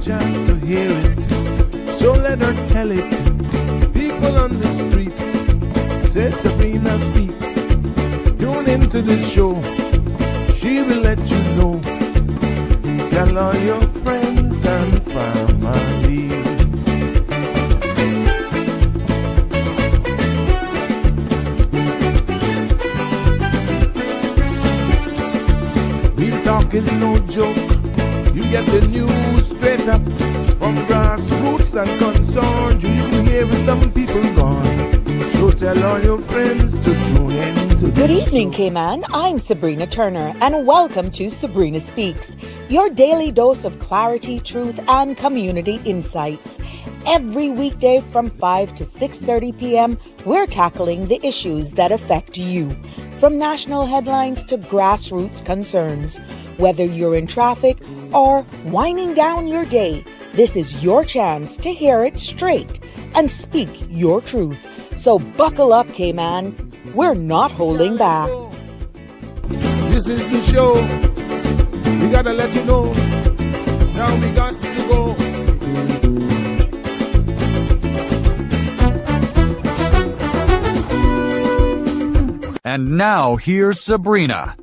chance to hear it, so let her tell it. People on the streets say Sabrina speaks. Tune into the show, she will let you know. Tell all your friends and family. Real talk is no joke. You get the news straight up from grassroots and concerns. You hear some people gone. So tell all your friends to tune in to Good evening, Cayman. I'm Sabrina Turner, and welcome to Sabrina Speaks, your daily dose of clarity, truth, and community insights. Every weekday from 5 to 6:30 p.m., we're tackling the issues that affect you, from national headlines to grassroots concerns. Whether you're in traffic or winding down your day, this is your chance to hear it straight and speak your truth. So buckle up, Cayman. We're not holding back. This is the show. We gotta let you know. Now we got to go. And now here's Sabrina.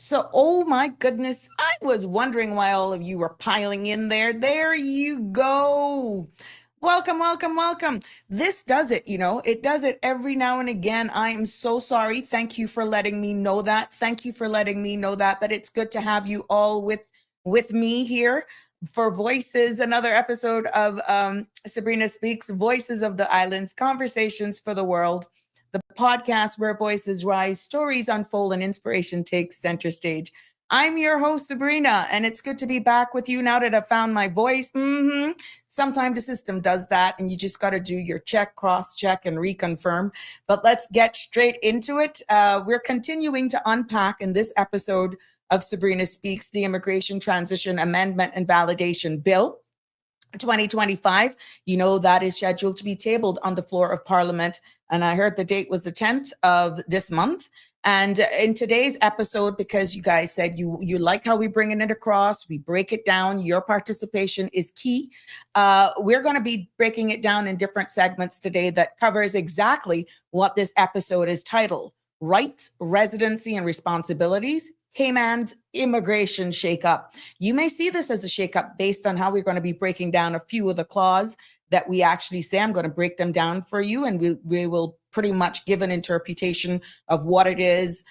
So, oh my goodness, I was wondering why all of you were piling in there. There you go. Welcome, welcome, welcome. This does it, it does it every now and again. I am so sorry. Thank you for letting me know that. Thank you for letting me know that. But it's good to have you all with me here for Voices, another episode of Sabrina Speaks, Voices of the Islands, Conversations for the World, the podcast where voices rise, stories unfold, and inspiration takes center stage. I'm your host, Sabrina, and it's good to be back with you now that I've found my voice. Sometimes the system does that, and you just got to do your check, cross-check, and reconfirm. But let's get straight into it. We're continuing to unpack in this episode of Sabrina Speaks, the Immigration Transition Amendment and Validation Bill 2025. That is scheduled to be tabled on the floor of Parliament. And I heard the date was the 10th of this month. And in today's episode, because you guys said you like how we bringing it across, we break it down, your participation is key. We're going to be breaking it down in different segments today that covers exactly what this episode is titled: Rights, Residency, and Responsibilities, Cayman's Immigration Shakeup. You may see this as a shakeup based on how we're going to be breaking down a few of the clauses that we actually say. I'm going to break them down for you, and we will pretty much give an interpretation of what it is.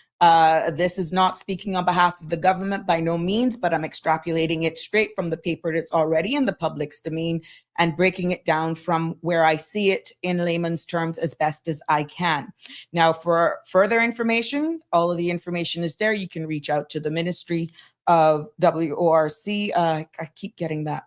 This is not speaking on behalf of the government by no means, but I'm extrapolating it straight from the paper that's already in the public's domain and breaking it down from where I see it in layman's terms as best as I can. Now, for further information, all of the information is there. You can reach out to the Ministry of WORC. I keep getting that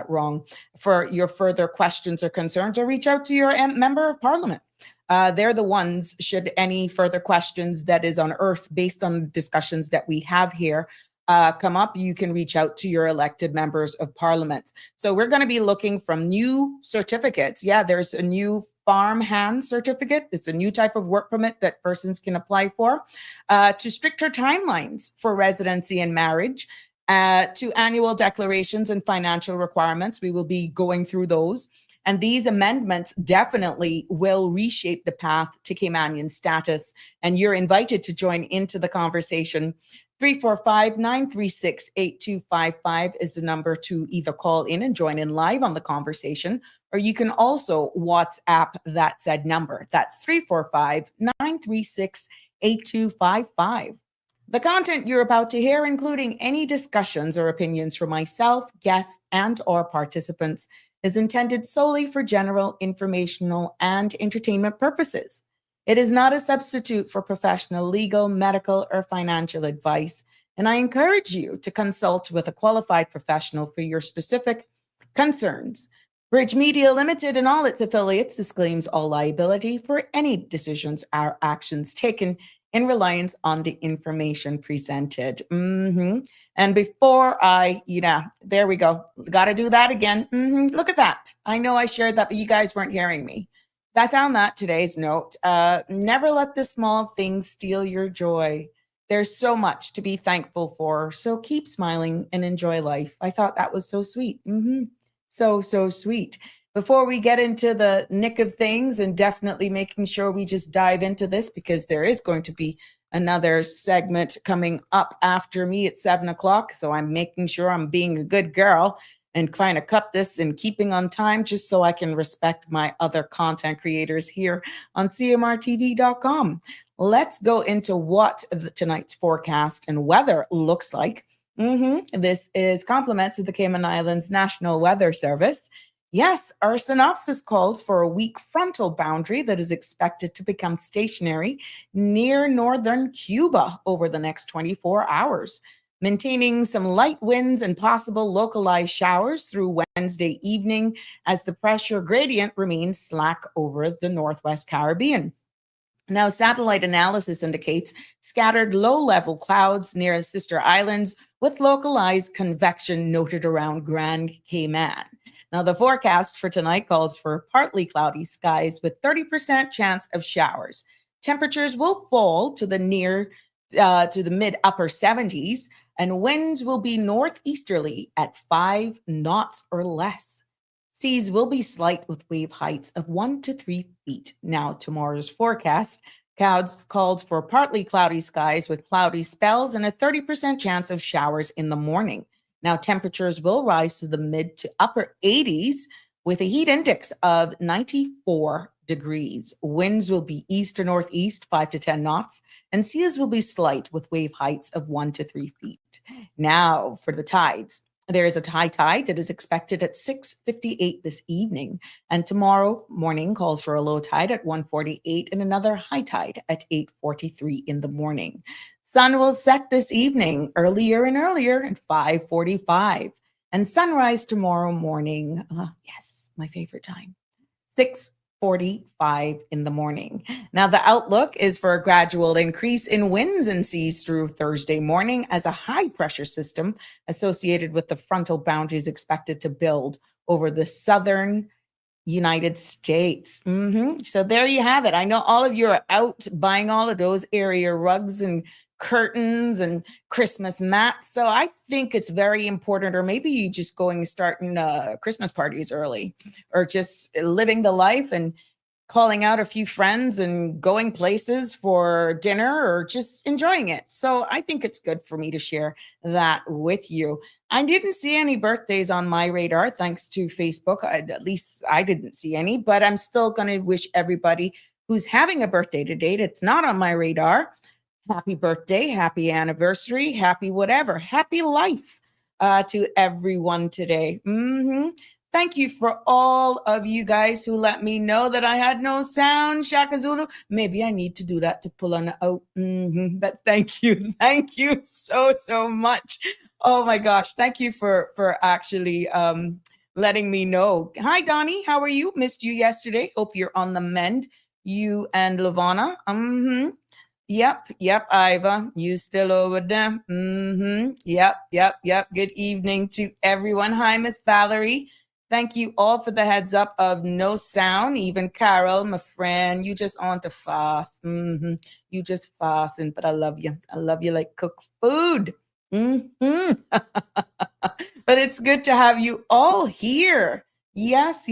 wrong. For your further questions or concerns, or reach out to your member of Parliament. They're the ones, should any further questions that is unearthed based on discussions that we have here come up, you can reach out to your elected members of Parliament. So we're going to be looking from new certificates. Yeah, there's a new farmhand certificate. It's a new type of work permit that persons can apply for, to stricter timelines for residency and marriage, to annual declarations and financial requirements. We will be going through those. And these amendments definitely will reshape the path to Caymanian status. And you're invited to join into the conversation. 345-936-8255 is the number to either call in and join in live on the conversation, or you can also WhatsApp that said number. That's 345-936-8255. The content you're about to hear, including any discussions or opinions from myself, guests, and or participants, is intended solely for general, informational, and entertainment purposes. It is not a substitute for professional legal, medical, or financial advice, and I encourage you to consult with a qualified professional for your specific concerns. Bridge Media Limited and all its affiliates disclaims all liability for any decisions or actions taken in reliance on the information presented. And before there we go. Got to do that again. Look at that. I know I shared that, but you guys weren't hearing me. I found that today's note. Never let the small things steal your joy. There's so much to be thankful for. So keep smiling and enjoy life. I thought that was so sweet. So sweet. Before we get into the nick of things and definitely making sure we just dive into this, because there is going to be another segment coming up after me at 7 o'clock. So I'm making sure I'm being a good girl and kind of cut this and keeping on time just so I can respect my other content creators here on cmrtv.com. Let's go into what tonight's forecast and weather looks like. This is compliments of the Cayman Islands National Weather Service. Yes, our synopsis called for a weak frontal boundary that is expected to become stationary near northern Cuba over the next 24 hours, maintaining some light winds and possible localized showers through Wednesday evening as the pressure gradient remains slack over the Northwest Caribbean. Now, satellite analysis indicates scattered low-level clouds near sister islands with localized convection noted around Grand Cayman. Now, the forecast for tonight calls for partly cloudy skies with 30% chance of showers. Temperatures will fall to the mid upper 70s, and winds will be northeasterly at 5 knots or less. Seas will be slight with wave heights of 1 to 3 feet. Now, tomorrow's forecast Clouds called for partly cloudy skies with cloudy spells and a 30% chance of showers in the morning. Now, temperatures will rise to the mid to upper 80s with a heat index of 94 degrees. Winds will be east to northeast, 5 to 10 knots, and seas will be slight with wave heights of 1 to 3 feet. Now, for the tides. There is a high tide that is expected at 6:58 this evening, and tomorrow morning calls for a low tide at 1:48 and another high tide at 8:43 in the morning. Sun will set this evening earlier and earlier at 5:45, and sunrise tomorrow morning. Yes, my favorite time. 6:45 in the morning. Now, the outlook is for a gradual increase in winds and seas through Thursday morning as a high pressure system associated with the frontal boundaries expected to build over the southern United States. So there you have it. I know all of you are out buying all of those area rugs and curtains and Christmas mats. So I think it's very important, or maybe you just going starting Christmas parties early, or just living the life and calling out a few friends and going places for dinner or just enjoying it. So I think it's good for me to share that with you. I didn't see any birthdays on my radar, thanks to Facebook. At least I didn't see any, but I'm still going to wish everybody who's having a birthday today that's not on my radar, happy birthday, happy anniversary, happy whatever, happy life to everyone today. Thank you for all of you guys who let me know that I had no sound, Shaka Zulu. Maybe I need to do that to pull on it out. But thank you. Thank you so much. Oh my gosh. Thank you for actually letting me know. Hi, Donnie. How are you? Missed you yesterday. Hope you're on the mend. You and Lavana. Yep, Iva, you still over there? Yep. Good evening to everyone. Hi, Miss Valerie. Thank you all for the heads up of no sound. Even Carol, my friend, you just on to fast. You just fasting, but I love you. I love you like cook food. But it's good to have you all here. Yes.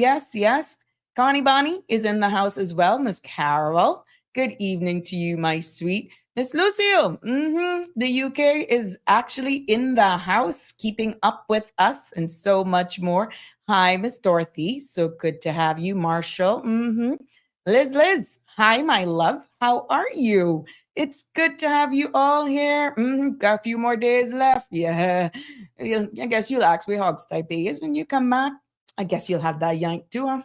Connie Bonnie is in the house as well. Miss Carol. Good evening to you, my sweet Miss Lucille. The UK is actually in the house, keeping up with us and so much more. Hi, Miss Dorothy. So good to have you, Marshall. Liz. Hi, my love. How are you? It's good to have you all here. Got a few more days left. Yeah. I guess you'll ask me hogs type is when you come back. I guess you'll have that yank too, huh?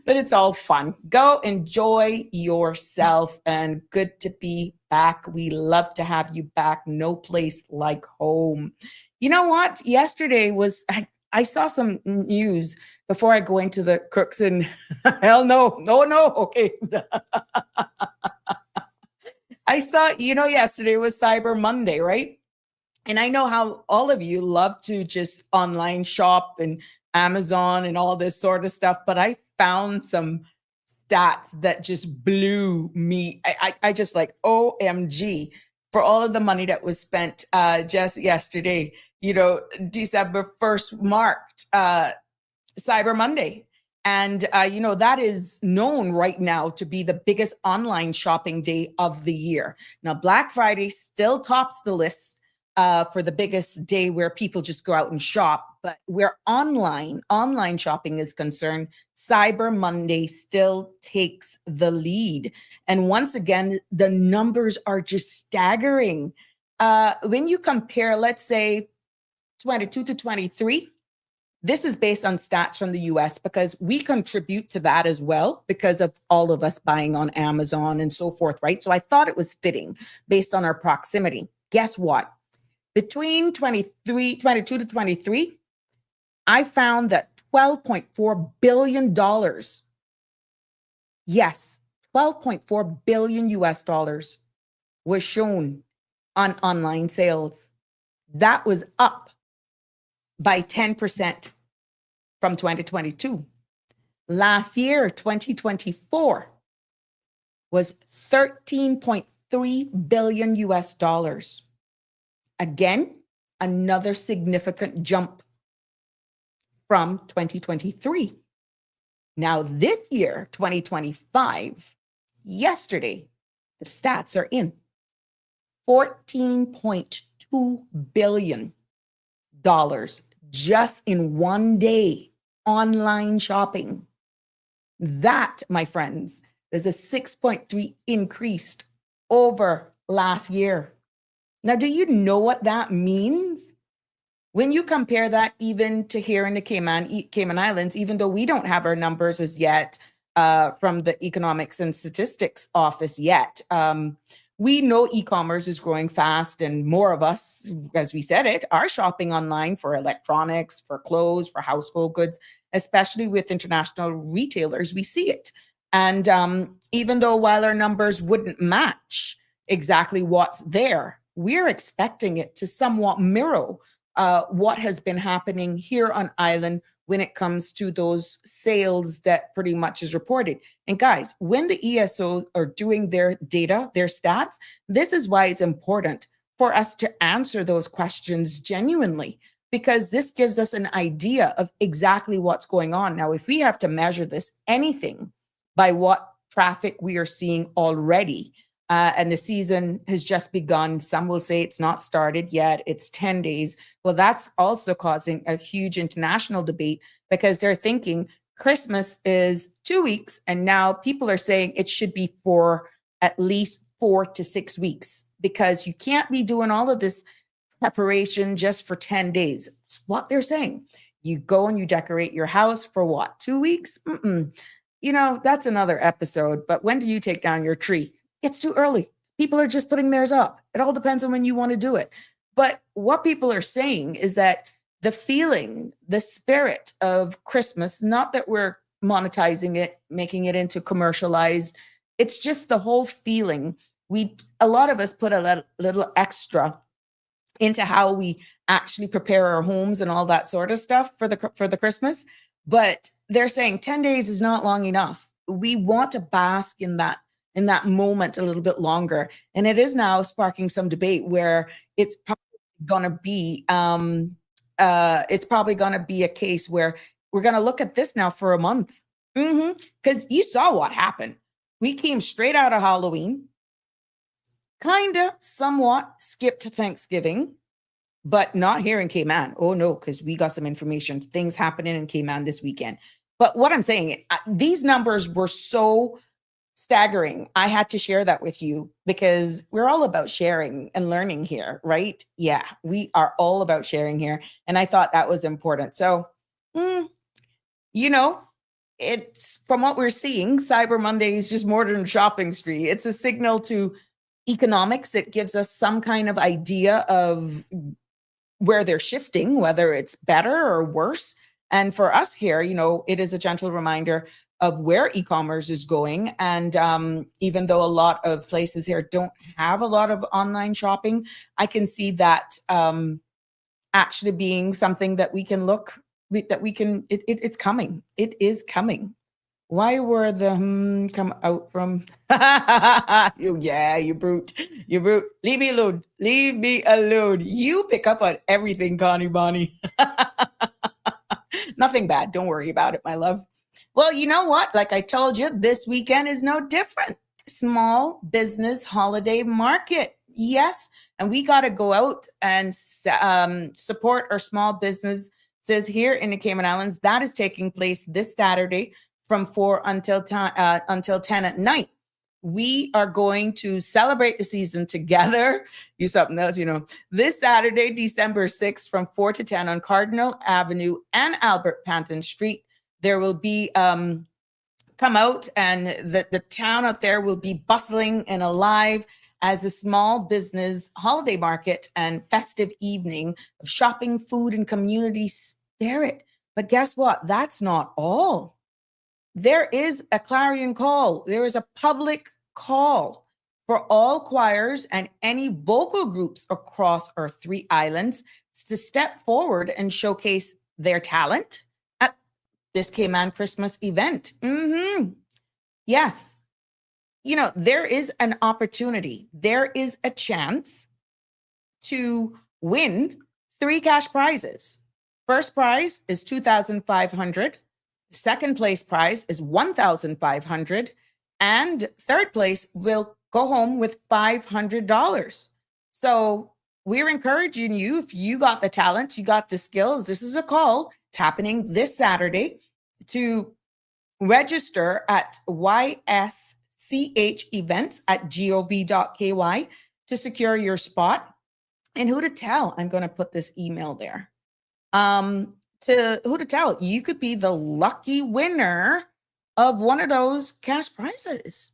But it's all fun. Go enjoy yourself, and good to be back. We love to have you back. No place like home. You know what? Yesterday was, I saw some news before I go into the crooks and hell no. Okay. I saw, yesterday was Cyber Monday, right? And I know how all of you love to just online shop and Amazon and all this sort of stuff, but I found some stats that just blew me. I just like, OMG, for all of the money that was spent just yesterday. December 1st marked Cyber Monday. And, that is known right now to be the biggest online shopping day of the year. Now, Black Friday still tops the list for the biggest day where people just go out and shop. But where online shopping is concerned, Cyber Monday still takes the lead. And once again, the numbers are just staggering. When you compare, let's say, 22 to 23, this is based on stats from the US because we contribute to that as well because of all of us buying on Amazon and so forth, right? So I thought it was fitting based on our proximity. Guess what? Between 22 to 23, I found that $12.4 billion, yes, $12.4 billion US dollars was shown on online sales. That was up by 10% from 2022. Last year, 2024, was $13.3 billion US dollars. Again, another significant jump from 2023. Now, this year, 2025, yesterday, the stats are in $14.2 billion just in one day online shopping. That, my friends, is a 6.3 increase over last year. Now, do you know what that means? When you compare that even to here in the Cayman Islands, even though we don't have our numbers as yet from the Economics and Statistics Office yet, we know e-commerce is growing fast, and more of us, as we said it, are shopping online for electronics, for clothes, for household goods, especially with international retailers. We see it. And even though while our numbers wouldn't match exactly what's there, we're expecting it to somewhat mirror what has been happening here on island when it comes to those sales that pretty much is reported. And guys, when the ESO are doing their data, their stats, this is why it's important for us to answer those questions genuinely, because this gives us an idea of exactly what's going on. Now, if we have to measure this anything by what traffic we are seeing already, and the season has just begun. Some will say it's not started yet. It's 10 days. Well, that's also causing a huge international debate because they're thinking Christmas is 2 weeks. And now people are saying it should be for at least 4 to 6 weeks because you can't be doing all of this preparation just for 10 days. It's what they're saying. You go and you decorate your house for what, 2 weeks? You know, that's another episode. But when do you take down your tree? It's too early. People are just putting theirs up. It all depends on when you want to do it. But what people are saying is that the feeling, the spirit of Christmas, not that we're monetizing it, making it into commercialized, it's just the whole feeling. A lot of us put a little extra into how we actually prepare our homes and all that sort of stuff for the Christmas. But they're saying 10 days is not long enough. We want to bask in that moment a little bit longer. And it is now sparking some debate where it's probably going to be a case where we're going to look at this now for a month. Because you saw what happened. We came straight out of Halloween, kind of somewhat skipped Thanksgiving, but not here in Cayman. Oh no, because we got some information, things happening in Cayman this weekend. But what I'm saying, these numbers were so staggering. I had to share that with you because we're all about sharing and learning here, right? Yeah, we are all about sharing here. And I thought that was important. So, you know, it's from what we're seeing, Cyber Monday is just more than a shopping spree. It's a signal to economics that gives us some kind of idea of where they're shifting, whether it's better or worse. And for us here, you know, it is a gentle reminder of where e-commerce is going. And even though a lot of places here don't have a lot of online shopping, I can see that actually being something that we can it's coming. It is coming. Why were the come out from? You brute. Leave me alone. Leave me alone. You pick up on everything, Connie Bonnie. Nothing bad. Don't worry about it, my love. Well, you know what? Like I told you, this weekend is no different. Small business holiday market. Yes. And we got to go out and support our small businesses here in the Cayman Islands. That is taking place this Saturday from 4 until 10 at night. We are going to celebrate the season together. You something else, you know. This Saturday, December 6th, from 4 to 10 on Cardinal Avenue and Albert Panton Street. There will be come out, and the town out there will be bustling and alive as a small business holiday market and festive evening of shopping, food, and community spirit. But guess what? That's not all. There is a clarion call. There is a public call for all choirs and any vocal groups across our 3 islands to step forward and showcase their talent at this Cayman Christmas event. Yes. You know, there is an opportunity. There is a chance to win 3 cash prizes. First prize is $2,500. Second place prize is 1,500, and third place will go home with $500. So we're encouraging you, if you got the talent, you got the skills, this is a call. It's happening this Saturday to register at yschevents@gov.ky to secure your spot. And who to tell? I'm going to put this email there. To who to tell? You could be the lucky winner of one of those cash prizes.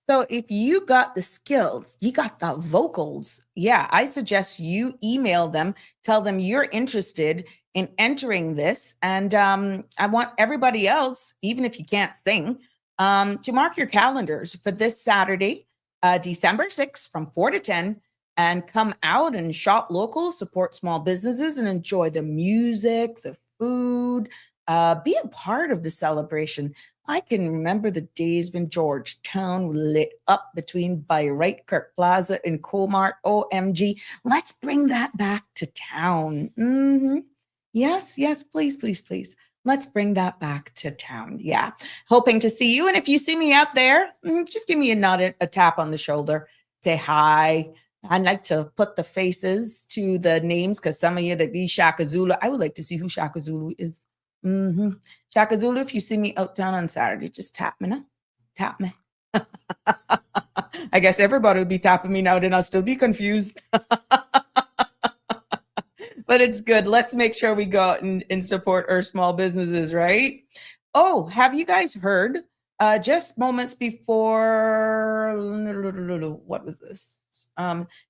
So if you got the skills, you got the vocals, yeah, I suggest you email them, tell them you're interested in entering this. And I want everybody else, even if you can't sing, to mark your calendars for this Saturday, December 6th from 4 to 10, and come out and shop local, support small businesses, and enjoy the music, the food, be a part of the celebration. I can remember the days when Georgetown lit up between Bayreuth, Kirk Plaza, and Colmart. OMG, let's bring that back to town. Yes, please, please, please. Let's bring that back to town. Yeah, hoping to see you. And if you see me out there, just give me a nod, a tap on the shoulder, say hi. I'd like to put the faces to the names, because some of you that be Shaka Zulu, I would like to see who Shaka Zulu is. Shaka Zulu, if you see me out town on Saturday, just tap me now. Tap me. I guess everybody would be tapping me now, then I'll still be confused. But it's good. Let's make sure we go out and support our small businesses, right? Oh, have you guys heard? Just moments before, what was this?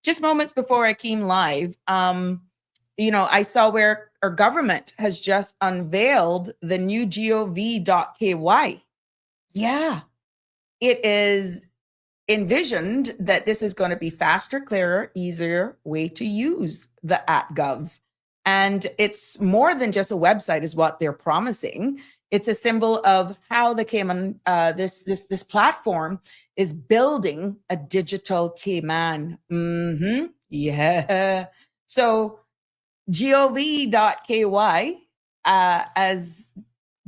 Just moments before I came live, I saw where our government has just unveiled the new gov.ky. Yeah, it is envisioned that this is going to be faster, clearer, easier way to use the @gov. And it's more than just a website is what they're promising. It's a symbol of how the Cayman, this platform is building a digital Cayman. Yeah. So gov.ky as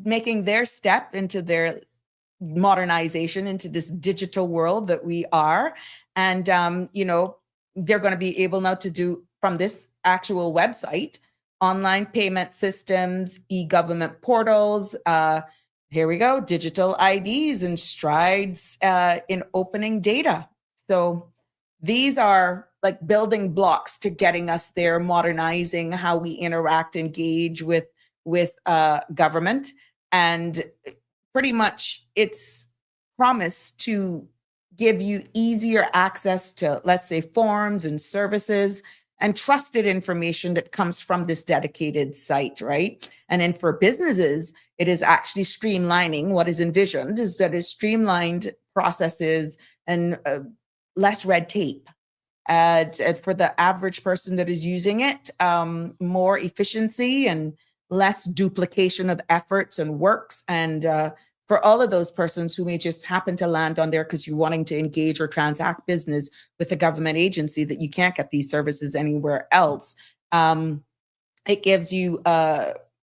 making their step into their modernization into this digital world that we are. And, they're going to be able now to do from this actual website, online payment systems, e-government portals, here we go, digital IDs and strides in opening data. So these are like building blocks to getting us there, modernizing how we interact, engage with government. And pretty much it's promised to give you easier access to, let's say, forms and services and trusted information that comes from this dedicated site, right? And then for businesses, it is actually streamlining. What is envisioned is that it's streamlined processes and less red tape. And for the average person that is using it, more efficiency and less duplication of efforts and works. And for all of those persons who may just happen to land on there because you're wanting to engage or transact business with a government agency that you can't get these services anywhere else, it gives you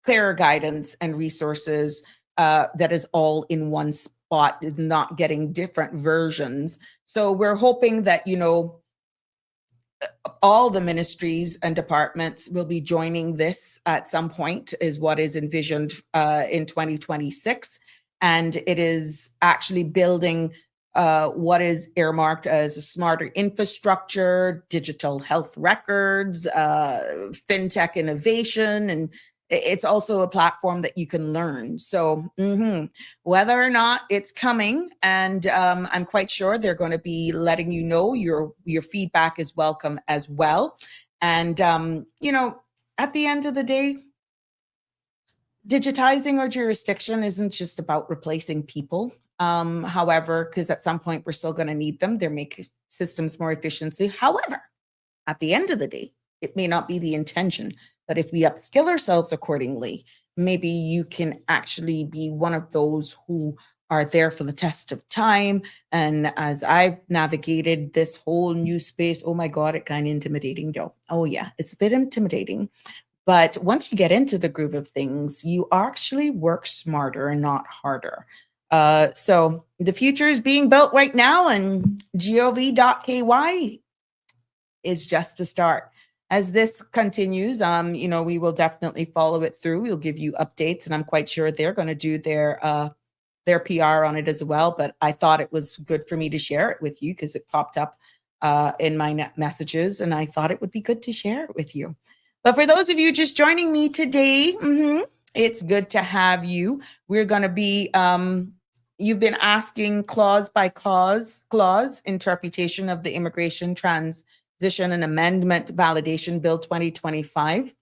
clearer guidance and resources that is all in one spot, not getting different versions. So we're hoping that, all the ministries and departments will be joining this at some point, is what is envisioned in 2026. And it is actually building what is earmarked as a smarter infrastructure, digital health records, fintech innovation, and it's also a platform that you can learn. So whether or not it's coming, and I'm quite sure they're going to be letting you know, your feedback is welcome as well. And, at the end of the day, digitizing our jurisdiction isn't just about replacing people. However, because at some point we're still going to need them, they make systems more efficiency. However, at the end of the day, it may not be the intention, but if we upskill ourselves accordingly, maybe you can actually be one of those who are there for the test of time. And as I've navigated this whole new space, oh my God, it's kind of intimidating though. Oh yeah, it's a bit intimidating. But once you get into the groove of things, you actually work smarter and not harder. So the future is being built right now, and gov.ky is just a start. As this continues, we will definitely follow it through. We'll give you updates, and I'm quite sure they're going to do their PR on it as well. But I thought it was good for me to share it with you because it popped up in my messages, and I thought it would be good to share it with you. But for those of you just joining me today, it's good to have you. We're going to be, you've been asking clause by clause interpretation of the Immigration Transition and Amendment Validation Bill 2025.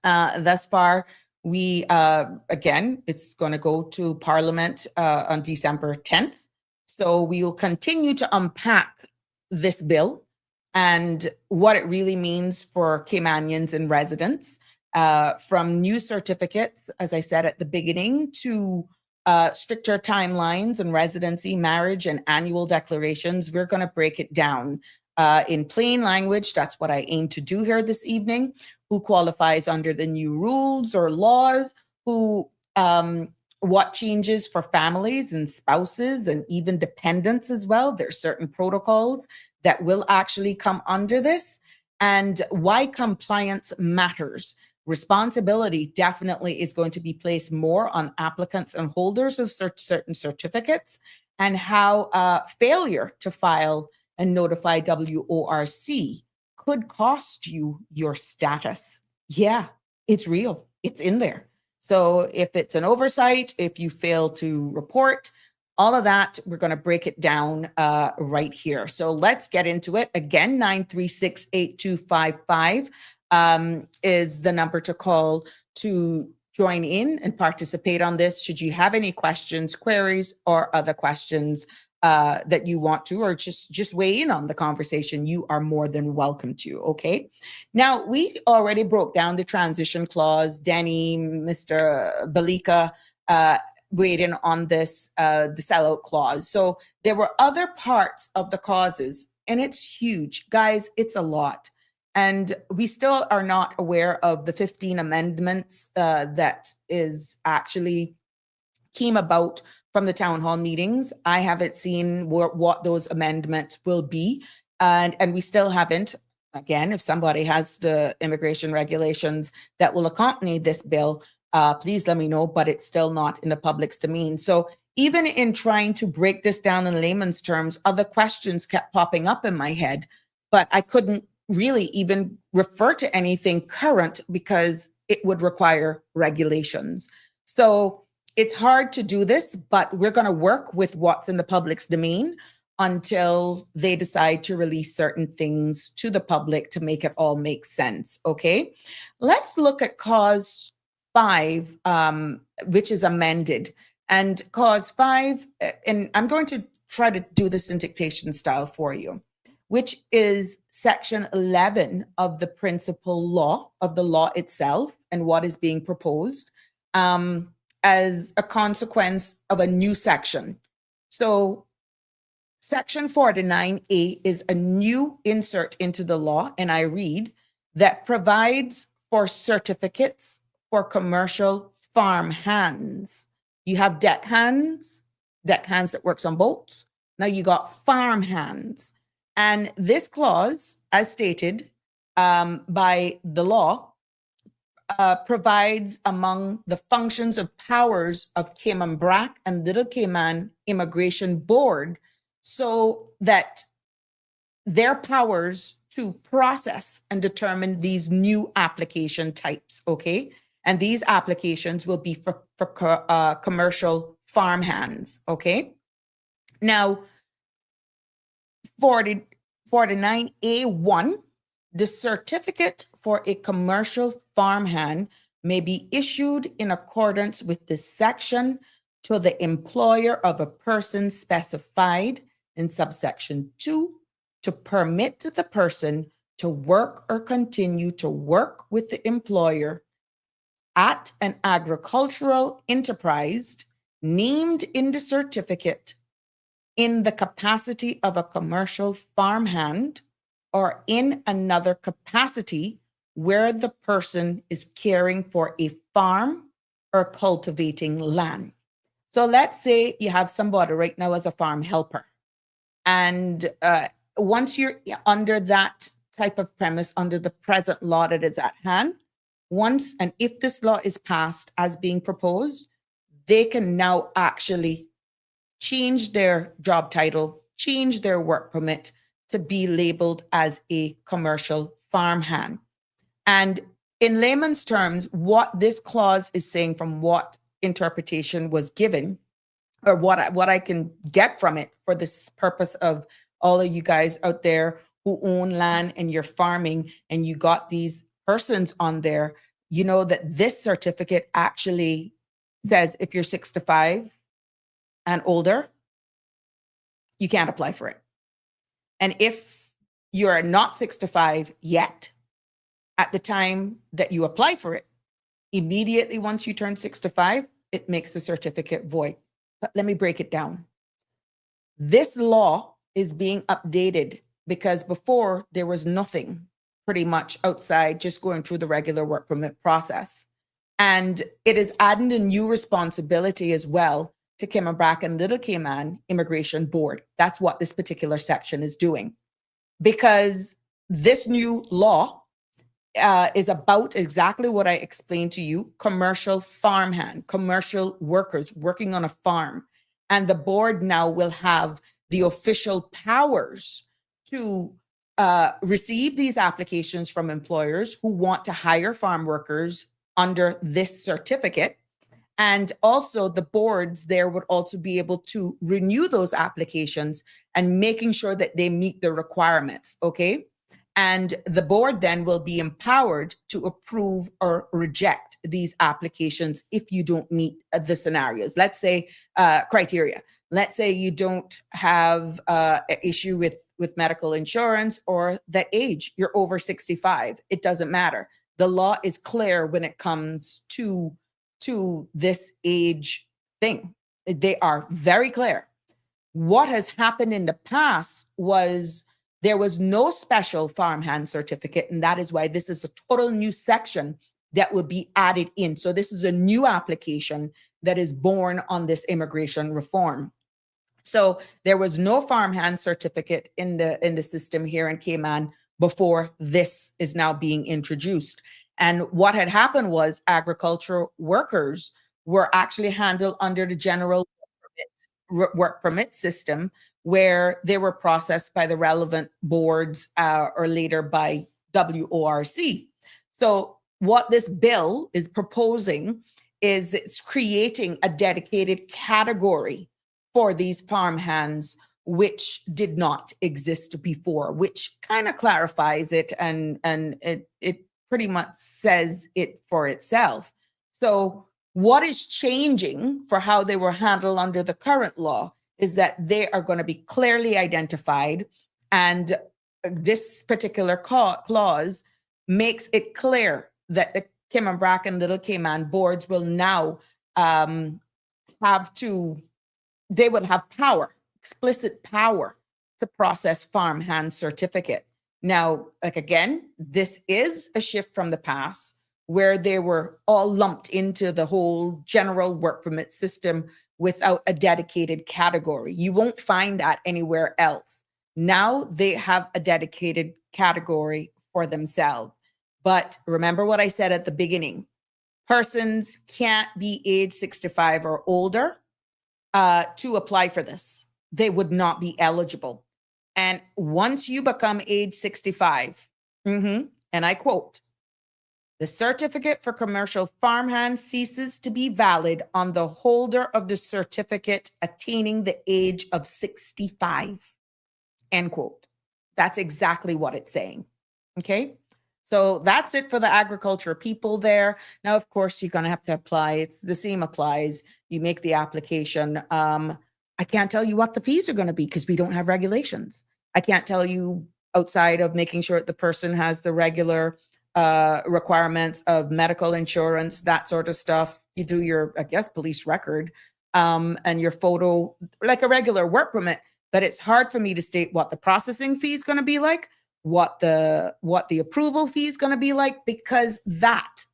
Thus far, we, again, it's going to go to Parliament on December 10th. So we will continue to unpack this bill and what it really means for Caymanians and residents, from new certificates, as I said at the beginning, to stricter timelines on residency, marriage, and annual declarations. We're going to break it down in plain language. That's what I aim to do here this evening. Who qualifies under the new rules or laws, what changes for families and spouses and even dependents as well. There's certain protocols that will actually come under this, and why compliance matters. Responsibility definitely is going to be placed more on applicants and holders of certain certificates, and how failure to file and notify WORC could cost you your status. Yeah, it's real. It's in there. So if it's an oversight, if you fail to report, all of that, we're going to break it down right here. So let's get into it. Again, 936-8255 is the number to call to join in and participate on this. Should you have any questions, queries, or other questions that you want to, or just weigh in on the conversation, you are more than welcome to, okay? Now, we already broke down the transition clause. Danny, Mr. Balika, weighed in on this, the sellout clause. So there were other parts of the clauses, and it's huge. Guys, it's a lot. And we still are not aware of the 15 amendments that is actually came about from the town hall meetings. I haven't seen what those amendments will be. And we still haven't. Again, if somebody has the immigration regulations that will accompany this bill, please let me know, but it's still not in the public's domain. So even in trying to break this down in layman's terms, other questions kept popping up in my head, but I couldn't really even refer to anything current because it would require regulations. So it's hard to do this, but we're going to work with what's in the public's domain until they decide to release certain things to the public to make it all make sense, okay? Let's look at Clause 5, which is amended. And Clause 5, and I'm going to try to do this in dictation style for you, which is Section 11 of the principal law, of the law itself, and what is being proposed as a consequence of a new section. So Section 49A is a new insert into the law, and I read, that provides for certificates for commercial farm hands. You have deck hands that works on boats. Now you got farm hands. And this clause, as stated by the law, provides among the functions of powers of Cayman BRAC and Little Cayman Immigration Board, so that their powers to process and determine these new application types, okay? And these applications will be for commercial farm hands, okay? Now, 49A1, the certificate for a commercial farmhand may be issued in accordance with this section to the employer of a person specified in subsection 2 to permit the person to work or continue to work with the employer at an agricultural enterprise named in the certificate in the capacity of a commercial farmhand or in another capacity where the person is caring for a farm or cultivating land. So let's say you have somebody right now as a farm helper. And once you're under that type of premise, under the present law that is at hand, once and if this law is passed as being proposed, they can now actually change their job title, change their work permit to be labeled as a commercial farmhand. And in layman's terms, what this clause is saying from what interpretation was given, or what I can get from it for this purpose of all of you guys out there who own land and you're farming and you got these persons on there, you know that this certificate actually says if you're 65 and older, you can't apply for it. And if you're not 65 yet, at the time that you apply for it, immediately once you turn 65, it makes the certificate void. But let me break it down. This law is being updated because before there was nothing pretty much outside just going through the regular work permit process. And it is adding a new responsibility as well to Cayman and Little Cayman Immigration Board. That's what this particular section is doing. Because this new law is about exactly what I explained to you: commercial farmhand, commercial workers working on a farm. And the board now will have the official powers to receive these applications from employers who want to hire farm workers under this certificate. And also the boards there would also be able to renew those applications and making sure that they meet the requirements, okay? And the board then will be empowered to approve or reject these applications if you don't meet the scenarios. Let's say criteria. Let's say you don't have an issue with medical insurance or the age. You're over 65. It doesn't matter. The law is clear when it comes to this age thing. They are very clear. What has happened in the past was there was no special farmhand certificate, and that is why this is a total new section that will be added in. So this is a new application that is born on this immigration reform. So there was no farmhand certificate in the system here in Cayman before this is now being introduced. And what had happened was agricultural workers were actually handled under the general work permit system, where they were processed by the relevant boards or later by WORC. So what this bill is proposing is it's creating a dedicated category for these farmhands, which did not exist before, which kind of clarifies it and it pretty much says it for itself. So what is changing for how they were handled under the current law is that they are going to be clearly identified. And this particular clause makes it clear that the Cayman and Little Cayman boards will now they will have power, explicit power to process farmhand certificate. Now, like again, this is a shift from the past where they were all lumped into the whole general work permit system without a dedicated category. You won't find that anywhere else. Now they have a dedicated category for themselves. But remember what I said at the beginning, persons can't be age 65 or older to apply for this. They would not be eligible. And once you become age 65, and I quote, the certificate for commercial farmhand ceases to be valid on the holder of the certificate attaining the age of 65, end quote. That's exactly what it's saying, okay? So that's it for the agriculture people there. Now, of course, you're going to have to apply. It's the same applies. You make the application. I can't tell you what the fees are going to be because we don't have regulations. I can't tell you outside of making sure the person has the regular requirements of medical insurance, that sort of stuff. You do your, I guess, police record and your photo, like a regular work permit. But it's hard for me to state what the processing fee is going to be like. what the approval fee is going to be like, because that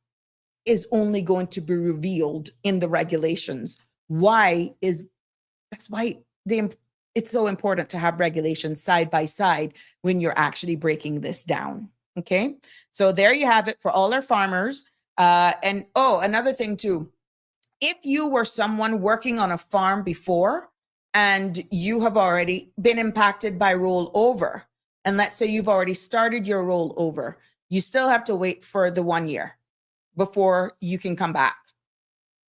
is only going to be revealed in the regulations. That's why it's so important to have regulations side by side when you're actually breaking this down. Okay, so there you have it for all our farmers. And another thing too, if you were someone working on a farm before and you have already been impacted by rollover, and let's say you've already started your rollover, you still have to wait for the 1 year before you can come back.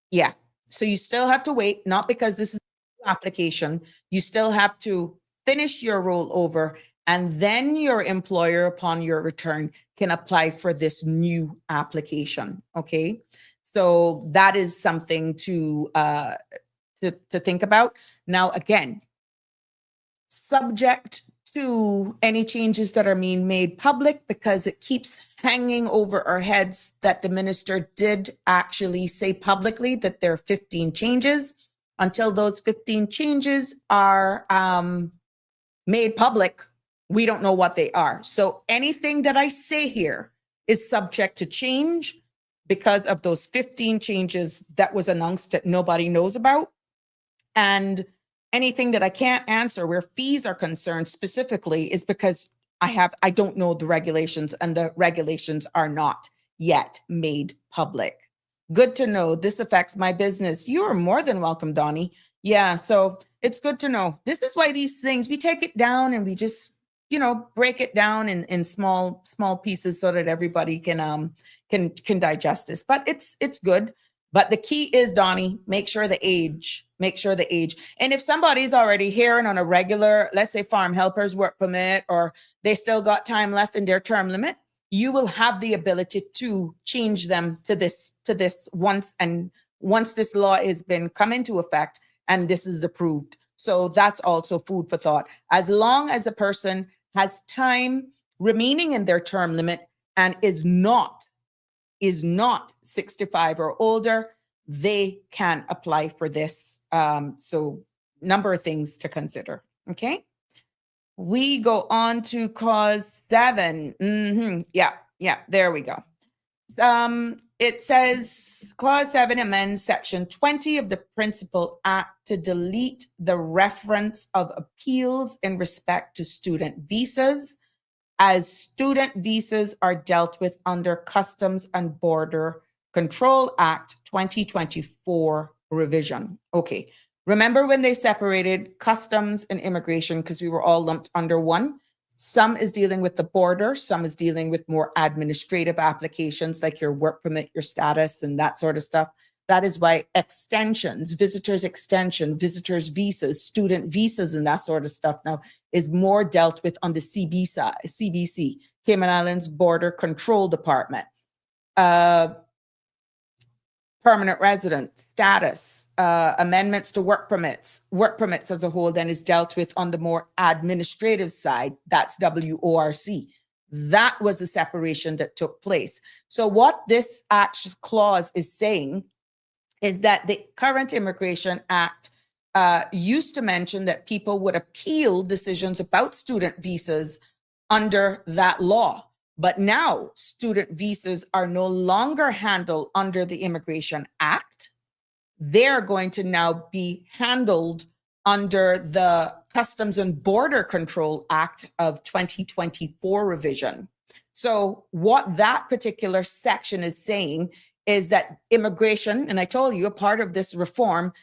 Yeah. So you still have to wait, not because this is an application. You still have to finish your rollover, and then your employer, upon your return, can apply for this new application. Okay. So that is something to think about. Now, again, subject to any changes that are being made public, because it keeps hanging over our heads that the minister did actually say publicly that there are 15 changes. Until those 15 changes are made public, we don't know what they are. So anything that I say here is subject to change because of those 15 changes that was announced that nobody knows about. And anything that I can't answer where fees are concerned specifically is because I don't know the regulations, and the regulations are not yet made public. Good to know. This affects my business. You are more than welcome, Donnie. Yeah, so it's good to know. This is why these things, we take it down and we just, break it down in small pieces so that everybody can digest this. But it's good. But the key is, Donnie, make sure the age. And if somebody's already here and on a regular, let's say farm helpers work permit, or they still got time left in their term limit, you will have the ability to change them to this once this law has been come into effect and this is approved. So that's also food for thought. As long as a person has time remaining in their term limit and is not 65 or older, they can apply for this. So number of things to consider. Okay. We go on to clause 7. Yeah, there we go. It says clause 7 amends section 20 of the Principal Act to delete the reference of appeals in respect to student visas, as student visas are dealt with under Customs and Border Control Act 2024 revision. Okay. Remember when they separated customs and immigration, because we were all lumped under one? Some is dealing with the border, some is dealing with more administrative applications like your work permit, your status, and that sort of stuff. That is why extensions, visitors extension, visitors visas, student visas, and that sort of stuff now is more dealt with on the CBC, Cayman Islands Border Control Department. Permanent resident status, amendments to work permits as a whole then is dealt with on the more administrative side. That's WORC. That was a separation that took place. So what this actual clause is saying is that the current Immigration Act used to mention that people would appeal decisions about student visas under that law. But now student visas are no longer handled under the Immigration Act. They're going to now be handled under the Customs and Border Control Act of 2024 revision. So what that particular section is saying is that immigration, and I told you a part of this reform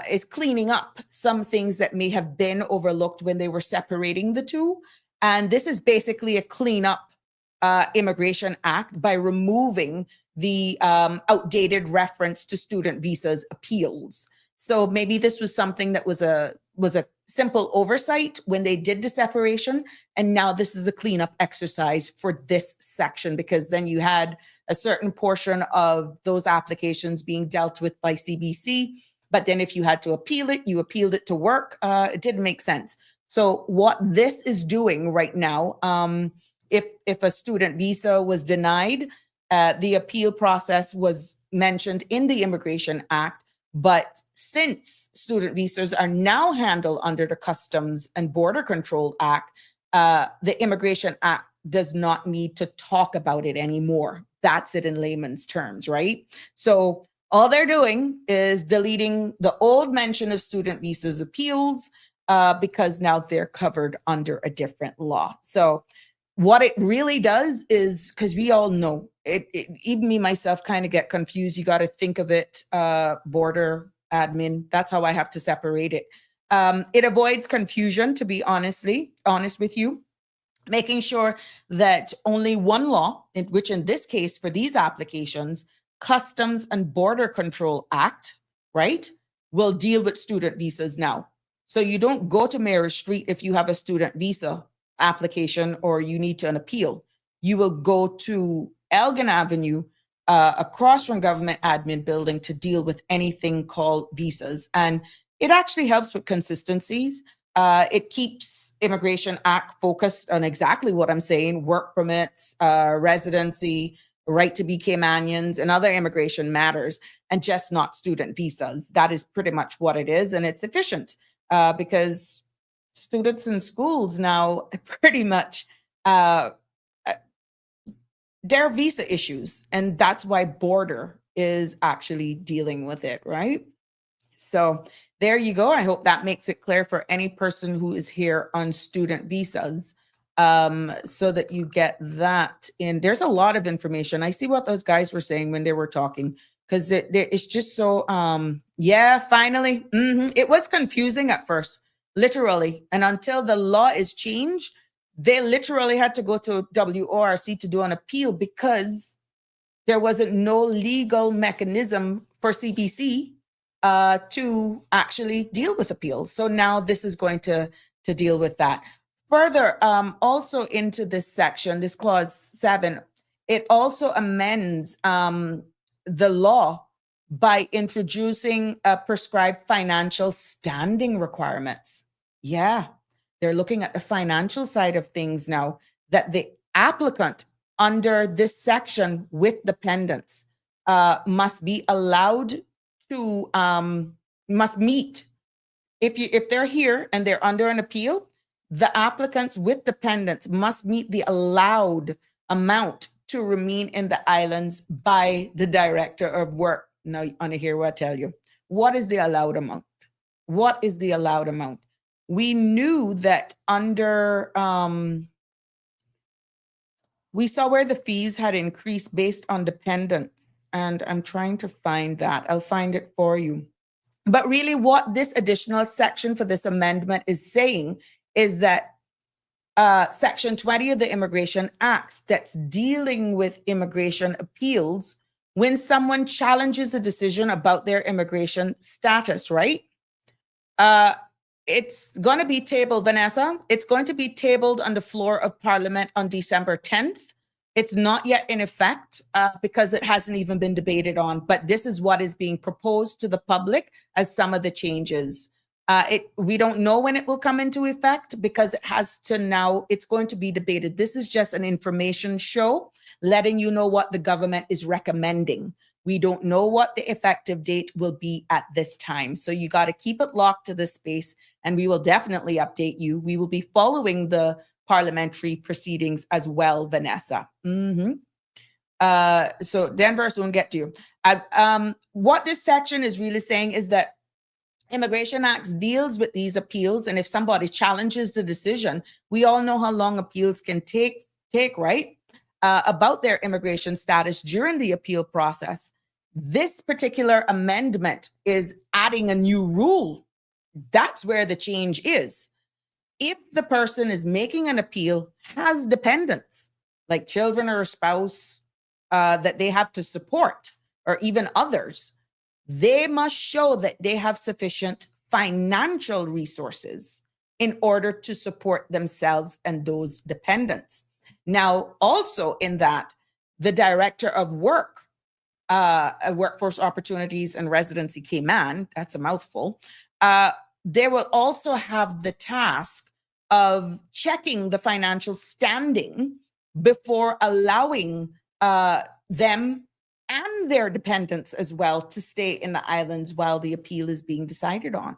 is cleaning up some things that may have been overlooked when they were separating the two. And this is basically a cleanup Immigration Act by removing the outdated reference to student visas appeals. So maybe this was something that was a simple oversight when they did the separation, and now this is a cleanup exercise for this section, because then you had a certain portion of those applications being dealt with by CBC, but then if you had to appeal it, you appealed it to work. It didn't make sense. So what this is doing right now, if a student visa was denied, the appeal process was mentioned in the Immigration Act. But since student visas are now handled under the Customs and Border Control Act, the Immigration Act does not need to talk about it anymore. That's it in layman's terms, right? So all they're doing is deleting the old mention of student visas appeals because now they're covered under a different law. So what it really does is, because we all know, even me myself kind of get confused. You got to think of it, border admin. That's how I have to separate it. It avoids confusion, to be honest with you, making sure that only one law, which in this case for these applications, Customs and Border Control Act, right, will deal with student visas now. So you don't go to Mary Street if you have a student visa application or you need an appeal. You will go to Elgin Avenue across from Government Admin Building to deal with anything called visas. And it actually helps with consistencies. It keeps Immigration Act focused on exactly what I'm saying: work permits, residency, right to be Caymanians, and other immigration matters, and just not student visas. That is pretty much what it is. And it's efficient because students in schools now pretty much, there are visa issues. And that's why border is actually dealing with it, right? So there you go. I hope that makes it clear for any person who is here on student visas, so that you get that in. There's a lot of information. I see what those guys were saying when they were talking, because it's just so, yeah, finally. It was confusing at first, literally. And until the law is changed, they literally had to go to WORC to do an appeal because there wasn't no legal mechanism for CBC to actually deal with appeals. So now this is going to deal with that. Further, also into this section, this clause 7, it also amends the law by introducing prescribed financial standing requirements. Yeah, they're looking at the financial side of things now, that the applicant under this section with dependents must be allowed to, must meet, if they're here and they're under an appeal, the applicants with dependents must meet the allowed amount to remain in the islands by the Director of Work. Now, you want to hear what I tell you. What is the allowed amount? What is the allowed amount? We knew that under, we saw where the fees had increased based on dependents. And I'm trying to find that. I'll find it for you. But really what this additional section for this amendment is saying is that Section 20 of the Immigration Act that's dealing with immigration appeals, when someone challenges a decision about their immigration status, right? It's going to be tabled, Vanessa. It's going to be tabled on the floor of Parliament on December 10th. It's not yet in effect because it hasn't even been debated on, but this is what is being proposed to the public as some of the changes. We don't know when it will come into effect because it has to now, it's going to be debated. This is just an information show, letting you know what the government is recommending. We don't know what the effective date will be at this time. So you got to keep it locked to this space, and we will definitely update you. We will be following the parliamentary proceedings as well, Vanessa. So Denver, so we'll get to you. What this section is really saying is that Immigration Act deals with these appeals, and if somebody challenges the decision, we all know how long appeals can take, right? About their immigration status during the appeal process. This particular amendment is adding a new rule. That's where the change is. If the person is making an appeal, has dependents, like children or a spouse that they have to support, or even others, they must show that they have sufficient financial resources in order to support themselves and those dependents. Now, also in that, the Director of Work, Workforce Opportunities and Residency, Cayman, that's a mouthful, they will also have the task of checking the financial standing before allowing them and their dependents as well to stay in the islands while the appeal is being decided on.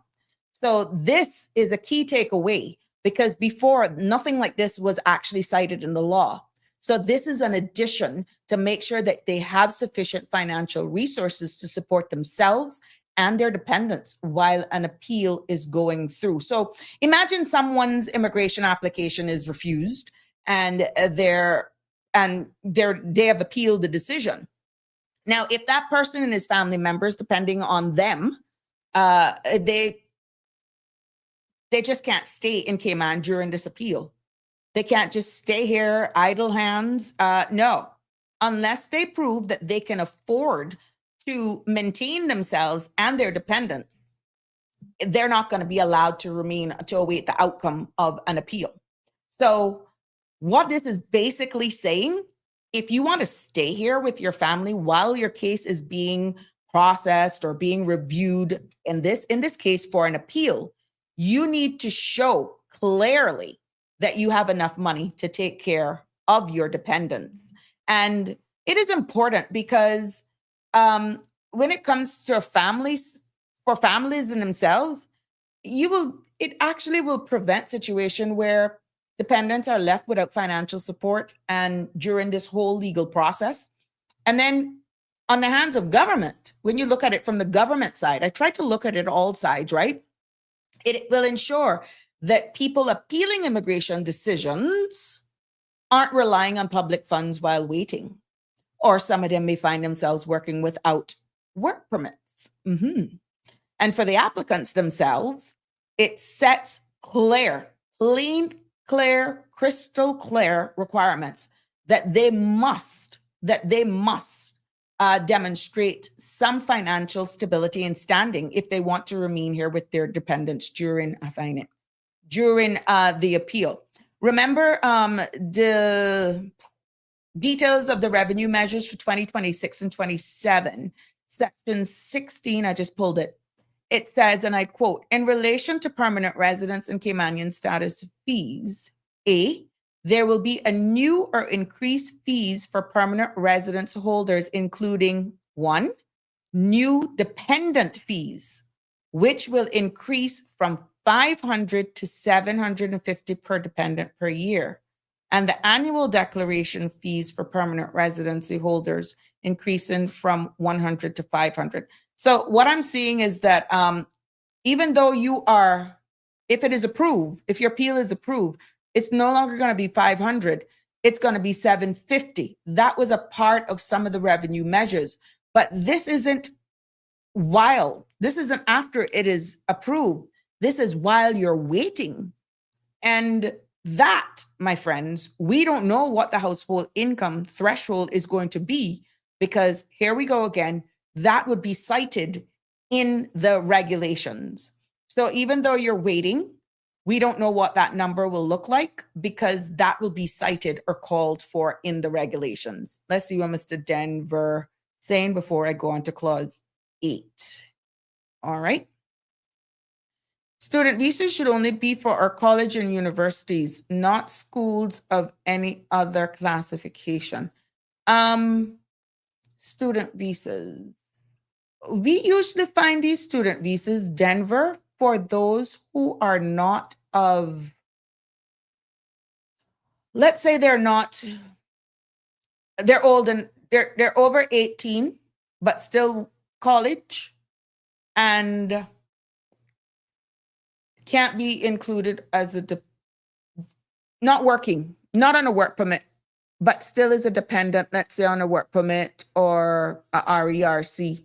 So this is a key takeaway. because before, nothing like this was actually cited in the law. So this is an addition to make sure that they have sufficient financial resources to support themselves and their dependents while an appeal is going through. So imagine someone's immigration application is refused and they have appealed the decision. Now, if that person and his family members, depending on them, they just can't stay in Cayman during this appeal. They can't just stay here, idle hands. No, unless they prove that they can afford to maintain themselves and their dependents, they're not going to be allowed to remain to await the outcome of an appeal. So what this is basically saying, if you want to stay here with your family while your case is being processed or being reviewed, in this case for an appeal, you need to show clearly that you have enough money to take care of your dependents. And it is important because when it comes to families, for families in themselves, it actually will prevent situation where dependents are left without financial support and during this whole legal process. And then on the hands of government, when you look at it from the government side, I try to look at it all sides, right? It will ensure that people appealing immigration decisions aren't relying on public funds while waiting, or some of them may find themselves working without work permits. And for the applicants themselves, it sets clear, crystal clear requirements that they must demonstrate some financial stability and standing if they want to remain here with their dependents during the appeal. Remember the details of the revenue measures for 2026 and 27, section 16, I just pulled it. It says, and I quote, in relation to permanent residence and Caymanian status fees, A, there will be a new or increased fees for permanent residence holders, including 1, new dependent fees, which will increase from 500 to 750 per dependent per year. And the annual declaration fees for permanent residency holders increasing from 100 to 500. So what I'm seeing is that even though if it is approved, if your appeal is approved, it's no longer going to be 500. It's going to be 750. That was a part of some of the revenue measures. But this isn't while. This isn't after it is approved. This is while you're waiting. And that, my friends, we don't know what the household income threshold is going to be, because here we go again, that would be cited in the regulations. So even though you're waiting, we don't know what that number will look like, because that will be cited or called for in the regulations. Let's see what Mr. Denver saying before I go on to clause 8. All right. Student visas should only be for our college and universities, not schools of any other classification. Student visas. We usually find these student visas, Denver, for those who are not of, let's say they're old and they're over 18, but still college and can't be included as not working, not on a work permit, but still is a dependent, let's say on a work permit or a RERC.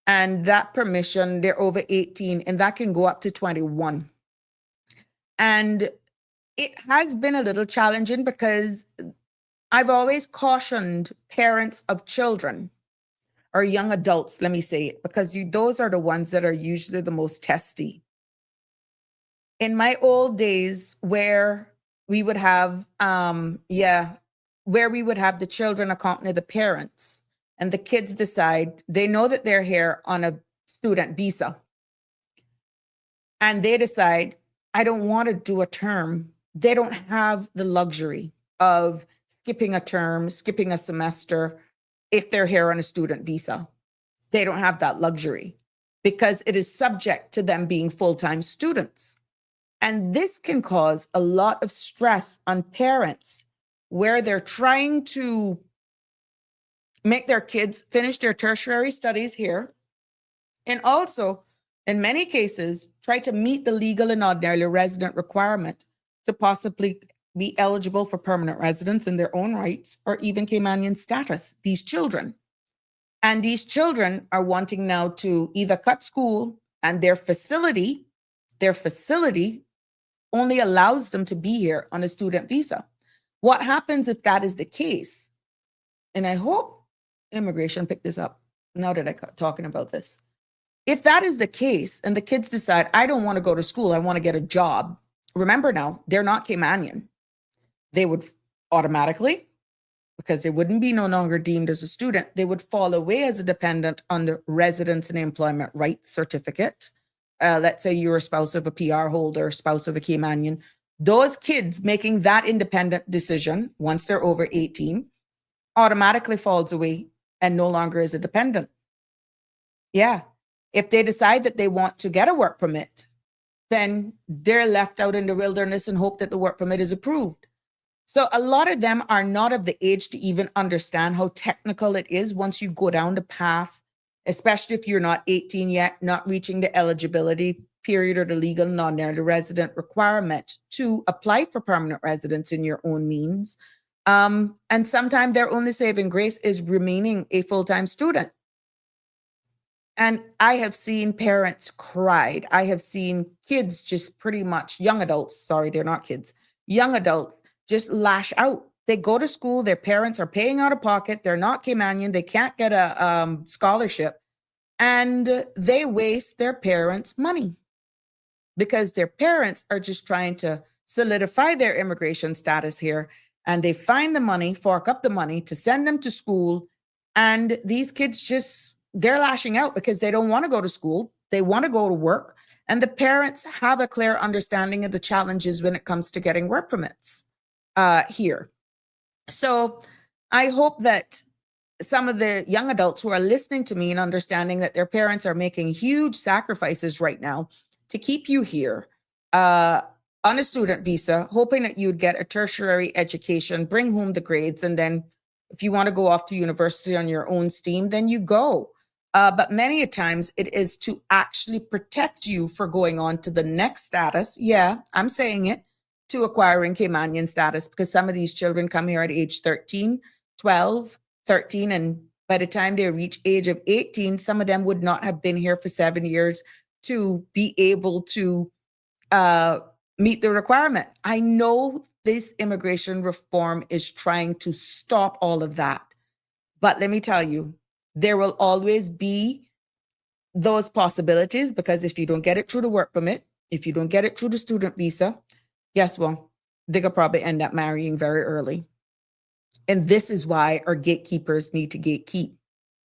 And that permission, they're over 18, and that can go up to 21. And it has been a little challenging because I've always cautioned parents of children or young adults, let me say it, because those are the ones that are usually the most testy. In my old days, where we would have, where we would have the children accompany the parents, and the kids decide, they know that they're here on a student visa, and they decide, I don't want to do a term. They don't have the luxury of skipping a term, skipping a semester if they're here on a student visa. They don't have that luxury because it is subject to them being full-time students. And this can cause a lot of stress on parents where they're trying to make their kids finish their tertiary studies here. And also, in many cases, try to meet the legal and ordinary resident requirement to possibly be eligible for permanent residence in their own rights or even Caymanian status, these children. And these children are wanting now to either cut school, and their facility only allows them to be here on a student visa. What happens if that is the case? And I hope immigration picked this up now that I'm talking about this. If that is the case and the kids decide, I don't want to go to school, I want to get a job. Remember now, they're not Caymanian. They would automatically, because they wouldn't be no longer deemed as a student, they would fall away as a dependent on the residence and employment rights certificate. Let's say you're a spouse of a PR holder, spouse of a Caymanian. Those kids making that independent decision, once they're over 18, automatically falls away and no longer is a dependent. Yeah. If they decide that they want to get a work permit, then they're left out in the wilderness and hope that the work permit is approved. So a lot of them are not of the age to even understand how technical it is once you go down the path, especially if you're not 18 yet, not reaching the eligibility period or the legal non-ordinary resident requirement to apply for permanent residence in your own means. And sometimes their only saving grace is remaining a full-time student. And I have seen parents cried. I have seen kids just pretty much, young adults, sorry, they're not kids, young adults just lash out. They go to school, their parents are paying out of pocket, they're not Caymanian, they can't get a scholarship, and they waste their parents' money because their parents are just trying to solidify their immigration status here, and they find the money, fork up the money to send them to school, and these kids just, they're lashing out because they don't want to go to school. They want to go to work. And the parents have a clear understanding of the challenges when it comes to getting work permits here. So I hope that some of the young adults who are listening to me and understanding that their parents are making huge sacrifices right now to keep you here on a student visa, hoping that you'd get a tertiary education, bring home the grades, and then if you want to go off to university on your own steam, then you go. But many a times it is to actually protect you for going on to the next status. Yeah, I'm saying it, to acquiring Caymanian status, because some of these children come here at age 13, 12, 13, and by the time they reach age of 18, some of them would not have been here for 7 years to be able to meet the requirement. I know this immigration reform is trying to stop all of that, but let me tell you, there will always be those possibilities, because if you don't get it through the work permit, if you don't get it through the student visa, guess what? They could probably end up marrying very early. And this is why our gatekeepers need to gatekeep.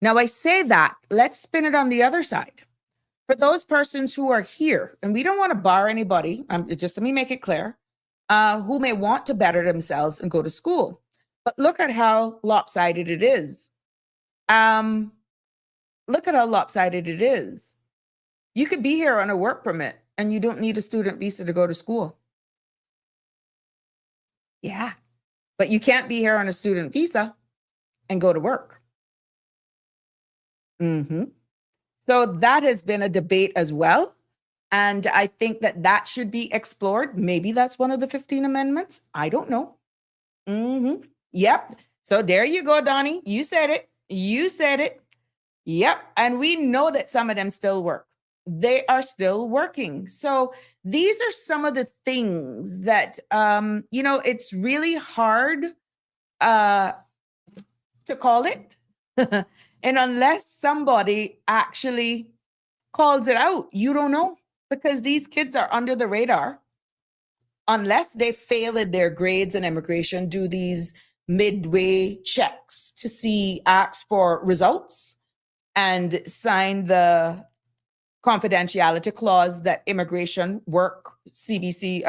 Now, I say that, let's spin it on the other side. For those persons who are here, and we don't want to bar anybody, just let me make it clear, who may want to better themselves and go to school. But look at how lopsided it is. Look at how lopsided it is. You could be here on a work permit and you don't need a student visa to go to school. Yeah, but you can't be here on a student visa and go to work. So that has been a debate as well. And I think that that should be explored. Maybe that's one of the 15 amendments. I don't know. Yep. So there you go, Donnie. You said it. You said it. Yep. And we know that some of them still work. They are still working. So these are some of the things that, it's really hard to call it. And unless somebody actually calls it out, you don't know, because these kids are under the radar. Unless they fail in their grades and immigration, do these midway checks to see, ask for results and sign the confidentiality clause that immigration work, CBC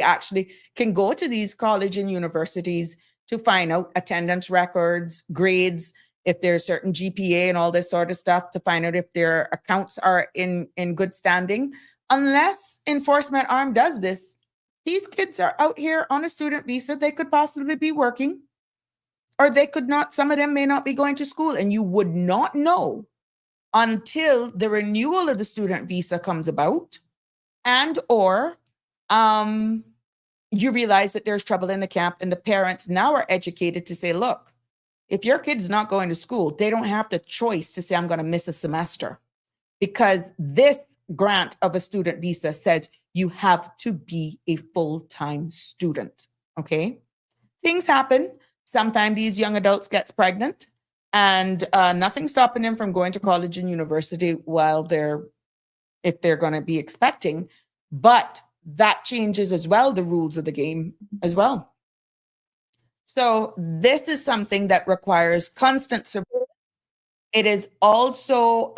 actually can go to these colleges and universities to find out attendance records, grades, if there's certain GPA and all this sort of stuff, to find out if their accounts are in good standing. unless enforcement arm does this, these kids are out here on a student visa. They could possibly be working, or they could not. Some of them may not be going to school, and you would not know until the renewal of the student visa comes about, and or you realize that there's trouble in the camp, and the parents now are educated to say, look, if your kid's not going to school, they don't have the choice to say, I'm going to miss a semester, because this grant of a student visa says you have to be a full-time student. Okay. Things happen. Sometimes these young adults gets pregnant, and nothing stopping them from going to college and university if they're going to be expecting. But that changes as well the rules of the game as well. So this is something that requires constant support. It is also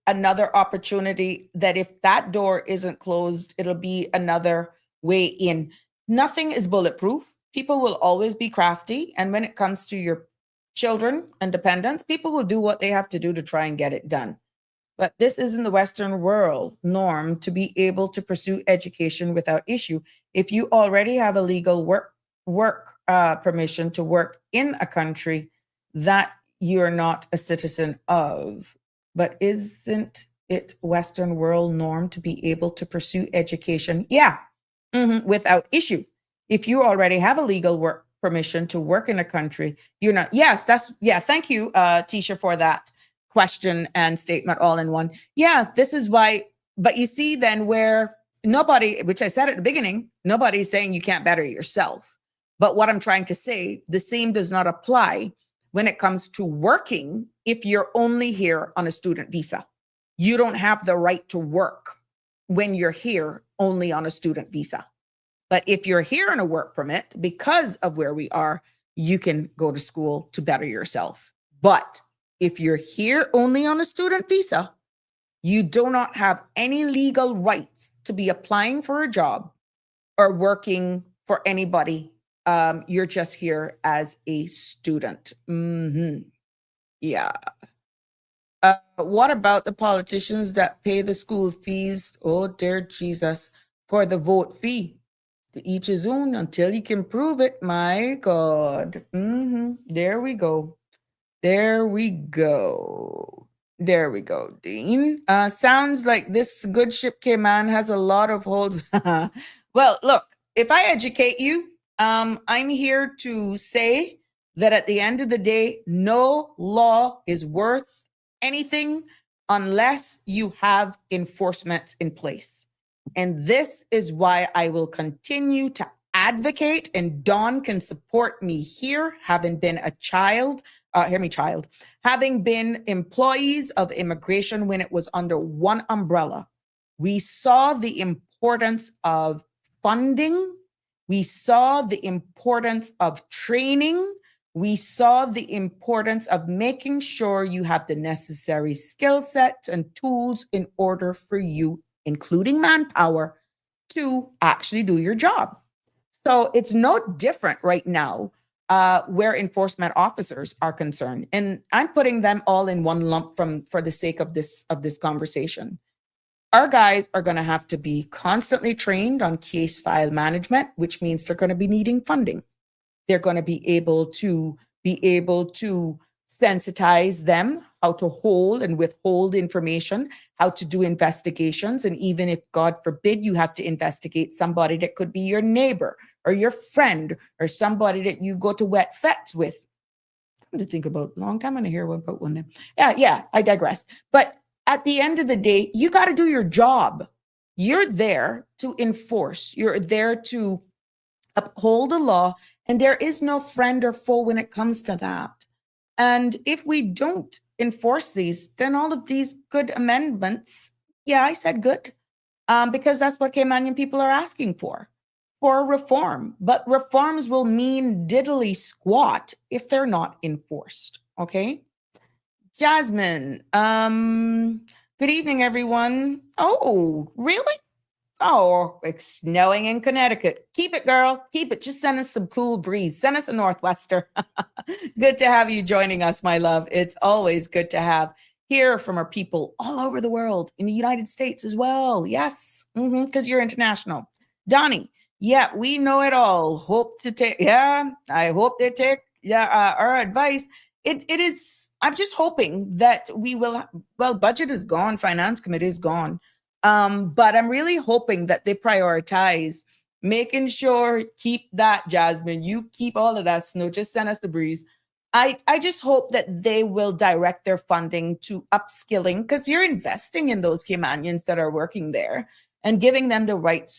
another opportunity that if that door isn't closed, it'll be another way in. Nothing is bulletproof. People will always be crafty. And when it comes to your children and dependents, people will do what they have to do to try and get it done. But this isn't the Western world norm to be able to pursue education without issue. If you already have a legal work permission to work in a country that you're not a citizen of. But isn't it Western world norm to be able to pursue education? Yeah, without issue. If you already have a legal work permission to work in a country, you're not. Yes, thank you, Tisha, for that question and statement all in one. Yeah, this is why. But you see then where nobody, which I said at the beginning, nobody's saying you can't better yourself. But what I'm trying to say, the same does not apply when it comes to working if you're only here on a student visa. You don't have the right to work when you're here only on a student visa. But if you're here on a work permit, because of where we are, you can go to school to better yourself. But if you're here only on a student visa, you do not have any legal rights to be applying for a job or working for anybody. You're just here as a student. Yeah. What about the politicians that pay the school fees? Oh, dear Jesus, for the vote fee. To each his own until you can prove it. My God. There we go. There we go. There we go, Dean. Sounds like this good ship Cayman has a lot of holes. Well, look, if I educate you, I'm here to say that at the end of the day, no law is worth anything unless you have enforcement in place. And this is why I will continue to advocate, and Dawn can support me here, having been a child, having been employees of immigration when it was under one umbrella. We saw the importance of funding. We saw the importance of training. We saw the importance of making sure you have the necessary skill set and tools in order for you, including manpower, to actually do your job. So it's no different right now where enforcement officers are concerned. And I'm putting them all in one lump for the sake of this conversation. Our guys are going to have to be constantly trained on case file management, which means they're going to be needing funding. They're going to be able to sensitize them, how to hold and withhold information, how to do investigations. And even if, God forbid, you have to investigate somebody that could be your neighbor or your friend or somebody that you go to wet fets with. Come to think about, a long time I hear about one. Yeah, I digress. But at the end of the day, you got to do your job. You're there to enforce. You're there to uphold the law. And there is no friend or foe when it comes to that. And if we don't enforce these, then all of these good amendments, yeah, I said good, because that's what Caymanian people are asking for reform. But reforms will mean diddly squat if they're not enforced, okay? Jasmine, good evening, everyone. Oh, really? Oh, it's snowing in Connecticut. Keep it, girl. Keep it. Just send us some cool breeze. Send us a northwester. Good to have you joining us, my love. It's always good to have hear from our people all over the world, in the United States as well. Yes, because you're international. Donnie, yeah, we know it all. Hope to take, yeah, I hope they take our advice. It is, I'm just hoping that we will, well, budget is gone, finance committee is gone. But I'm really hoping that they prioritize making sure, keep that, Jasmine, you keep all of that snow, just send us the breeze. I just hope that they will direct their funding to upskilling, because you're investing in those Caymanians that are working there and giving them the right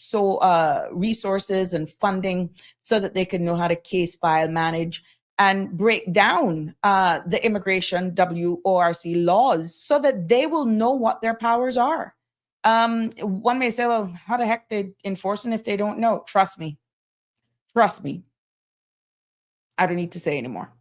resources and funding so that they can know how to case file, manage, and break down the immigration WORC laws so that they will know what their powers are. One may say, well, how the heck they enforcing if they don't know? Trust me. Trust me. I don't need to say anymore.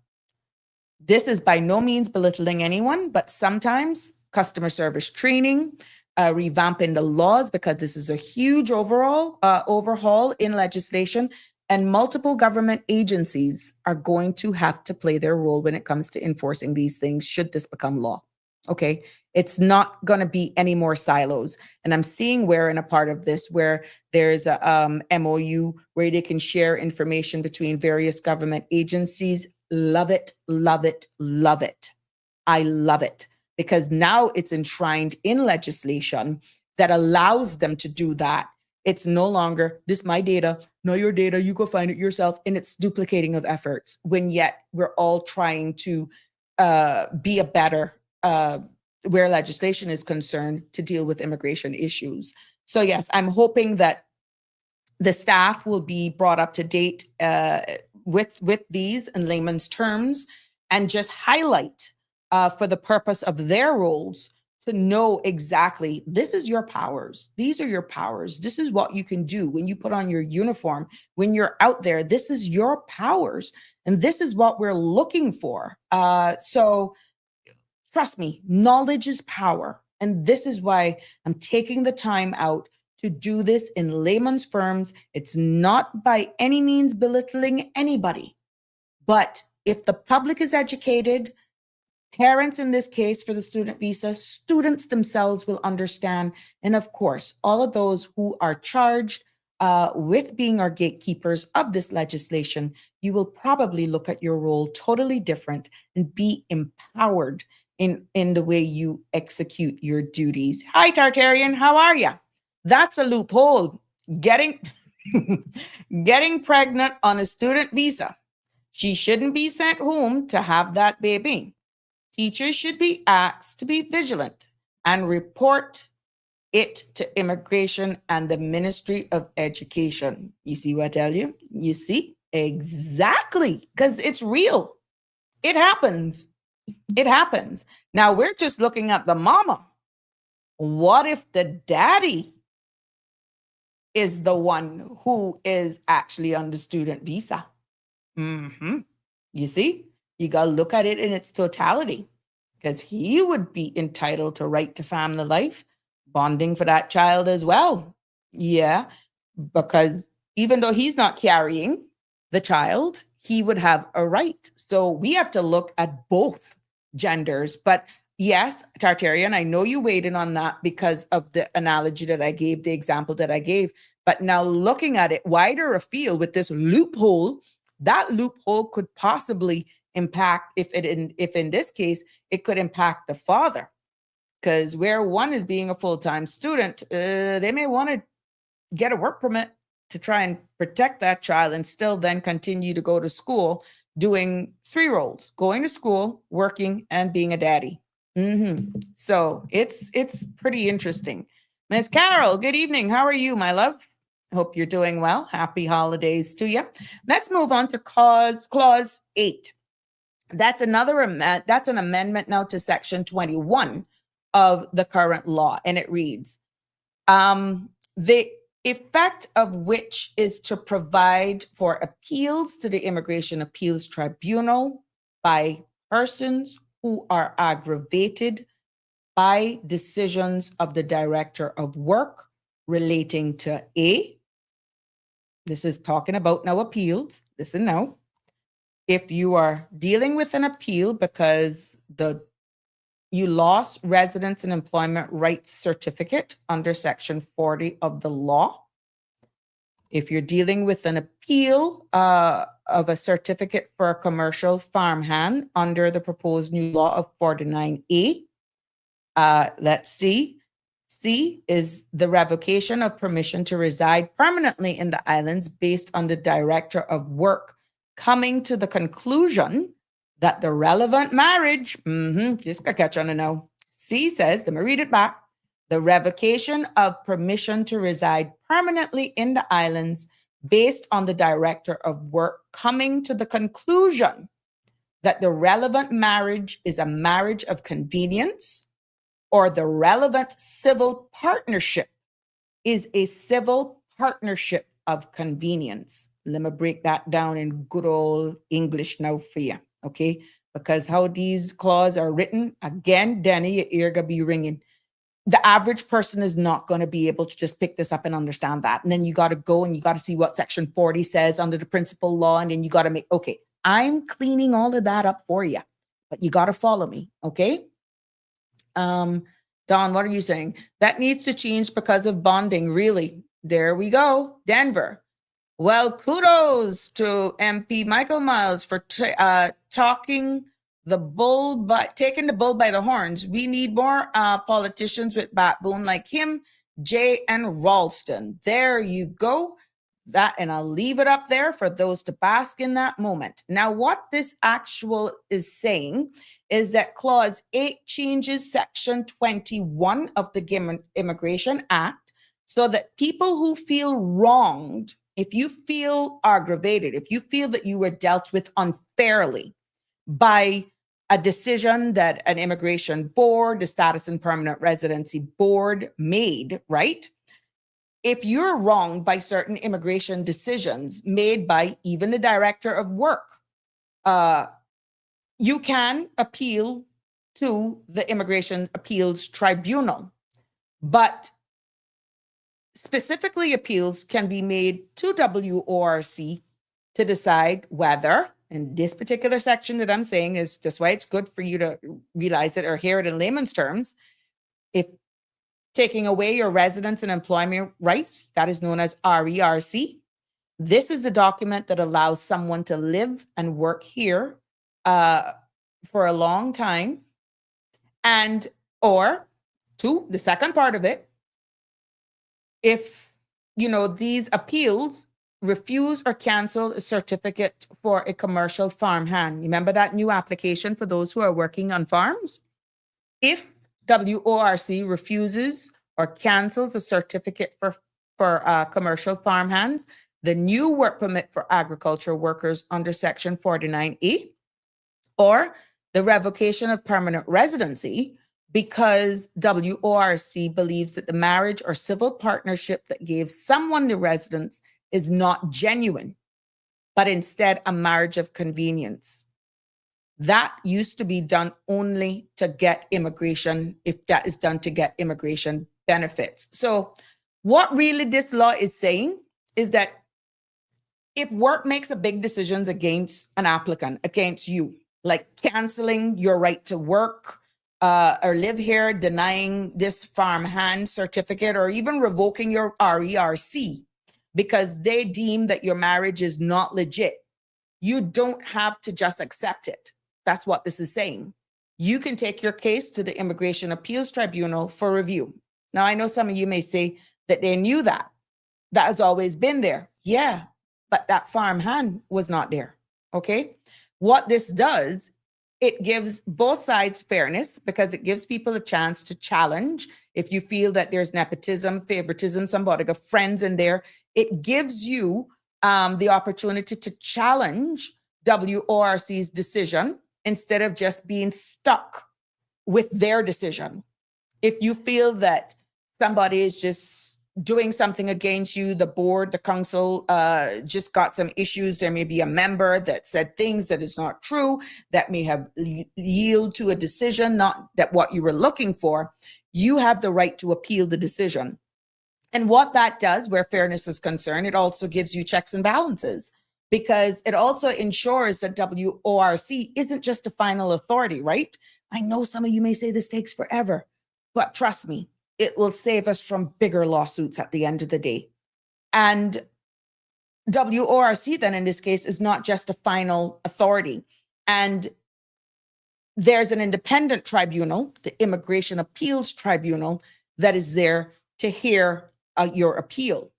This is by no means belittling anyone, but sometimes customer service training, revamping the laws, because this is a huge overhaul in legislation, and multiple government agencies are going to have to play their role when it comes to enforcing these things should this become law. Okay, it's not going to be any more silos. And I'm seeing where in a part of this where there's a MOU where they can share information between various government agencies. Love it, love it, love it. I love it, because now it's enshrined in legislation that allows them to do that. It's no longer, this my data, no your data, you go find it yourself. And it's duplicating of efforts, when yet we're all trying to be a better, where legislation is concerned, to deal with immigration issues. So yes, I'm hoping that the staff will be brought up to date with these in layman's terms, and just highlight for the purpose of their roles to know exactly, this is your powers. These are your powers. This is what you can do when you put on your uniform, when you're out there. This is your powers, and this is what we're looking for. So trust me, knowledge is power. And this is why I'm taking the time out to do this in layman's terms. It's not by any means belittling anybody, but if the public is educated, parents in this case for the student visa, students themselves will understand. And of course, all of those who are charged with being our gatekeepers of this legislation, you will probably look at your role totally different and be empowered in the way you execute your duties. Hi, Tartarian, how are you? That's a loophole. Getting pregnant on a student visa. She shouldn't be sent home to have that baby. Teachers should be asked to be vigilant and report it to immigration and the Ministry of Education. You see what I tell you? You see? Exactly. Because it's real. It happens. It happens. Now we're just looking at the mama. What if the daddy is the one who is actually on the student visa? You see? You got to look at it in its totality, because he would be entitled to right to family life, bonding for that child as well. Yeah, because even though he's not carrying the child, he would have a right. So we have to look at both genders. But yes, Tartarian, I know you waited on that because of the analogy that I gave, the example that I gave. But now looking at it wider afield with this loophole, that loophole could possibly impact, if in this case, it could impact the father. Because where one is being a full-time student, they may want to get a work permit to try and protect that child and still then continue to go to school, doing 3 roles: going to school, working, and being a daddy. So it's pretty interesting. Miss Carol, good evening. How are you, my love? Hope you're doing well. Happy holidays to you. Let's move on to clause 8. That's an amendment now to section 21 of the current law. And it reads, the effect of which is to provide for appeals to the Immigration Appeals Tribunal by persons who are aggravated by decisions of the Director of Work relating to A. This is talking about now appeals. Listen now. If you are dealing with an appeal because the you lost residence and employment rights certificate under Section 40 of the law. If you're dealing with an appeal of a certificate for a commercial farmhand under the proposed new law of 49A, let's see. C is the revocation of permission to reside permanently in the islands based on the Director of Work coming to the conclusion that the relevant marriage, just got catch on to know. C says, let me read it back. The revocation of permission to reside permanently in the islands based on the Director of Work coming to the conclusion that the relevant marriage is a marriage of convenience, or the relevant civil partnership is a civil partnership of convenience. Let me break that down in good old English now for you, okay? Because how these clauses are written, again, Danny, your ear gonna be ringing. The average person is not going to be able to just pick this up and understand that. And then you got to go and you got to see what Section 40 says under the principal law. And then you got to make, okay, I'm cleaning all of that up for you, but you got to follow me, okay? Don, what are you saying? That needs to change because of bonding, really. There we go, Denver. Well, kudos to MP Michael Miles for taking the bull by the horns. We need more politicians with backbone like him, Jay and Ralston. There you go. That, and I'll leave it up there for those to bask in that moment. Now, what this actual is saying is that Clause 8 changes Section 21 of the Immigration Act so that people who feel wronged, if you feel aggravated, if you feel that you were dealt with unfairly by a decision that an immigration board, the Status and Permanent Residency Board made, right? If you're wronged by certain immigration decisions made by even the Director of Work, you can appeal to the Immigration Appeals Tribunal, but specifically appeals can be made to WORC to decide whether, and this particular section that I'm saying is just why it's good for you to realize it or hear it in layman's terms, if taking away your residence and employment rights, that is known as RERC. This is the document that allows someone to live and work here for a long time. And, or two, the second part of it, if, these appeals refuse or cancel a certificate for a commercial farmhand. Remember that new application for those who are working on farms? If WORC refuses or cancels a certificate for commercial farmhands, the new work permit for agriculture workers under Section 49A, or the revocation of permanent residency, because WORC believes that the marriage or civil partnership that gave someone the residence is not genuine, but instead a marriage of convenience. That used to be done only to get immigration, if that is done to get immigration benefits. So what really this law is saying is that if work makes a big decisions against an applicant, against you, like canceling your right to work or live here, denying this farmhand certificate, or even revoking your RERC because they deem that your marriage is not legit, you don't have to just accept it. That's what this is saying. You can take your case to the Immigration Appeals Tribunal for review. Now, I know some of you may say that they knew that. That has always been there. Yeah, but that farmhand was not there, okay? What this does, it gives both sides fairness because it gives people a chance to challenge. If you feel that there's nepotism, favoritism, somebody got friends in there, it gives you the opportunity to challenge WORC's decision instead of just being stuck with their decision. If you feel that somebody is just doing something against you, the board, the council just got some issues, there may be a member that said things that is not true, that may have yield to a decision, not that what you were looking for, you have the right to appeal the decision. And what that does, where fairness is concerned, it also gives you checks and balances, because it also ensures that WORC isn't just a final authority, right? I know some of you may say this takes forever, but trust me, it will save us from bigger lawsuits at the end of the day. And WORC then in this case is not just a final authority. And there's an independent tribunal, the Immigration Appeals Tribunal, that is there to hear your appeal.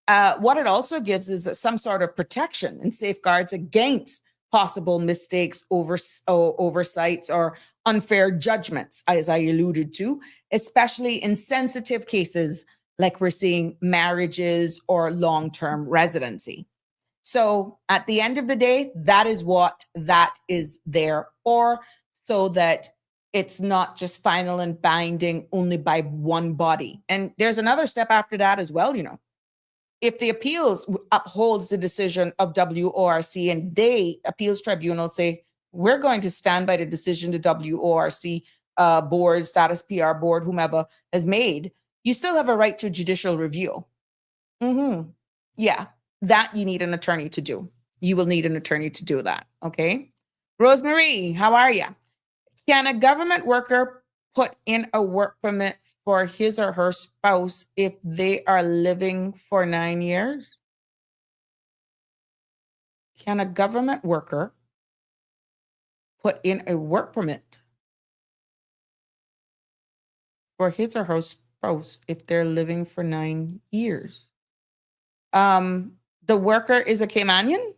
What it also gives is some sort of protection and safeguards against possible mistakes, oversights, or unfair judgments, as I alluded to, especially in sensitive cases like we're seeing marriages or long-term residency. So at the end of the day, that is what that is there for, so that it's not just final and binding only by one body. And there's another step after that as well, you know. If the appeals upholds the decision of WORC and they, appeals tribunal, say, we're going to stand by the decision the WORC board, status PR board, whomever has made, you still have a right to judicial review. Yeah, that you need an attorney to do. You will need an attorney to do that, okay? Rosemary, how are you? Can a government worker put in a work permit for his or her spouse if they are living for 9 years? Can a government worker put in a work permit for his or her spouse if they're living for 9 years? The worker is a Caymanian.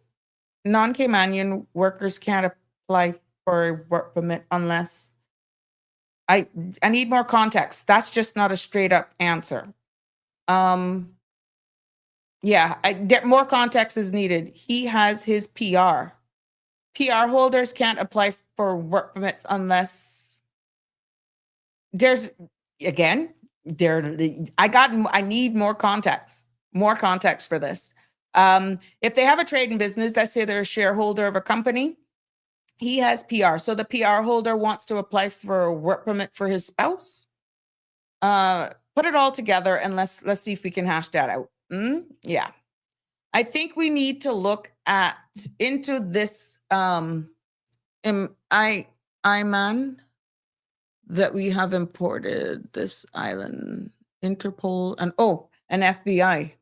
Non-Caymanian workers can't apply for a work permit unless I need more context. That's just not a straight up answer. Yeah, I get more context is needed. He has his PR. PR holders can't apply for work permits unless there's again there. I need more context. More context for this. If they have a trade in business, let's say they're a shareholder of a company, he has PR. So the PR holder wants to apply for a work permit for his spouse. Put it all together and let's see if we can hash that out. Yeah. I think we need to look into this Cayman that we have imported this island, Interpol, and an FBI.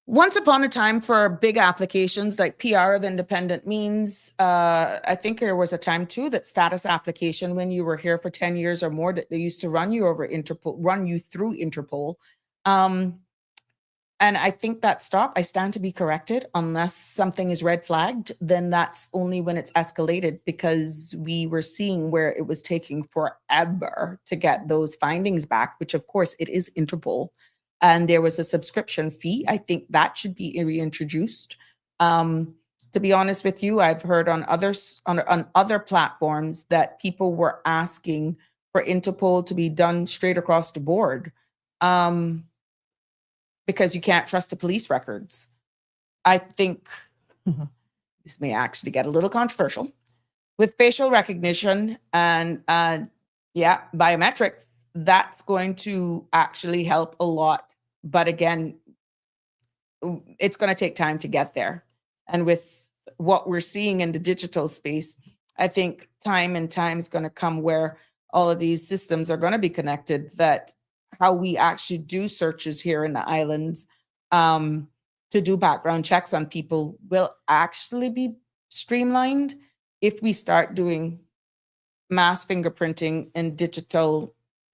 Once upon a time, for big applications like PR of independent means, I think there was a time too that status application, when you were here for 10 years or more, that they used to run you over Interpol, run you through Interpol. And I think that stopped. I stand to be corrected. Unless something is red flagged, then that's only when it's escalated, because we were seeing where it was taking forever to get those findings back, which of course it is Interpol. And there was a subscription fee. I think that should be reintroduced. To be honest with you, I've heard on other platforms that people were asking for Interpol to be done straight across the board, because you can't trust the police records. I think this may actually get a little controversial. With facial recognition and biometrics, that's going to actually help a lot. But again, it's going to take time to get there. And with what we're seeing in the digital space, I think time is going to come where all of these systems are going to be connected, that how we actually do searches here in the islands to do background checks on people will actually be streamlined if we start doing mass fingerprinting and digital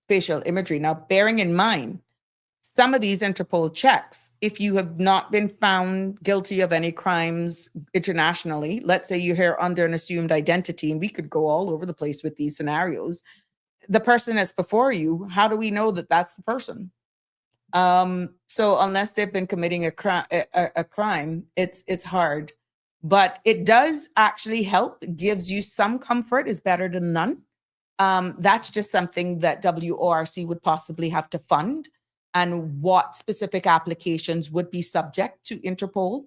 facial imagery. Now, bearing in mind, some of these Interpol checks, if you have not been found guilty of any crimes internationally, let's say you're here under an assumed identity, and we could go all over the place with these scenarios, the person that's before you, how do we know that that's the person? So unless they've been committing a crime, it's hard. But it does actually help. It gives you some comfort. Is better than none. That's just something that WORC would possibly have to fund, and what specific applications would be subject to Interpol.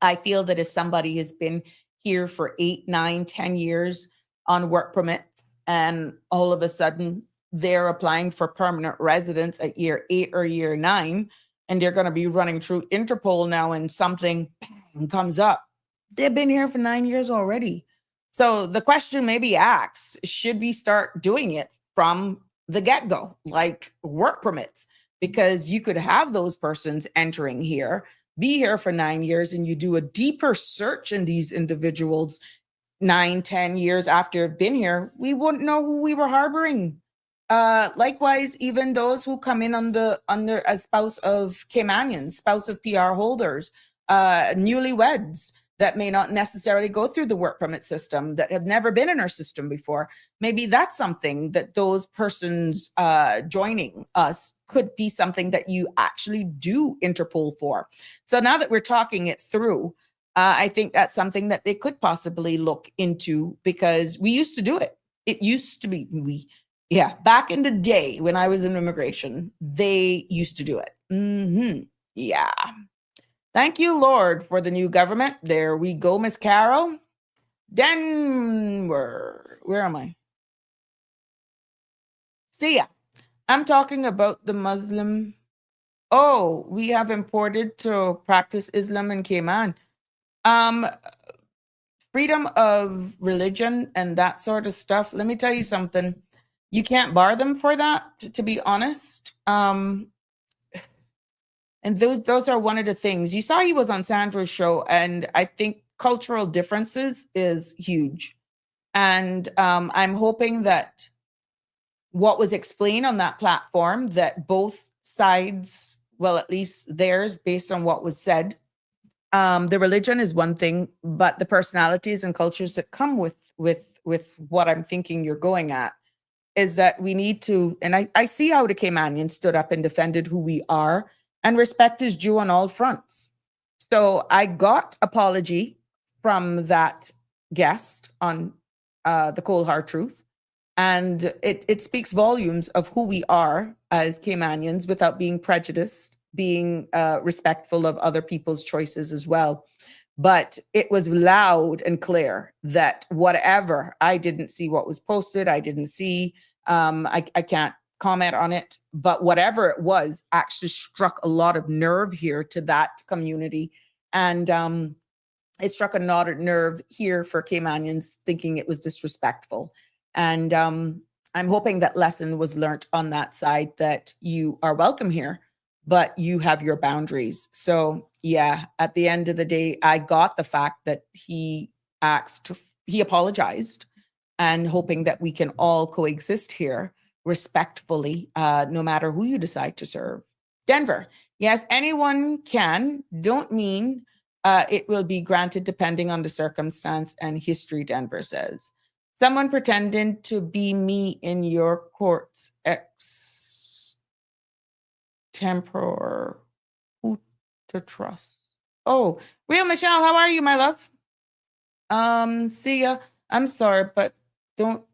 I feel that if somebody has been here for 8, 9, 10 years on work permits, and all of a sudden they're applying for permanent residence at year 8 or year 9, and they're going to be running through Interpol now, and something comes up, they've been here for 9 years already. So the question may be asked, should we start doing it from the get-go, like work permits? Because you could have those persons entering here, be here for 9 years, and you do a deeper search in these individuals 9, 10 years after have been here, we wouldn't know who we were harboring. Likewise, even those who come in under as spouse of Caymanians, spouse of PR holders, newlyweds that may not necessarily go through the work permit system, that have never been in our system before. Maybe that's something that those persons joining us could be something that you actually do Interpol for. So now that we're talking it through, I think that's something that they could possibly look into, because we used to do it. It used to be, back in the day when I was in immigration, they used to do it. Yeah. Thank you, Lord, for the new government. There we go, Miss Carol. Denver. Where am I? See ya. I'm talking about the Muslim. Oh, we have imported to practice Islam in Cayman. Freedom of religion and that sort of stuff. Let me tell you something. You can't bar them for that, to be honest. And those are one of the things. You saw he was on Sandra's show, and I think cultural differences is huge. And I'm hoping that what was explained on that platform, that both sides, well, at least theirs, based on what was said, the religion is one thing, but the personalities and cultures that come with what I'm thinking you're going at, is that we need to, and I see how the Caymanians stood up and defended who we are, and respect is due on all fronts. So I got apology from that guest on the Cold Hard Truth, and it speaks volumes of who we are as Caymanians without being prejudiced, being respectful of other people's choices as well. But it was loud and clear that whatever, I didn't see what was posted, I didn't see, I can't comment on it, but whatever it was actually struck a lot of nerve here to that community. And it struck a lot of nerve here for Caymanians, thinking it was disrespectful. And I'm hoping that lesson was learned on that side, that you are welcome here, but you have your boundaries. So yeah, at the end of the day, I got the fact that he apologized, and hoping that we can all coexist here respectfully, no matter who you decide to serve. Denver, yes, anyone can. Don't mean it will be granted depending on the circumstance and history, Denver says. Someone pretending to be me in your courts extempore. Who to trust? Oh, Real Michelle, how are you, my love? See ya. I'm sorry, but don't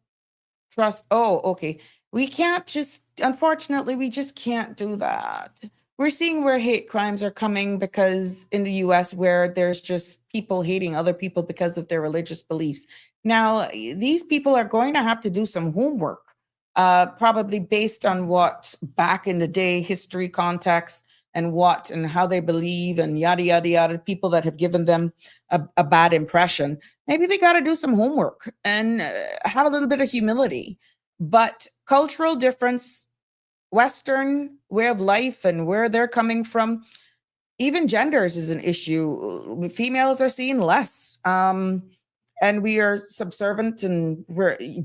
trust. Oh, okay. We can't just, unfortunately, we just can't do that. We're seeing where hate crimes are coming, because in the US, where there's just people hating other people because of their religious beliefs. Now, these people are going to have to do some homework, probably based on what back in the day, history context, and what and how they believe, and yada, yada, yada, people that have given them a bad impression. Maybe they got to do some homework and have a little bit of humility. But cultural difference, Western way of life, and where they're coming from, even genders is an issue. Females are seen less. And we are subservient, and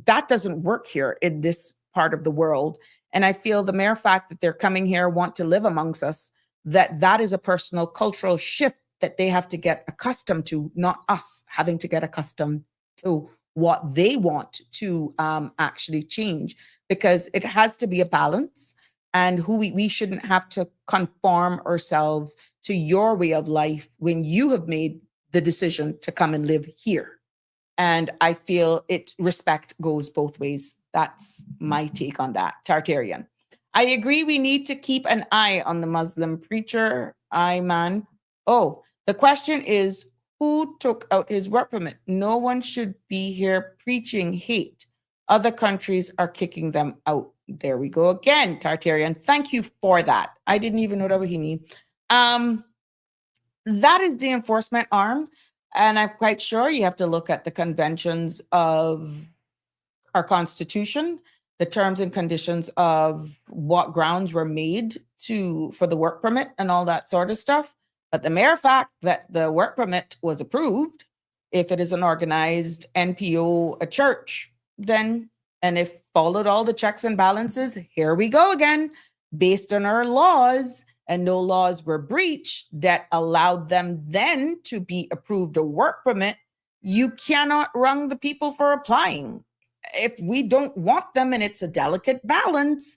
that doesn't work here in this part of the world. And I feel the mere fact that they're coming here, want to live amongst us, that is a personal cultural shift that they have to get accustomed to, not us having to get accustomed to what they want to actually change, because it has to be a balance, and we shouldn't have to conform ourselves to your way of life when you have made the decision to come and live here. And I feel respect goes both ways. That's my take on that. Tartarian. I agree, we need to keep an eye on the Muslim preacher, Ayman. Oh, the question is, who took out his work permit? No one should be here preaching hate. Other countries are kicking them out. There we go again, Tartarian. Thank you for that. I didn't even know that what he need. That is the enforcement arm. And I'm quite sure you have to look at the conventions of our Constitution, the terms and conditions of what grounds were made for the work permit and all that sort of stuff. But the mere fact that the work permit was approved, if it is an organized NPO, a church, then, and if followed all the checks and balances, here we go again, based on our laws, and no laws were breached that allowed them then to be approved a work permit, you cannot wrong the people for applying. If we don't want them and it's a delicate balance,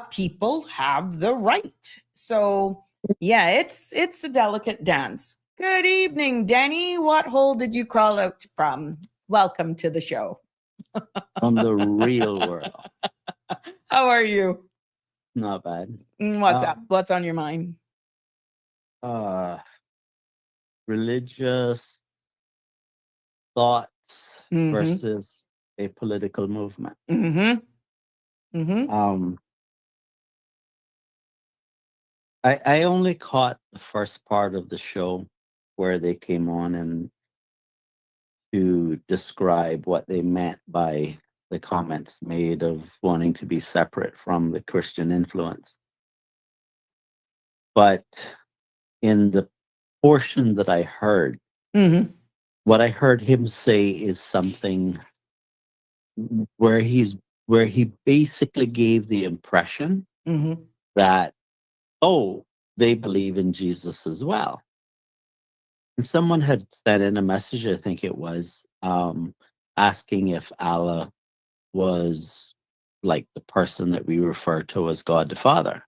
people have the right. So yeah, it's a delicate dance. Good evening, Danny. What hole did you crawl out from? Welcome to the show. From the real world. How are you? Not bad. What's up? What's on your mind? Religious thoughts Mhm. versus a political movement. I only caught the first part of the show where they came on and to describe what they meant by the comments made of wanting to be separate from the Christian influence. But in the portion that I heard, what I heard him say is something where he basically gave the impression that, oh, they believe in Jesus as well. And someone had sent in a message, I think it was, asking if Allah was like the person that we refer to as God the Father.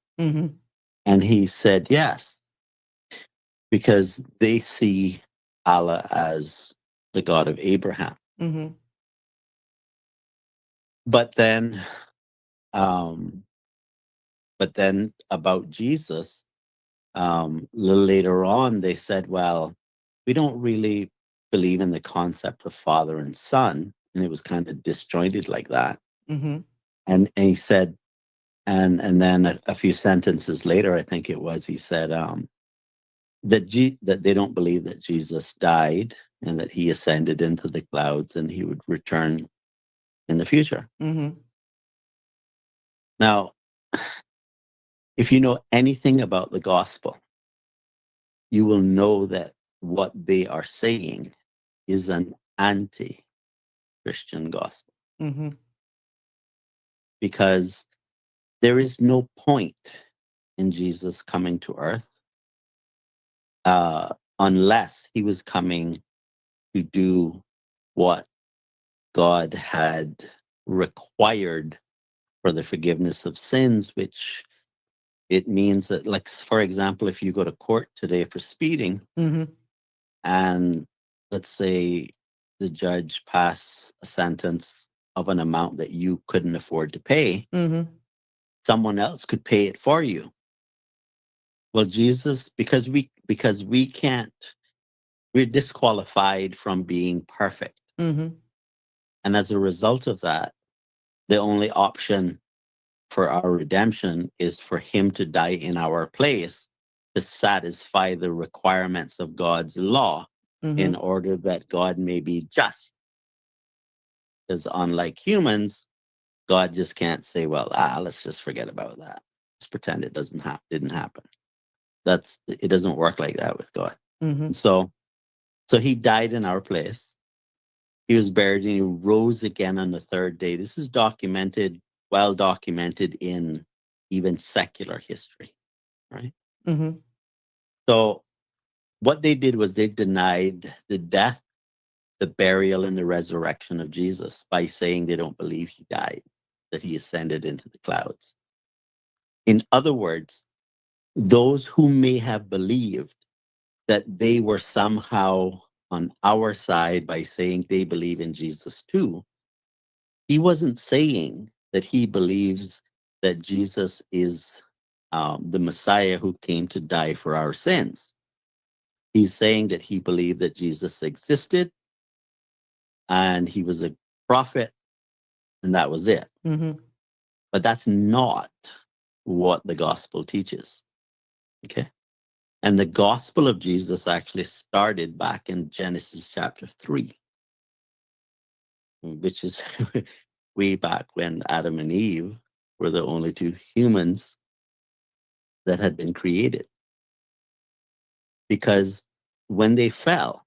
And he said yes, because they see Allah as the God of Abraham. But then about Jesus, a little later on, they said, well, we don't really believe in the concept of father and son. And it was kind of disjointed like that. And he said, and then a few sentences later, I think it was, he said that they don't believe that Jesus died and that he ascended into the clouds and he would return in the future. Now, if you know anything about the gospel, you will know that what they are saying is an anti-Christian gospel. Because there is no point in Jesus coming to earth unless he was coming to do what God had required for the forgiveness of sins, which it means that, like, for example, if you go to court today for speeding, and let's say the judge passed a sentence of an amount that you couldn't afford to pay, someone else could pay it for you. Well, Jesus, because we can't, we're disqualified from being perfect. And as a result of that, the only option for our redemption is for him to die in our place to satisfy the requirements of God's law in order that God may be just. Because unlike humans, God just can't say, well, let's just forget about that. Let's pretend it didn't happen. It doesn't work like that with God. So he died in our place. He was buried and he rose again on the third day. This is well documented in even secular history, right? So what they did was they denied the death, the burial, and the resurrection of Jesus by saying they don't believe he died, that he ascended into the clouds. In other words, those who may have believed that they were somehow on our side by saying they believe in Jesus too, he wasn't saying that he believes that Jesus is the Messiah who came to die for our sins. He's saying that he believed that Jesus existed and he was a prophet, and that was it. But that's not what the gospel teaches. Okay? And the gospel of Jesus actually started back in Genesis chapter 3, which is way back when Adam and Eve were the only two humans that had been created. Because when they fell,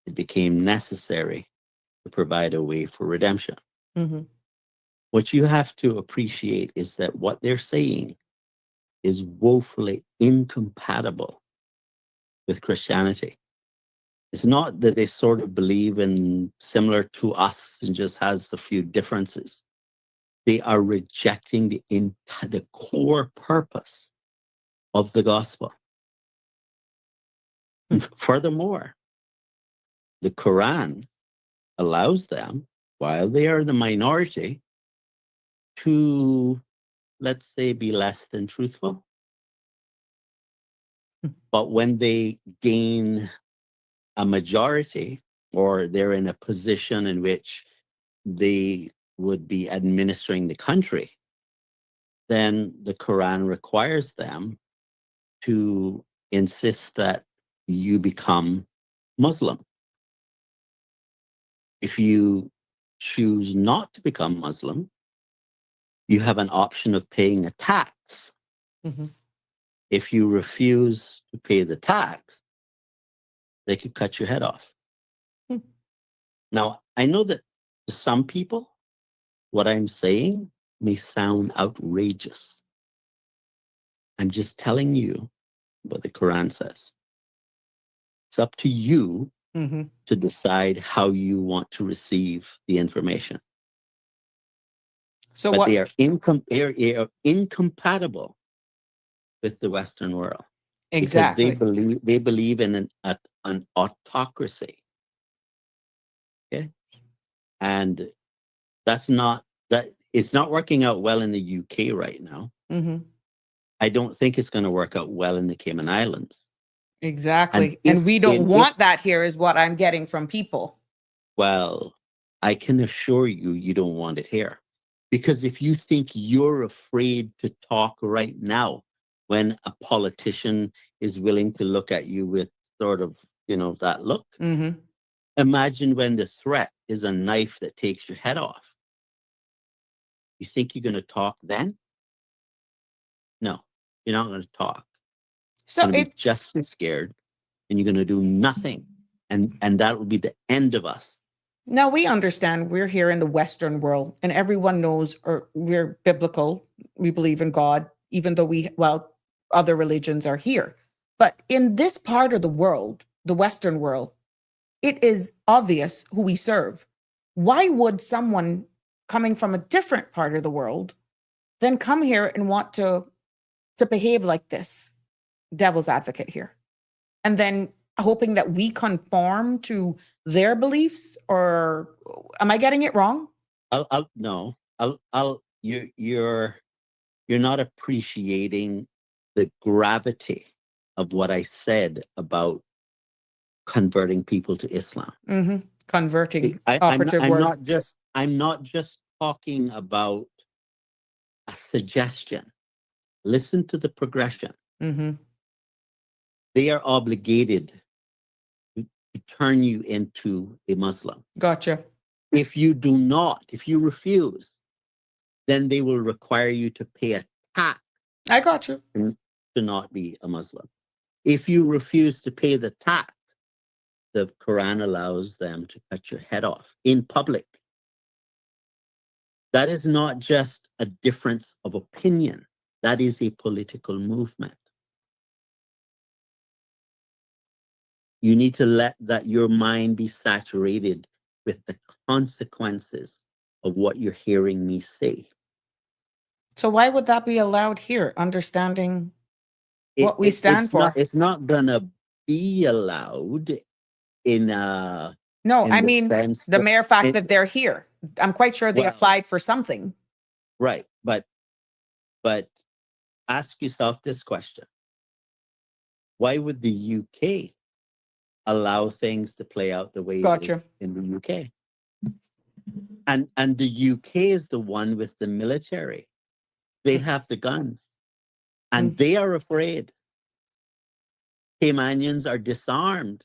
it became necessary to provide a way for redemption. Mm-hmm. What you have to appreciate is that what they're saying is woefully incompatible with Christianity. It's not that they sort of believe in similar to us and just has a few differences. They are rejecting the core purpose of the gospel. Furthermore, the Quran allows them, while they are the minority, to, let's say, be less than truthful. But when they gain a majority, or they're in a position in which they would be administering the country, then the Quran requires them to insist that you become Muslim. If you choose not to become Muslim, you have an option of paying a tax. Mm-hmm. If you refuse to pay the tax, they could cut your head off. Now, I know that to some people, what I'm saying may sound outrageous. I'm just telling you what the Quran says. It's up to you Mm-hmm. to decide how you want to receive the information. So But what? they are incompatible with the Western world because Exactly. they believe in an autocracy. Okay, and that's not that. It's not working out well in the UK right now. Mm-hmm. I don't think it's going to work out well in the Cayman Islands. And Exactly. And we don't want that here, is what I'm getting from people. Well, I can assure you, you don't want it here. Because if you think you're afraid to talk right now, when a politician is willing to look at you with sort of, that look, Mm-hmm. imagine when the threat is a knife that takes your head off. You think you're going to talk then? No, you're not going to talk. So You're going to if be just as scared, and you're going to do nothing. And that will be the end of us. now we understand we're here in the Western world, and everyone knows, or we're biblical. We believe in God, even though other religions are here. But in this part of the world, the Western world, it is obvious who we serve. Why would someone coming from a different part of the world then come here and want to behave like this? Devil's advocate here. And then hoping that we conform to their beliefs, or am I getting it wrong? You're not appreciating the gravity of what I said about converting people to Islam. Mm-hmm. Converting, I'm operative word. I'm not just talking about a suggestion. Listen to the progression. Mm-hmm. They are obligated to turn you into a Muslim. Gotcha. If you refuse, then they will require you to pay a tax I got you. to not be a Muslim. If you refuse to pay the tax, the Quran allows them to cut your head off in public. That is not just a difference of opinion. That is a political movement. You need to let your mind be saturated with the consequences of what you're hearing me say. So why would that be allowed here? Understanding what we stand for. It's not gonna be allowed in No, I the mean sense the that mere fact that they're here. I'm quite sure they applied for something. Right, but ask yourself this question: why would the UK allow things to play out the way it is in the UK? And the UK is the one with the military. They have the guns, and they are afraid. Caymanians are disarmed,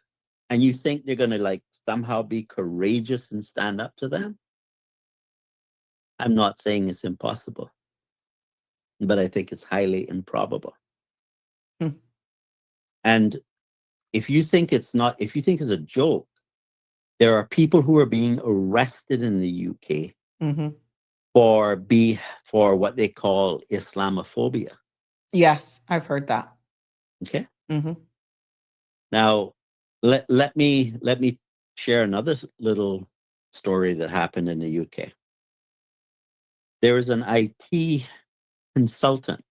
and you think they're going to like somehow be courageous and stand up to them? I'm not saying it's impossible, but I think it's highly improbable. Hmm. And if you think it's a joke, there are people who are being arrested in the UK Mm-hmm. for what they call Islamophobia. Yes, I've heard that. Okay. Mm-hmm. Now, let me share another little story that happened in the UK. There was an IT consultant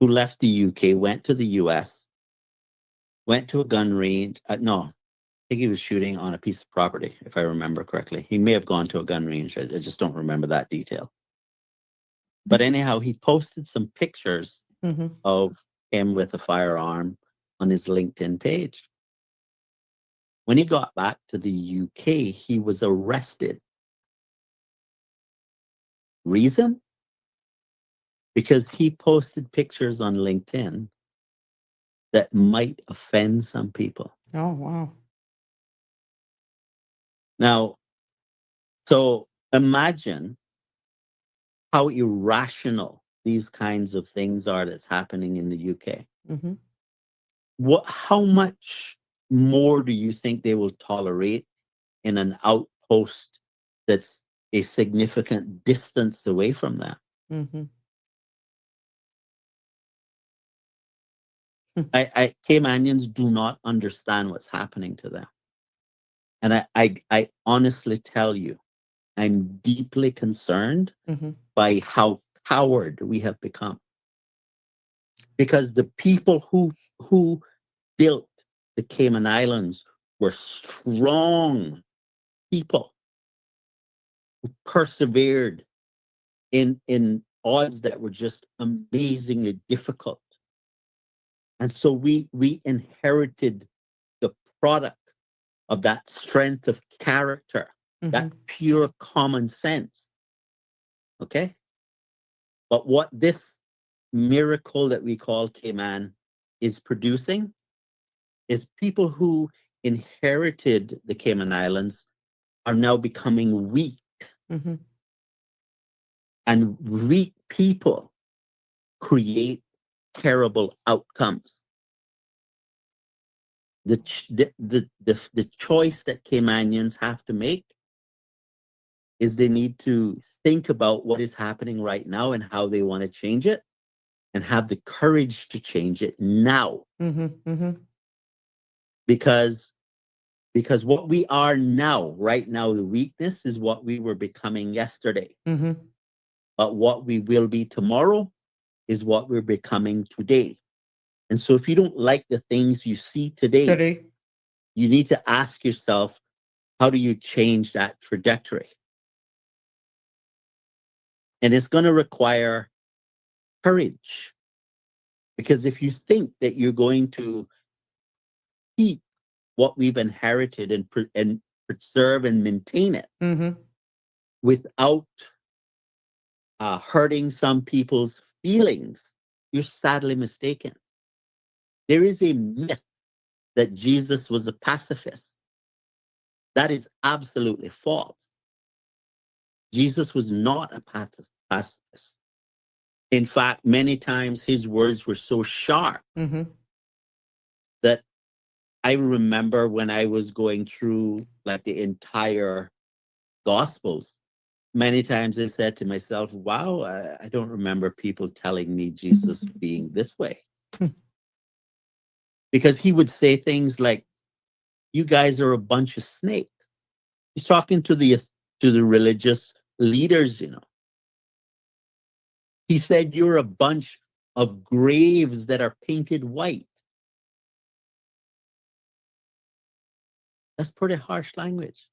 who left the UK, went to the US, went to a gun range. No, I think he was shooting on a piece of property, if I remember correctly. He may have gone to a gun range. I just don't remember that detail. But anyhow, he posted some pictures Mm-hmm. of him with a firearm on his LinkedIn page. When he got back to the UK, he was arrested. Reason? Because he posted pictures on LinkedIn that might offend some people. Oh, wow. Now, so imagine how irrational these kinds of things are that's happening in the UK. Mm-hmm. How much more do you think they will tolerate in an outpost that's a significant distance away from them? Mm-hmm. Caymanians do not understand what's happening to them. And I honestly tell you, I'm deeply concerned Mm-hmm. by how coward we have become. Because the people who built the Cayman Islands were strong people who persevered in odds that were just amazingly difficult. And so we inherited the product of that strength of character, that pure common sense. Okay? But what this miracle that we call Cayman is producing is people who inherited the Cayman Islands are now becoming weak. Mm-hmm. And weak people create terrible outcomes. The choice that Caymanians have to make is they need to think about what is happening right now and how they want to change it, and have the courage to change it now. Mm-hmm. Mm-hmm. Because what we are now, right now, the weakness is what we were becoming yesterday. Mm-hmm. But what we will be tomorrow is what we're becoming today. And so if you don't like the things you see today, you need to ask yourself, how do you change that trajectory? And it's going to require courage. Because if you think that you're going to keep what we've inherited and preserve and maintain it Mm-hmm. without hurting some people's feelings, you're sadly mistaken. There is a myth that Jesus was a pacifist. That is absolutely false. Jesus was not a pacifist. In fact, many times his words were so sharp that I remember when I was going through like the entire Gospels, many times I said to myself, wow, I don't remember people telling me Jesus being this way. Because he would say things like, you guys are a bunch of snakes. He's talking to the religious leaders, you know. He said, you're a bunch of graves that are painted white. That's pretty harsh language.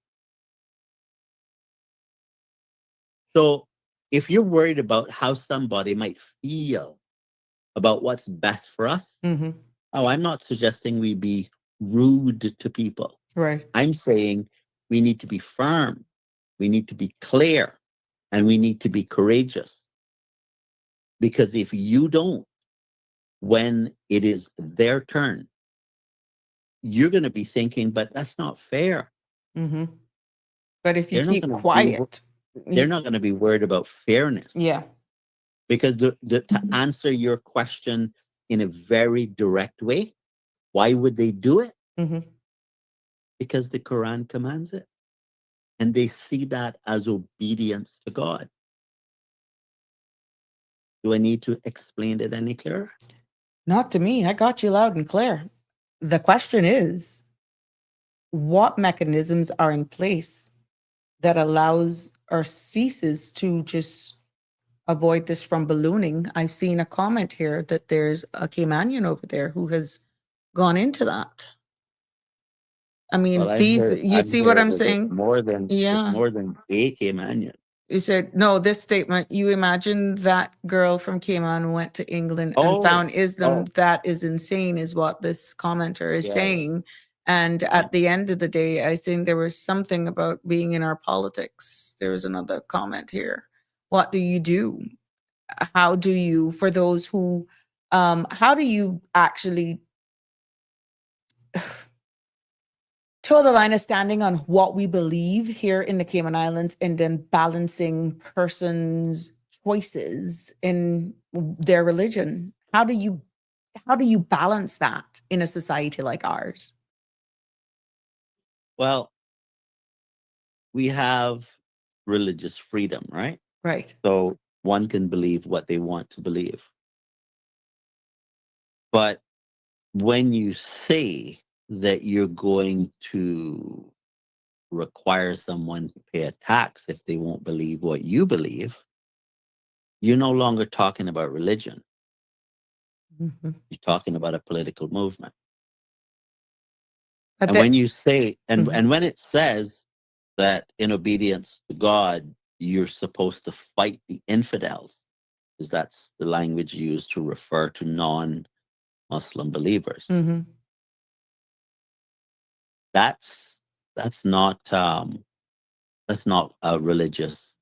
So if you're worried about how somebody might feel about what's best for us, I'm not suggesting we be rude to people. Right. I'm saying we need to be firm, we need to be clear, and we need to be courageous. Because if you don't, when it is their turn, you're going to be thinking, but that's not fair. Mm-hmm. But if you They're not keep going to quiet, they're not going to be worried about fairness, yeah. because to answer your question in a very direct way, why would they do it? Mm-hmm. Because the Quran commands it, and they see that as obedience to God. Do I need to explain it any clearer? Not to me. I got you loud and clear. The question is, what mechanisms are in place that allows or ceases to just avoid this from ballooning? I've seen a comment here that there's a Caymanian over there who has gone into that. I mean, Well, you I'm see what here I'm that it's saying? more than Yeah. a Caymanian. You said, no, this statement, you imagine that girl from Cayman went to England and Oh, found Islam. That is insane, is what this commenter is Yeah. saying. And at the end of the day, I think there was something about being in our politics. There was another comment here. What do you do? How do you, for those who, how do you actually toe the line of standing on what we believe here in the Cayman Islands and then balancing persons' choices in their religion? How do you balance that in a society like ours? Well, we have religious freedom, right? Right. So one can believe what they want to believe. But when you say that you're going to require someone to pay a tax if they won't believe what you believe, you're no longer talking about religion. Mhm. You're talking about a political movement. But And when you say, and Mhm. when it says that in obedience to God, you're supposed to fight the infidels, because that's the language used to refer to non-Muslim believers. Mhm. That's not a religious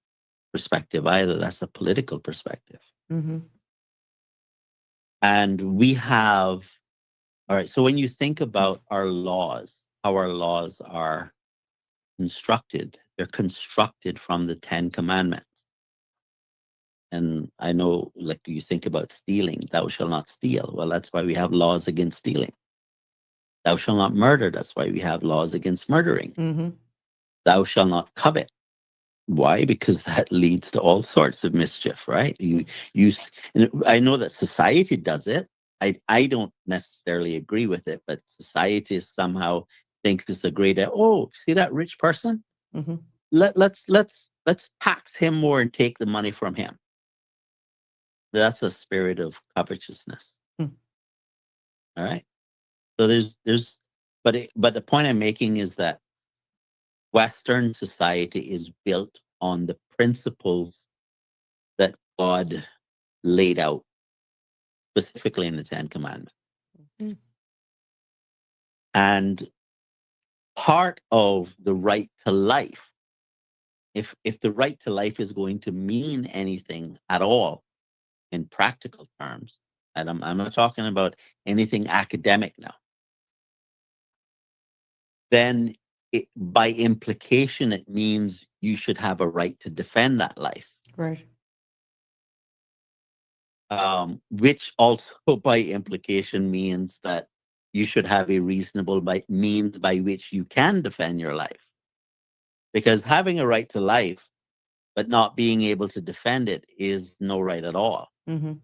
perspective either. That's a political perspective. Mhm. And we have, all right, so when you think about our laws, how our laws are constructed, they're constructed from the 10 Commandments. And I know, like, you think about stealing, thou shalt not steal. Well, that's why we have laws against stealing. Thou shalt not murder. That's why we have laws against murdering. Mhm. Thou shalt not covet. Why? Because that leads to all sorts of mischief, right? And I know that society does it. I don't necessarily agree with it, but society somehow thinks it's a great. Oh, see that rich person? Mhm. Let's tax him more and take the money from him. That's a spirit of covetousness. Mm. All right. So but the point I'm making is that Western society is built on the principles that God laid out, specifically in the 10 Commandments. Mhm. And part of the right to life, if the right to life is going to mean anything at all in practical terms, and I'm not talking about anything academic now, then by implication, it means you should have a right to defend that life. Right. Which also by implication means that you should have a reasonable means by which you can defend your life. Because having a right to life, but not being able to defend it is no right at all. Mhm.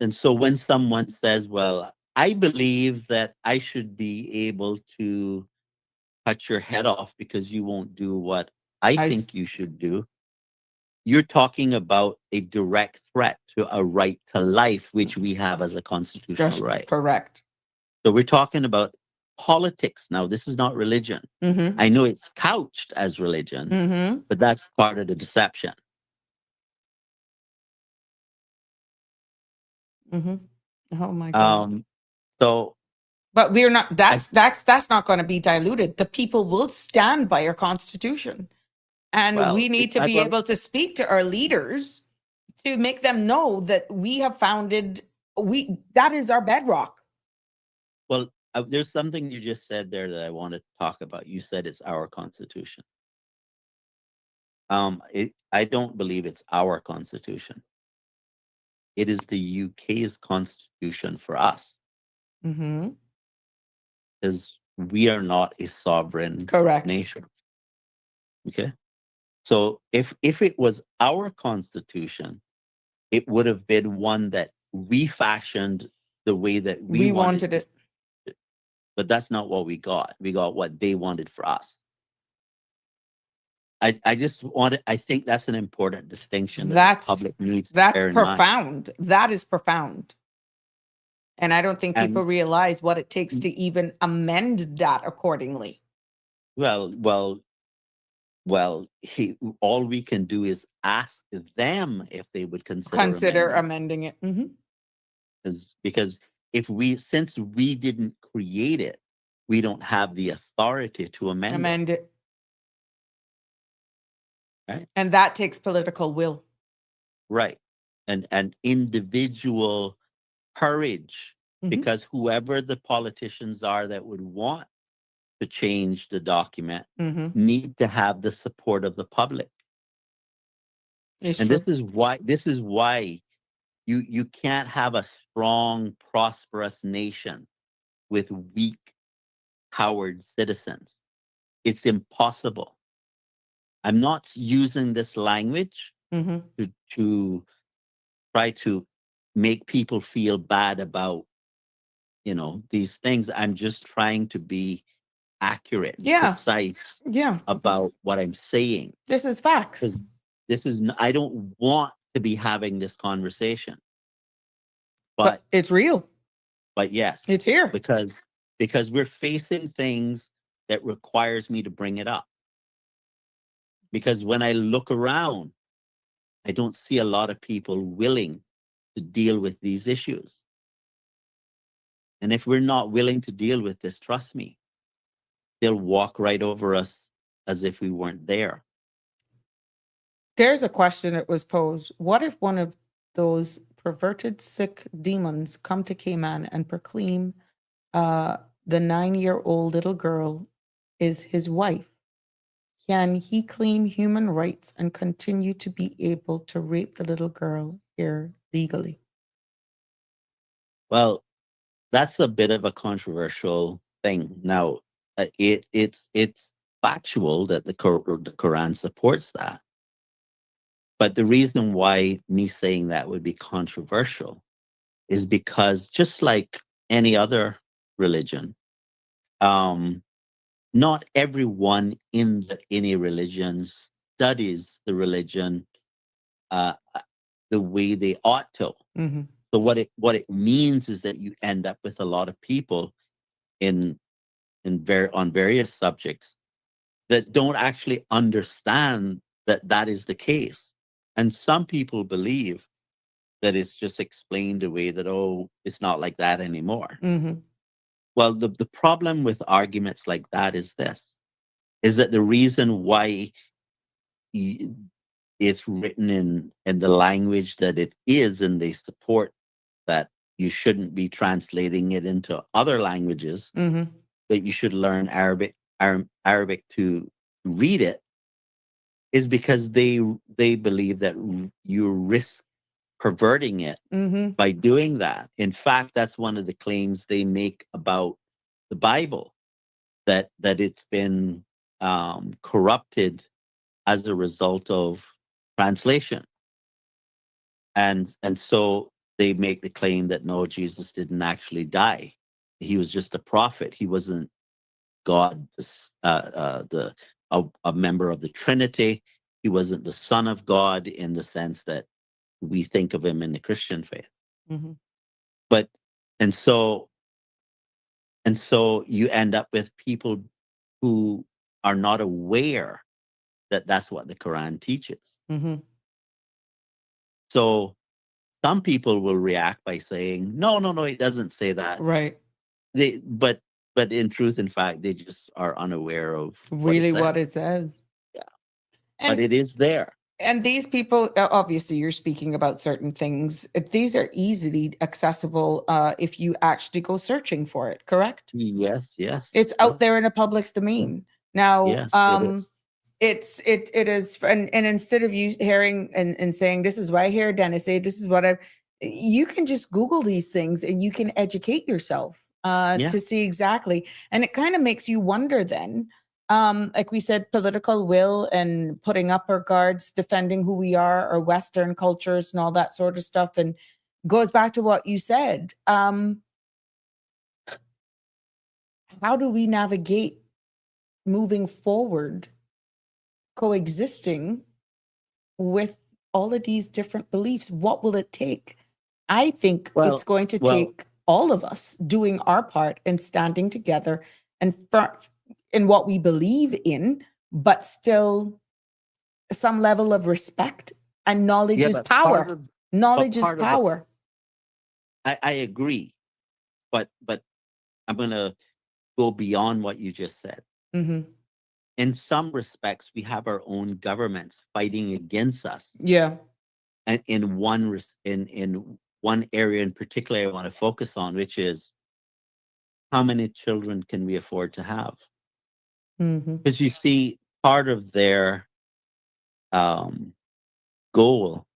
And so when someone says, well, I believe that I should be able to cut your head off because you won't do what I think you should do, you're talking about a direct threat to a right to life, which we have as a constitutional Just right. correct. So we're talking about politics now. This is not religion. Mhm. I know it's couched as religion, Mhm. but that's part of the deception. Mhm. Oh my God. So, But we're not, that's not going to be diluted. The people will stand by our constitution. And we need to be able to speak to our leaders to make them know that we have founded, that is our bedrock. well, There's something you just said there that I want to talk about. You said it's our constitution. I don't believe it's our constitution. It is the UK's constitution for us, Mm-hmm. because we are not a sovereign Correct. nation. Okay, so if it was our constitution, it would have been one that we fashioned the way that We wanted it. but that's not what we got. We got what they wanted for us. I just wanted, I think that's an important distinction that the That's public needs to that's bear in mind. profound. That is profound. And I don't think And people realize what it takes to even amend that accordingly. well, all we can do is ask them if they would consider Amending it. Mhm. because since we didn't create it, we don't have the authority to amend it. Amend it. Right. And that takes political will. Right. And individual courage, Mhm. because whoever the politicians are that would want to change the document Mhm. need to have the support of the public. It's And true. this is why you can't have a strong, prosperous nation with weak, coward citizens. It's impossible. I'm not using this language Mhm. to try to make people feel bad about, these things. I'm just trying to be accurate, Yeah. precise Yeah. about what I'm saying. This is facts. Because I don't want to be having this conversation. But it's real. But yes, It's here. because we're facing things that requires me to bring it up. Because when I look around, I don't see a lot of people willing to deal with these issues. And if we're not willing to deal with this, trust me, they'll walk right over us as if we weren't there. There's a question that was posed. What if one of those perverted, sick demons come to Cayman and proclaim the 9-year-old little girl is his wife? Can he claim human rights and continue to be able to rape the little girl here legally? Well, that's a bit of a controversial thing. Now, it's factual that the Quran supports that. But the reason why me saying that would be controversial is because, just like any other religion, not everyone in any religion studies the religion the way they ought to. Mm-hmm. So what it means is that you end up with a lot of people on various subjects that don't actually understand that is the case. And some people believe that it's just explained away, that, oh, it's not like that anymore. Mm-hmm. Well, the problem with arguments like that is that the reason why it's written in the language that it is, and they support that you shouldn't be translating it into other languages, Mm-hmm. that you should learn Arabic to read it, is because they believe that you risk perverting it Mm-hmm. by doing that. In fact, that's one of the claims they make about the Bible, that it's been corrupted as a result of translation. And so they make the claim that no, Jesus didn't actually die. He was just a prophet. He wasn't God, a member of the Trinity. He wasn't the Son of God in the sense that we think of him in the Christian faith. Mm-hmm. But and so you end up with people who are not aware that that's what the Quran teaches. Mm-hmm. So some people will react by saying, no, it doesn't say that. Right. But in truth, in fact, they just are unaware of Really what what it it says. says. Yeah. And But it is there. And these people, obviously, you're speaking about certain things. These are easily accessible if you actually go searching for it, correct? Yes, It's out there in a public domain. Now, yes, it is. it is, and instead of you hearing and saying, this is what I hear Dennis say, this is what you can just Google these things and you can educate yourself Yeah. to see exactly. And it kind of makes you wonder then, like we said, political will and putting up our guards, defending who we are, our Western cultures and all that sort of stuff. And goes back to what you said. How do we navigate moving forward, coexisting with all of these different beliefs? What will it take? I think it's going to take all of us doing our part and standing together and in what we believe in, but still some level of respect, and knowledge is power. Knowledge is power. I agree, but I'm going to go beyond what you just said. Mm-hmm. In some respects, we have our own governments fighting against us. Yeah. And in one area in particular, I want to focus on, which is how many children can we afford to have? Because you see, part of their goal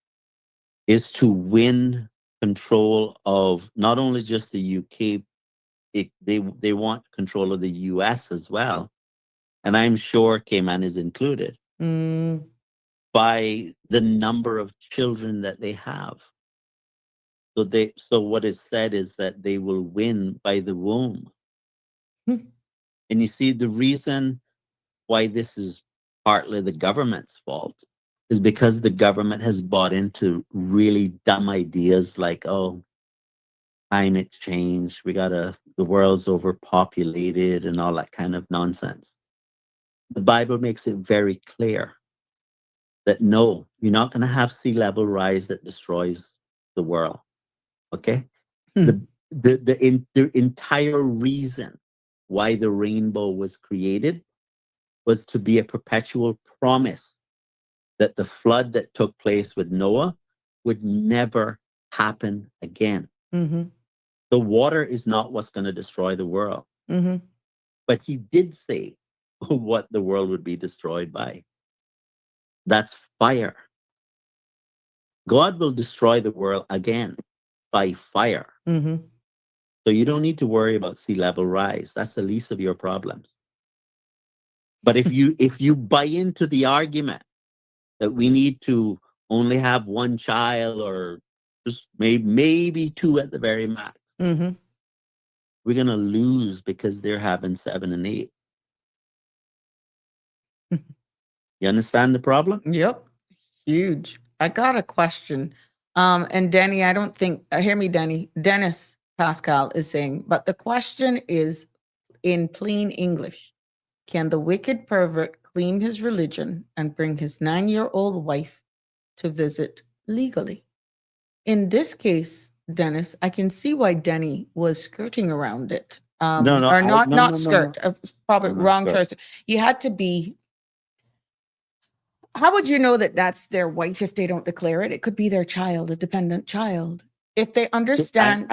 is to win control of not only just the UK, they want control of the US as well. And I'm sure Cayman is included by the number of children that they have. So what is said is that they will win by the womb. And you see, the reason why this is partly the government's fault is because the government has bought into really dumb ideas like, oh, climate change, the world's overpopulated and all that kind of nonsense. The Bible makes it very clear that no, you're not going to have sea level rise that destroys the world. Okay? The entire reason why the rainbow was created was to be a perpetual promise that the flood that took place with Noah would never happen again. The water is not what's going to destroy the world. But he did say what the world would be destroyed by. That's fire. God will destroy the world again by fire. So you don't need to worry about sea level rise. That's the least of your problems. But if you buy into the argument that we need to only have one child or just maybe two at the very max, we're going to lose because they're having 7 and 8. You understand the problem? Yep. Huge. I got a question. And Danny, I don't think, hear me, Danny. Dennis Pascal is saying, but the question is in plain English: can the wicked pervert claim his religion and bring his 9-year-old wife to visit legally? In this case, Dennis, I can see why Denny was skirting around it. Not skirt. Probably wrong choice. You had to be. How would you know that that's their wife if they don't declare it? It could be their child, a dependent child. If they understand.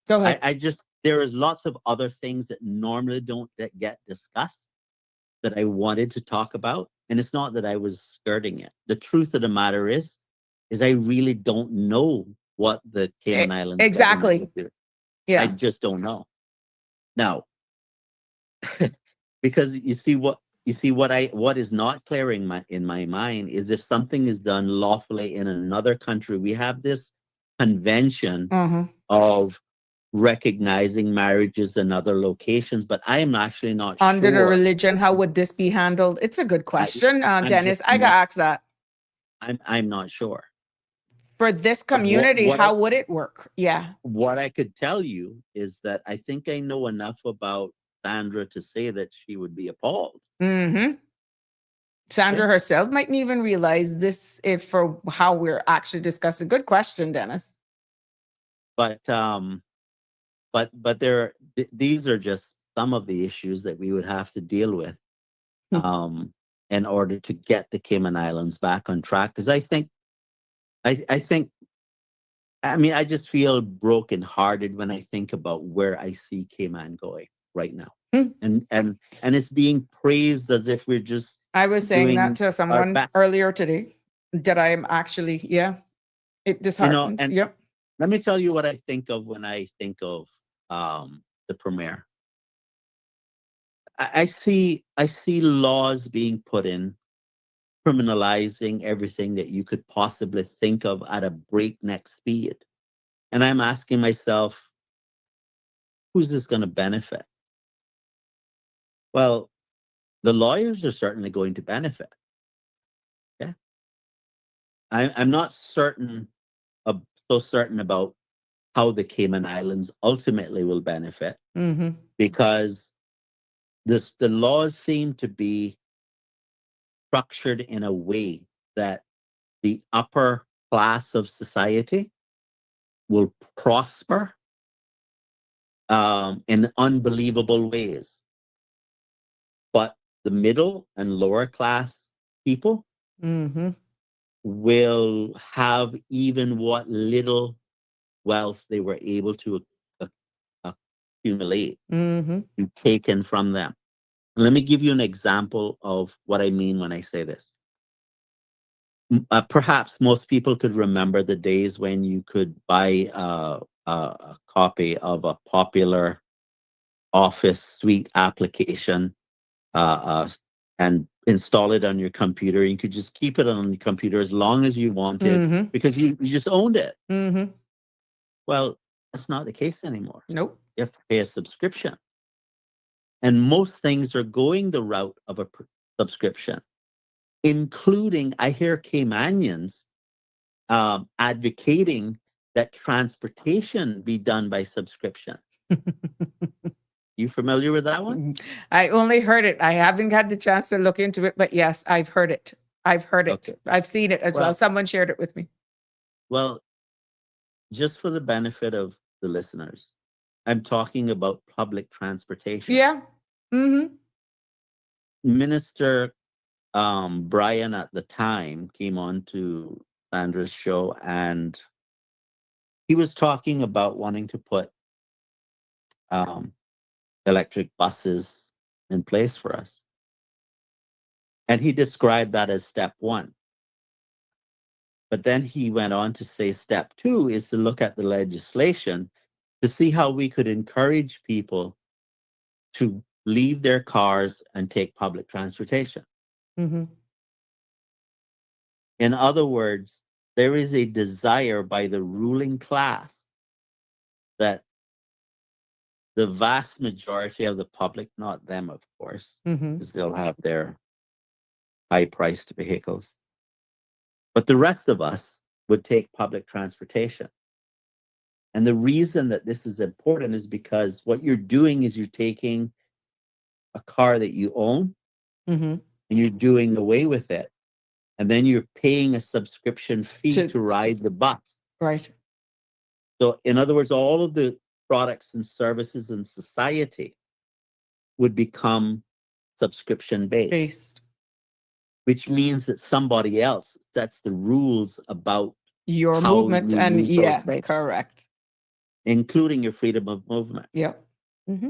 Go ahead. There is lots of other things that normally don't get discussed that I wanted to talk about. And it's not that I was skirting it. The truth of the matter is I really don't know what the Cayman Islands exactly would do. Yeah, I just don't know. Now, because you see what is not clear in my mind is if something is done lawfully in another country, we have this convention of recognizing marriages in other locations, but I am actually not sure. Under the religion, how would this be handled? It's a good question, Dennis. I got asked that. I'm not sure. For this community, how would it work? Yeah. What I could tell you is that I think I know enough about Sandra to say that she would be appalled. Sandra herself mightn't even realize this for how we're actually discussing. Good question, Dennis. But these are just some of the issues that we would have to deal with. in order to get the Cayman Islands back on track. Because I think, I mean, I just feel brokenhearted when I think about where I see Cayman going right now. Hmm. And it's being praised as if we're just I was saying that doing to our someone best. earlier today, that I am actually, it disheartened. And Yep. let me tell you what I think of when I think of the premier. I see laws being put in criminalizing everything that you could possibly think of at a breakneck speed. And I'm asking myself, who's this going to benefit? Well, the lawyers are certainly going to benefit. Yeah. I'm not so certain about how the Cayman Islands ultimately will benefit, Mm-hmm. because the laws seem to be structured in a way that the upper class of society will prosper in unbelievable ways. But the middle and lower class people Mm-hmm. will have even what little wealth they were able to accumulate Mm-hmm. be taken from them. Let me give you an example of what I mean when I say this. Perhaps most people could remember the days when you could buy a copy of a popular Office suite application and install it on your computer. You could just keep it on your computer as long as you wanted Mm-hmm. because you just owned it. Mm-hmm. Well, that's not the case anymore. Nope. You have to pay a subscription. And most things are going the route of a subscription, including, I hear Caymanians advocating that transportation be done by subscription. You familiar with that one? I only heard it. I haven't had the chance to look into it, but yes, I've heard it. I've heard it. Okay. I've seen it as well. Well, Someone shared it with me. well, just for the benefit of the listeners, I'm talking about public transportation. Yeah. Mm-hmm. Minister Brian at the time came on to Sandra's show, and he was talking about wanting to put um, electric buses in place for us. And he described that as step one. But then he went on to say step two is to look at the legislation to see how we could encourage people to leave their cars and take public transportation. Mm-hmm. In other words, there is a desire by the ruling class that the vast majority of the public, not them, of course, Mm-hmm. because they'll have their high priced vehicles, but the rest of us would take public transportation. And the reason that this is important is because what you're doing is you're taking a car that you own Mm-hmm. and you're doing away with it. And then you're paying a subscription fee To- to ride the bus. Right. So, in other words, all of the products and services in society would become subscription based, which means that somebody else sets the rules about Your how movement you and use those things, correct. including your freedom of movement, Yep. Mm-hmm.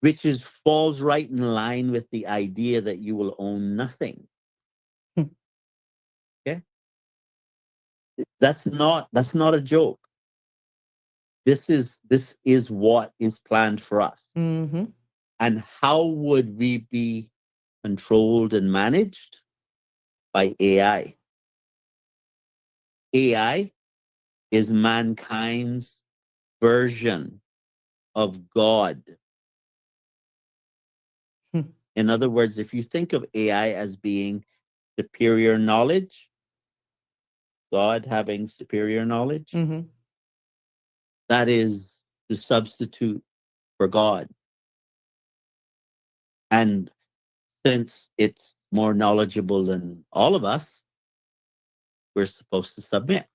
which falls right in line with the idea that you will own nothing. Hmm. Okay, that's not a joke. This is what is planned for us. Mm-hmm. And how would we be controlled and managed? By AI. AI is mankind's version of God. Hmm. In other words, if you think of AI as being superior knowledge, God having superior knowledge, Mm-hmm. that is the substitute for God. And since it's more knowledgeable than all of us, we're supposed to submit.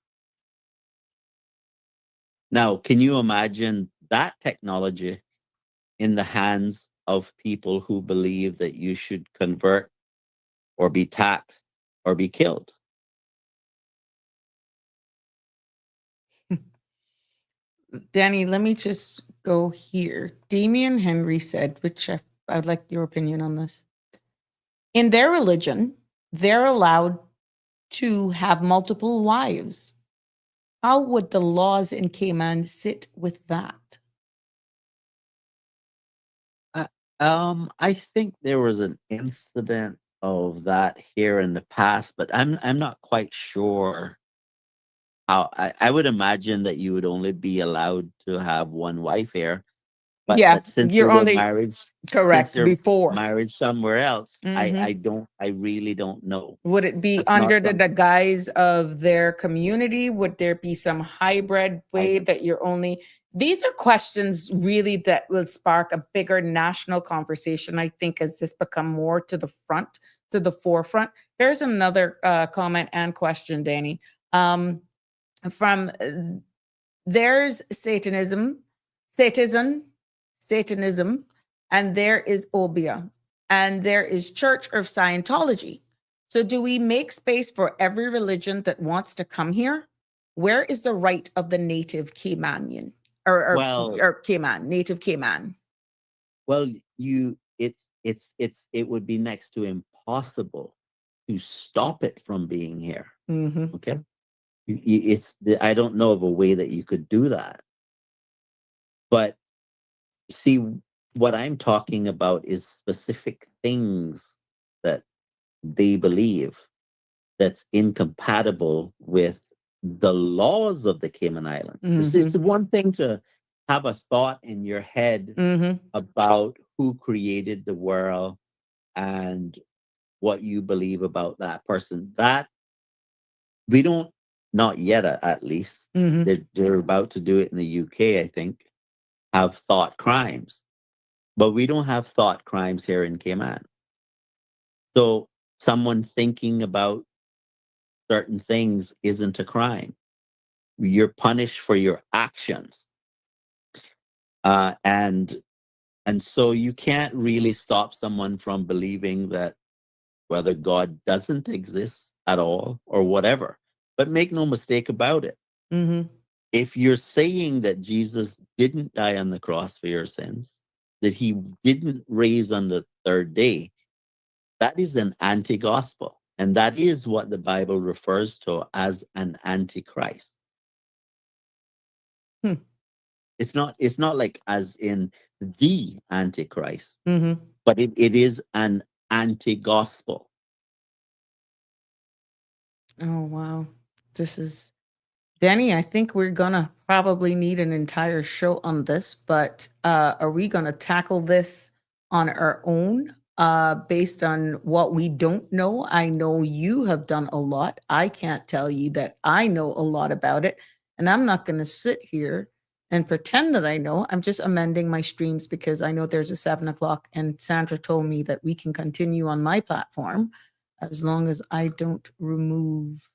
Now, can you imagine that technology in the hands of people who believe that you should convert or be taxed or be killed. Danny, let me just go here. Damian Henry said, which I'd like your opinion on this. In their religion, they're allowed to have multiple wives. How would the laws in Cayman sit with that? I think there was an incident of that here in the past, but I'm not quite sure how. I would imagine that you would only be allowed to have one wife here, but Yeah, since they you're were only married, since correct they're before. married somewhere else, Mhm. I really don't know. Would it be That's under not the something guise of their community? Would there be some hybrid I way that you're only? These are questions really that will spark a bigger national conversation, I think, as this become more to the front, to the forefront. Here's another comment and question, Danny. From there's Satanism, Satanism, and there is Obia, and there is Church of Scientology. So, do we make space for every religion that wants to come here? Where is the right of the native Caymanian well, or Cayman, native Cayman? well, it would be next to impossible to stop it from being here. Mm-hmm. Okay, I don't know of a way that you could do that. But see, what I'm talking about is specific things that they believe that's incompatible with the laws of the Cayman Islands. It's Mm-hmm. one thing to have a thought in your head Mm-hmm. about who created the world and what you believe about that person. That we don't, not yet at least. Mm-hmm. They're about to do it in the UK, I think, have thought crimes. But we don't have thought crimes here in Cayman. So someone thinking about certain things isn't a crime. You're punished for your actions. Uh, and and so you can't really stop someone from believing that whether God doesn't exist at all or whatever. But make no mistake about it. Mm-hmm. If you're saying that Jesus didn't die on the cross for your sins, that he didn't raise on the third day, that is an anti-gospel. And that is what the Bible refers to as an antichrist. Hmm. It's not like as in the antichrist, Mm-hmm. but it is an anti-gospel. Oh wow. This is Danny, I think we're gonna probably need an entire show on this, but are we gonna tackle this on our own based on what we don't know? I know you have done a lot. I can't tell you that I know a lot about it, and I'm not gonna sit here and pretend that I know. I'm just amending my streams because I know there's a 7 o'clock, and Sandra told me that we can continue on my platform as long as I don't remove.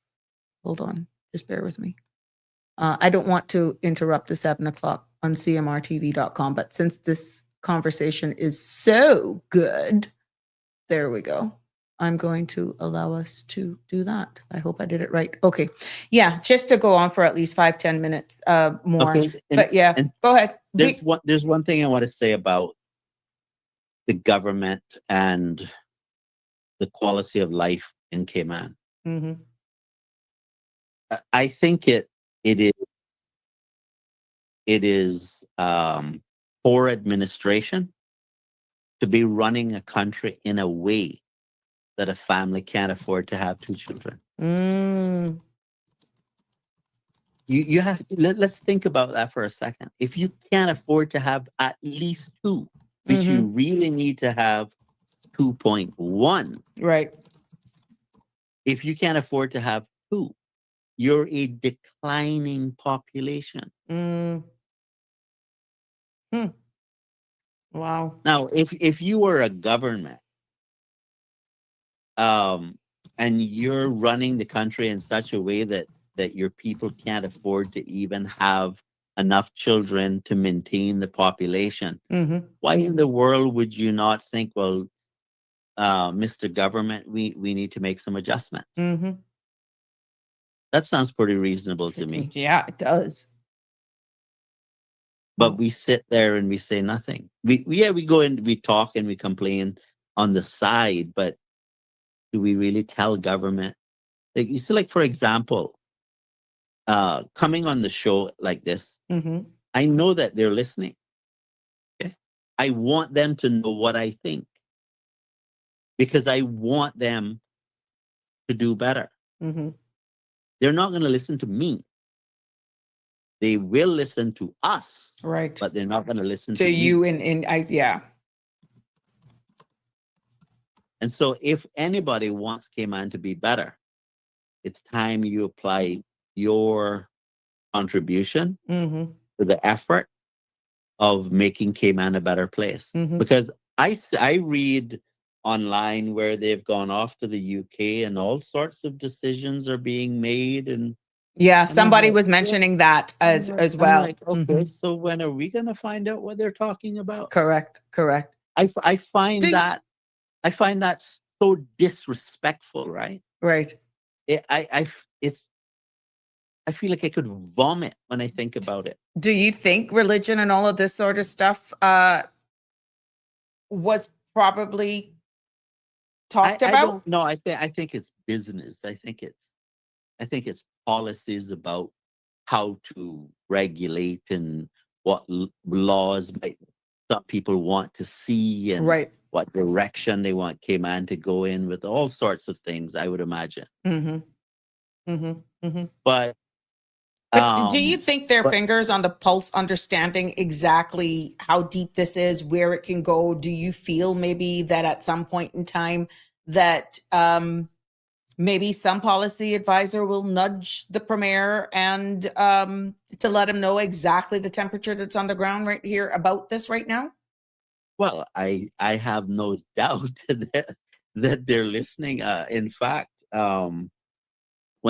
Hold on, just bear with me. I don't want to interrupt the 7 o'clock on cmrtv.com, but since this conversation is so good, there we go. I'm going to allow us to do that. I hope I did it right. Okay. Yeah, just to go on for at least 5-10 minutes more. Okay, But yeah, and go ahead. there's one thing I want to say about the government and the quality of life in Cayman. Mhm. I think it is poor administration to be running a country in a way that a family can't afford to have two children. Mm, You have to, let's think about that for a second. If you can't afford to have at least two, but you mhm. really need to have 2.1, Right. if you can't afford to have two, you're a declining population. Mm. Hmm. Wow. Now, if you were a government, um, and you're running the country in such a way that your people can't afford to even have enough children to maintain the population, Mhm. why in the world would you not think, well, Mr. Government, we need to make some adjustments. Mm-hmm. That sounds pretty reasonable to me. Yeah, it does. But we sit there and we say nothing. We go and we talk and we complain on the side, but do we really tell government? Like, you see, like, for example, coming on the show like this, Mm-hmm. I know that they're listening. Okay? I want them to know what I think because I want them to do better. Mm-hmm. They're not going to listen to me. They will listen to us, Right. but they're not going to listen To to you me. and I, yeah. And so if anybody wants Cayman to be better, it's time you apply your contribution Mm-hmm. to the effort of making Cayman a better place. Mm-hmm. Because I read online where they've gone off to the UK and all sorts of decisions are being made. And Yeah, I'm somebody like, was mentioning that as well. I'm like, okay, Mhm. so when are we going to find out what they're talking about? Correct. I find Do you- that I find that so disrespectful, right? Right. It's I feel like I could vomit when I think about it. Do you think religion and all of this sort of stuff was probably talked I about? don't know. I think it's business. I think it's policies about how to regulate and what laws might some people want to see and Right. what direction they want Cayman to go in with all sorts of things, I would imagine. Mm-hmm. Mm-hmm. Mm-hmm. But But do you think their but fingers on the pulse, understanding exactly how deep this is, where it can go? Do you feel maybe that at some point in time that maybe some policy advisor will nudge the premier and to let him know exactly the temperature that's on the ground right here about this right now? well, I have no doubt that they're listening. In fact, when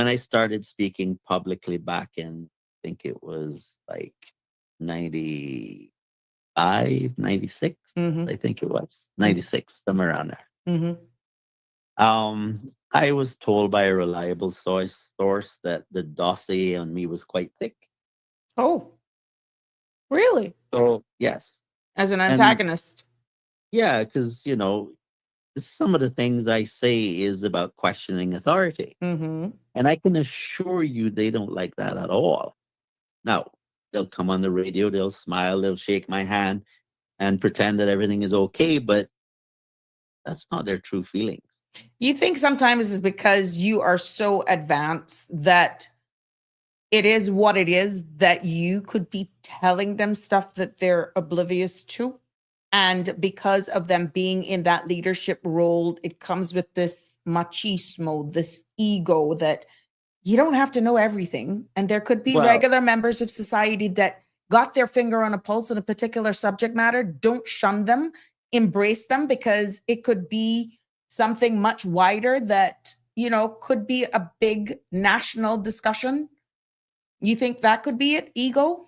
I started speaking publicly back in, I think it was like 95, 96, Mm-hmm. I think it was 96, somewhere around there. Mm-hmm. I was told by a reliable source that the dossier on me was quite thick. Oh, really? So yes, As an and antagonist? yeah, because some of the things I say is about questioning authority, Mm-hmm. and I can assure you they don't like that at all. Now they'll come on the radio, they'll smile, they'll shake my hand, and pretend that everything is okay, but that's not their true feelings. You think sometimes it's because you are so advanced that it is what it is that you could be telling them stuff that they're oblivious to. And because of them being in that leadership role, it comes with this machismo, this ego that you don't have to know everything. And there could be Well, regular members of society that got their finger on a pulse in a particular subject matter. Don't shun them, embrace them, because it could be something much wider that, could be a big national discussion. You think that could be it? Ego?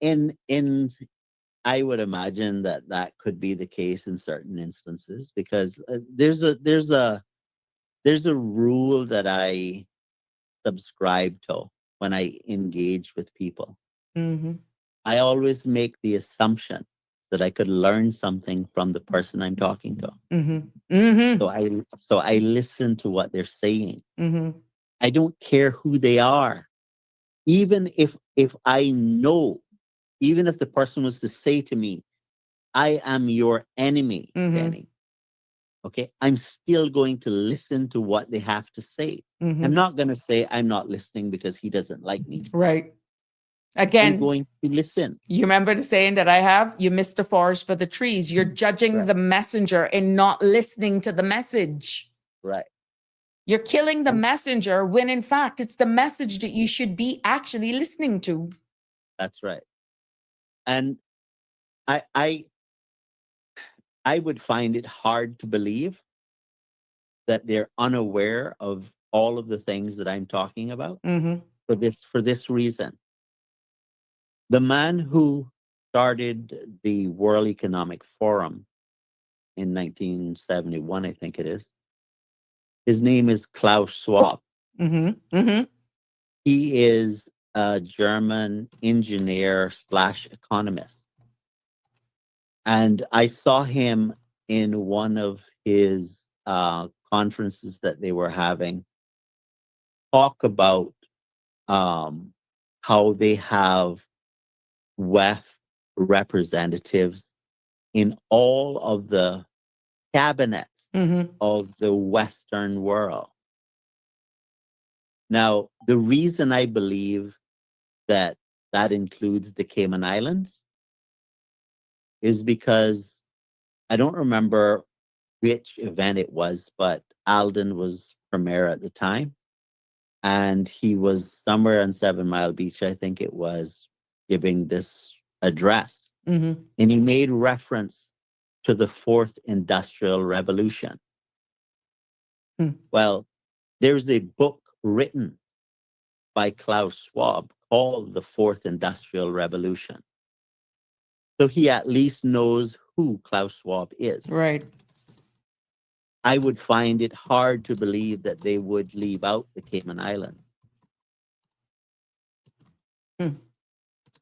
in I would imagine that could be the case in certain instances because there's a rule that I subscribe to when I engage with people. Mm-hmm. I always make the assumption that I could learn something from the person I'm talking to. Mm-hmm. Mm-hmm. So I listen to what they're saying. Mm-hmm. I don't care who they are. Even if I know, even if the person was to say to me, I am your enemy, Mm-hmm. Danny. Okay. I'm still going to listen to what they have to say. Mm-hmm. I'm not going to say I'm not listening because he doesn't like me. Right. I'm Again, going to listen. you remember the saying that I have? You missed the forest for the trees. You're judging Right. the messenger and not listening to the message. Right. You're killing the And messenger when in fact it's the message that you should be actually listening to. that's right. And I I I would find it hard to believe that they're unaware of all of the things that I'm talking about Mm-hmm. for this reason. The man who started the World Economic Forum in 1971, I think it is. His name is Klaus Schwab. Mm-hmm. Mm-hmm. He is a German engineer slash economist. And I saw him in one of his conferences that they were having talk about how they have WEF representatives in all of the cabinets Mm-hmm. of the Western world. Now, the reason I believe that that includes the Cayman Islands is because I don't remember which event it was, but Alden was premier at the time. And he was somewhere on 7 Mile Beach, I think it was, giving this address. Mm-hmm. And he made reference to the fourth industrial revolution. Hmm. Well, there's a book written by Klaus Schwab called The Fourth Industrial Revolution. So he at least knows who Klaus Schwab is. Right. I would find it hard to believe that they would leave out the Cayman Islands. Hmm.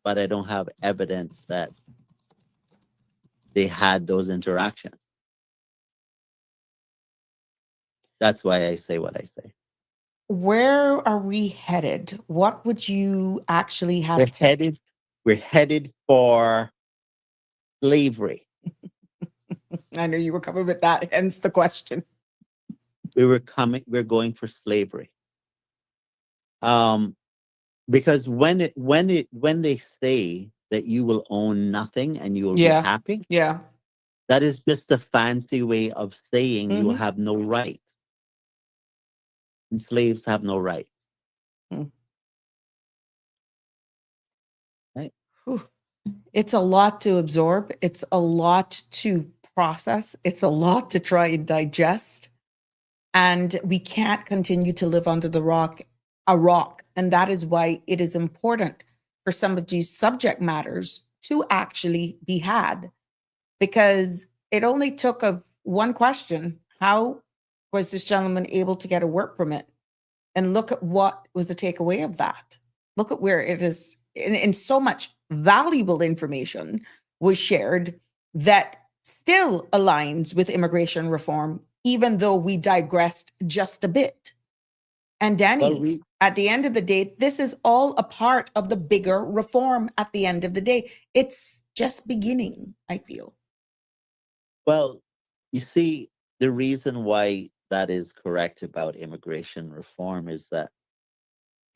But I don't have evidence that they had those interactions. That's why I say what I say. Where are we headed? What would you actually have We're headed for slavery. I knew you were coming with that, hence the question. We're going for slavery. Because when they say that you will own nothing and you will be Yeah. happy, Yeah. that is just a fancy way of saying you will Mhm. have no rights. And slaves have no rights. Right? Whew. It's a lot to absorb. It's a lot to process. It's a lot to try and digest. And we can't continue to live under a rock. And that is why it is important for some of these subject matters to actually be had. Because it only took one question. How was this gentleman able to get a work permit? And look at what was the takeaway of that. Look at where it is. And so much valuable information was shared that still aligns with immigration reform, even though we digressed just a bit. And Danny, at the end of the day, this is all a part of the bigger reform at the end of the day. It's just beginning, I feel. Well, you see, the reason why that is correct about immigration reform is that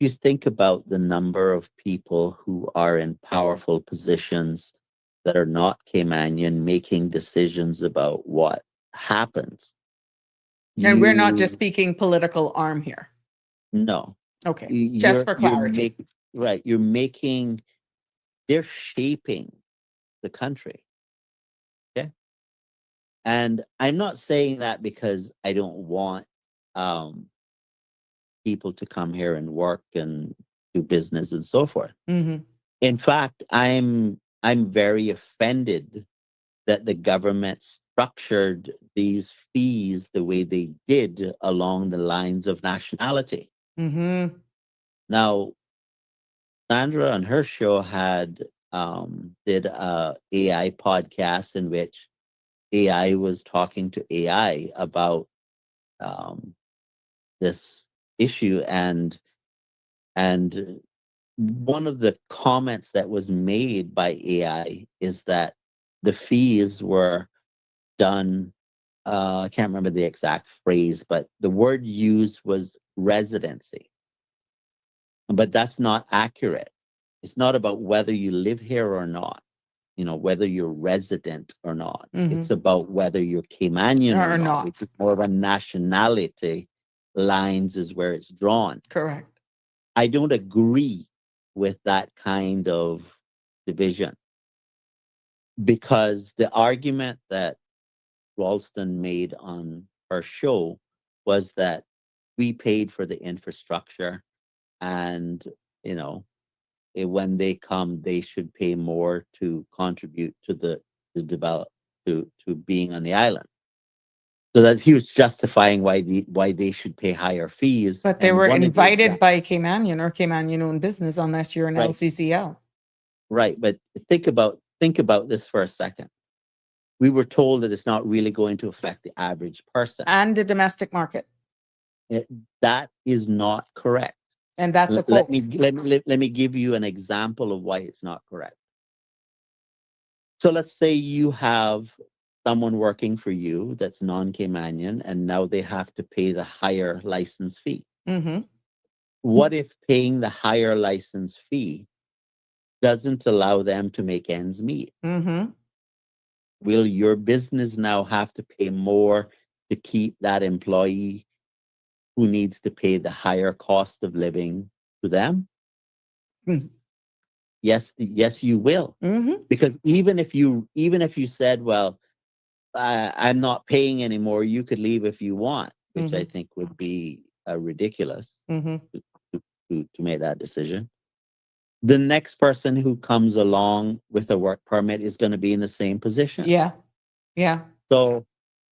you think about the number of people who are in powerful positions that are not Caymanian making decisions about what happens. And we're not just speaking political arm here. No. Okay. Just for clarity. They're shaping the country. Okay. And I'm not saying that because I don't want people to come here and work and do business and so forth. Mm-hmm. In fact, I'm very offended that the government structured these fees the way they did along the lines of nationality. Mm-hmm. Now, Sandra on her show did a AI podcast in which AI was talking to AI about this issue, and one of the comments that was made by AI is that the fees were done. I can't remember the exact phrase, but the word used was residency. But that's not accurate. It's not about whether you live here or not, whether you're resident or not. Mm-hmm. It's about whether you're Caymanian or not, which is more of a nationality lines is where it's drawn. Correct. I don't agree with that kind of division because the argument that Ralston made on her show was that we paid for the infrastructure and, when they come, they should pay more to contribute to the develop to being on the island. So that he was justifying why they should pay higher fees. But they And were one of the invited by Caymanian or Caymanian-owned business unless you're an Right. LCCL. Right, but think about this for a second. We were told that it's not really going to affect the average person. And the domestic market. That is not correct. And that's a Let quote. me give you an example of why it's not correct. So let's say you have someone working for you that's non-Caymanian, and now they have to pay the higher license fee. Mm-hmm. What if paying the higher license fee doesn't allow them to make ends meet? Mm-hmm. Will your business now have to pay more to keep that employee who needs to pay the higher cost of living to them? Mm. Yes, you will. Mm-hmm. Because even if you said, well, I'm not paying anymore, you could leave if you want, which I think would be ridiculous Mm-hmm. to make that decision. The next person who comes along with a work permit is going to be in the same position. Yeah. Yeah. So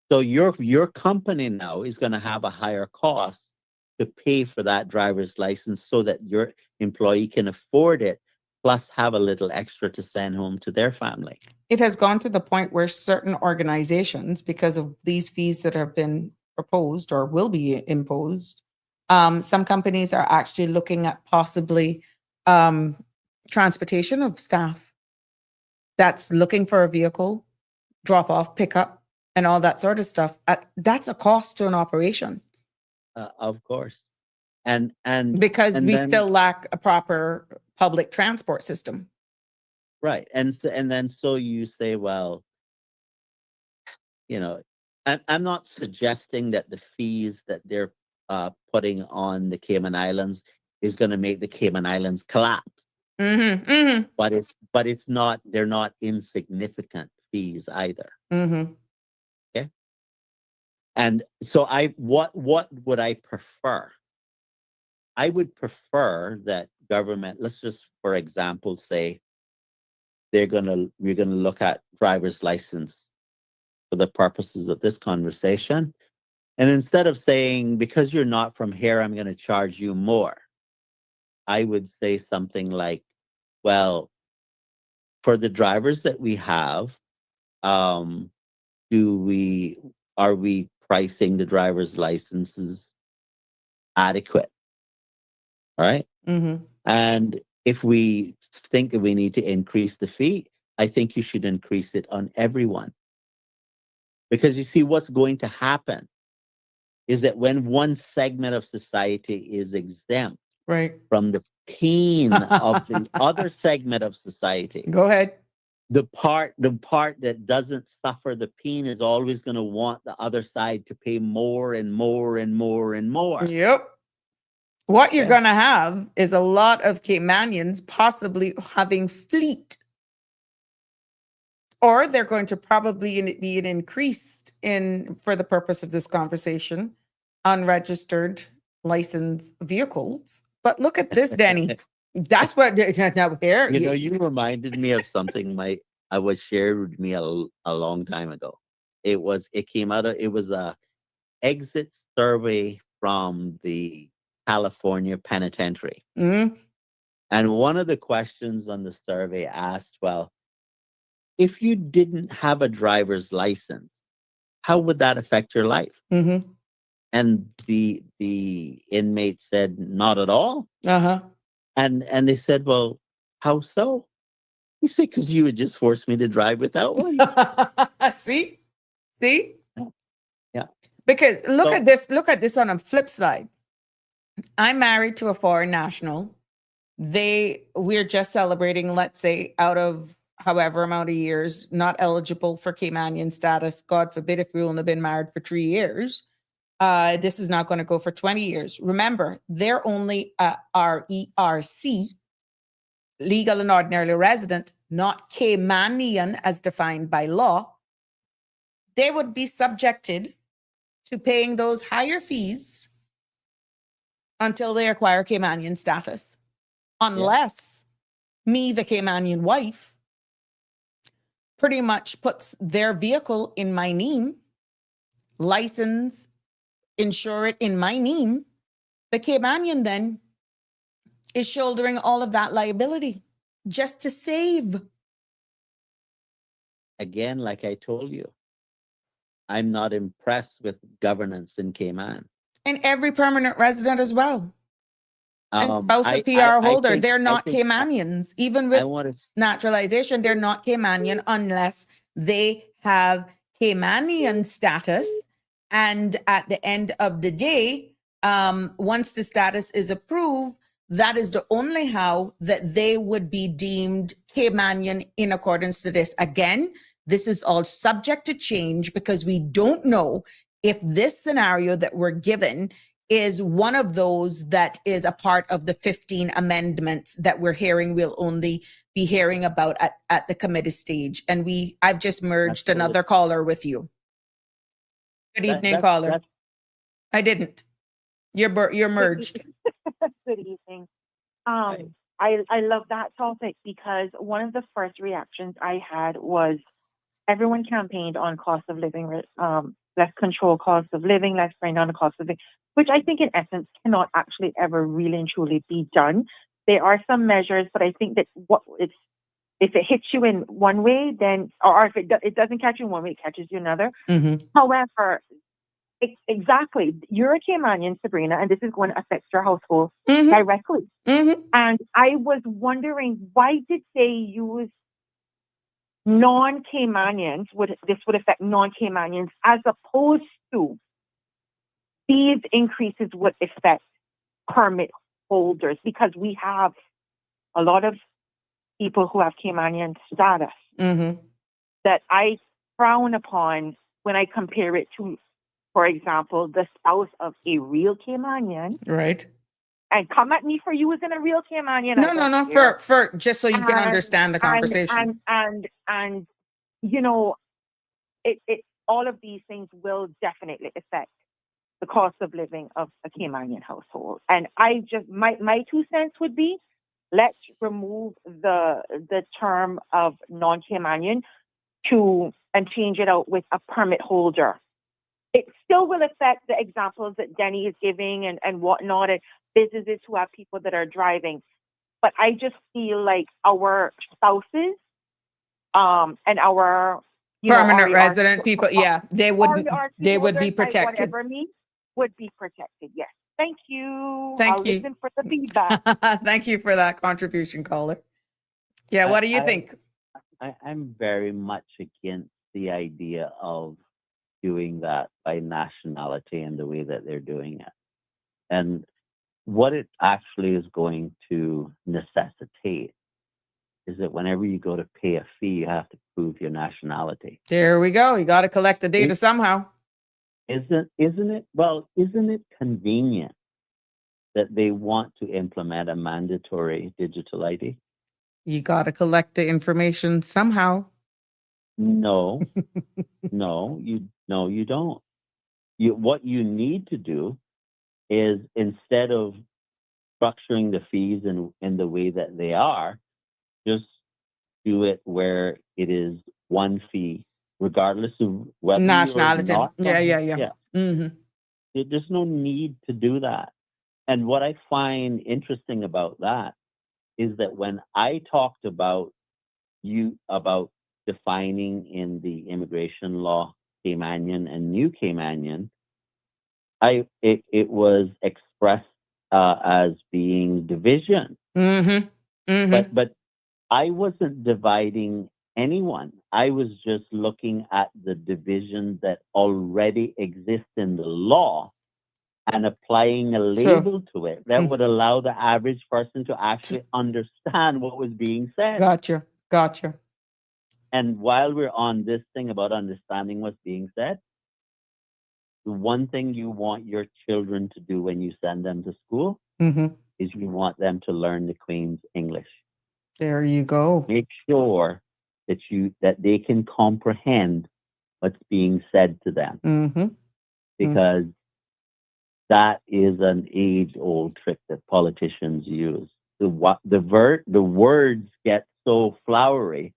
your company now is going to have a higher cost to pay for that driver's license so that your employee can afford it, plus have a little extra to send home to their family. It has gone to the point where certain organizations, because of these fees that have been proposed or will be imposed, some companies are actually looking at possibly transportation of staff that's looking for a vehicle, drop off, pick up, and all that sort of stuff. That's a cost to an operation. Of course. And because and we then, still lack a proper public transport system. right. And then so you say, well, I'm not suggesting that the fees that they're putting on the Cayman Islands is going to make the Cayman Islands collapse. Mm-hmm, mm-hmm. But it's not. They're not insignificant fees either. Mm-hmm. Okay. And so what would I prefer? I would prefer that government. Let's just, for example, say we're gonna look at driver's license for the purposes of this conversation. And instead of saying, because you're not from here, I'm going to charge you more, I would say something like, well, for the drivers that we have, are we pricing the driver's licenses adequate? All right. Mm-hmm. And if we think that we need to increase the fee, I think you should increase it on everyone. Because you see, what's going to happen is that when one segment of society is exempt Right. from the pain of the other segment of society, Go ahead. the part that doesn't suffer the pain is always going to want the other side to pay more and more and more and more. Yep. What you're Okay. going to have is a lot of Caymanians possibly having fleet, or they're going to probably be an increased in, for the purpose of this conversation, unregistered licensed vehicles. But look at this, Danny. That's what now here. You reminded me of something I was shared with me a long time ago. It was a exit survey from the California penitentiary. Mm-hmm. And one of the questions on the survey asked, well, if you didn't have a driver's license, how would that affect your life? Mm-hmm. And the inmate said, not at all. Uh-huh. And they said, well, how so? He said, because you would just force me to drive without one. See? Yeah. Because look at this on a flip side. I'm married to a foreign national. We're just celebrating, let's say, out of however amount of years, not eligible for Caymanian status. God forbid if we only have been married for 3 years. This is not going to go for 20 years. Remember, they're only RERC, legal and ordinarily resident, not Caymanian as defined by law. They would be subjected to paying those higher fees until they acquire Caymanian status. Unless me, the Caymanian wife, pretty much puts their vehicle in my name, license, insure it in my name, the Caymanian then is shouldering all of that liability just to save. Again, like I told you, I'm not impressed with governance in Cayman. And every permanent resident as well. And spouse of PR I holder, think, they're I not think Caymanians. Even I with want to. naturalization, they're not Caymanian unless they have Caymanian status. And at the end of the day, once the status is approved, that is the only how that they would be deemed Caymanian in accordance to this. Again, this is all subject to change because we don't know if this scenario that we're given is one of those that is a part of the 15 amendments that we're hearing. We'll only be hearing about at the committee stage. And I've just merged Absolutely. another caller with you. Good evening, caller. I didn't. You're merged. Good evening. I love that topic because one of the first reactions I had was everyone campaigned on cost of living, let's control cost of living, let's bring down the cost of living, which I think in essence cannot actually ever really and truly be done. There are some measures, but I think that if it hits you in one way, then, or if it doesn't catch you in one way, it catches you another. Mm-hmm. However, exactly, you're a Caymanian, Sabrina, and this is going to affect your household Mm-hmm. directly. Mm-hmm. And I was wondering, why did they use non-Caymanians? This would affect non-Caymanians as opposed to these increases would affect permit holders, because we have a lot of people who have Caymanian status Mm-hmm. that I frown upon when I compare it to, for example, the spouse of a real Caymanian. Right. And come at me for using a real Caymanian. No. For just so you can understand the conversation. And you know, it all of these things will definitely affect the cost of living of a Caymanian household. And I just my 2 cents would be, let's remove the term of non-Caymanian and change it out with a permit holder. It still will affect the examples that Denny is giving and whatnot, and businesses who have people that are driving. But I just feel like our spouses, and our Permanent resident people, yeah, they would be protected. Whatever means would be protected. Yes. Thank you. Thank I'll you. listen for the feedback. Thank you for that contribution, caller. Yeah, what do you think? I'm very much against the idea of doing that by nationality and the way that they're doing it. And what it actually is going to necessitate is that whenever you go to pay a fee, you have to prove your nationality. There we go. You got to collect the data somehow. Isn't it convenient that they want to implement a mandatory digital ID? You got to collect the information somehow. No, you don't. What you need to do is, instead of structuring the fees in the way that they are, just do it where it is one fee, regardless of whether nationality. You're not. Yeah. Mm-hmm. There's no need to do that. And what I find interesting about that is that when I talked about defining in the immigration law Caymanian and New Caymanian, it was expressed as being division. Mm-hmm. Mm-hmm. But I wasn't dividing anyone. I was just looking at the division that already exists in the law and applying a label to it that would allow the average person to actually understand what was being said. Gotcha. And while we're on this thing about understanding what's being said, the one thing you want your children to do when you send them to school is you want them to learn the Queen's English. There you go. Make sure that they can comprehend what's being said to them. Because that is an age-old trick that politicians use. The words get so flowery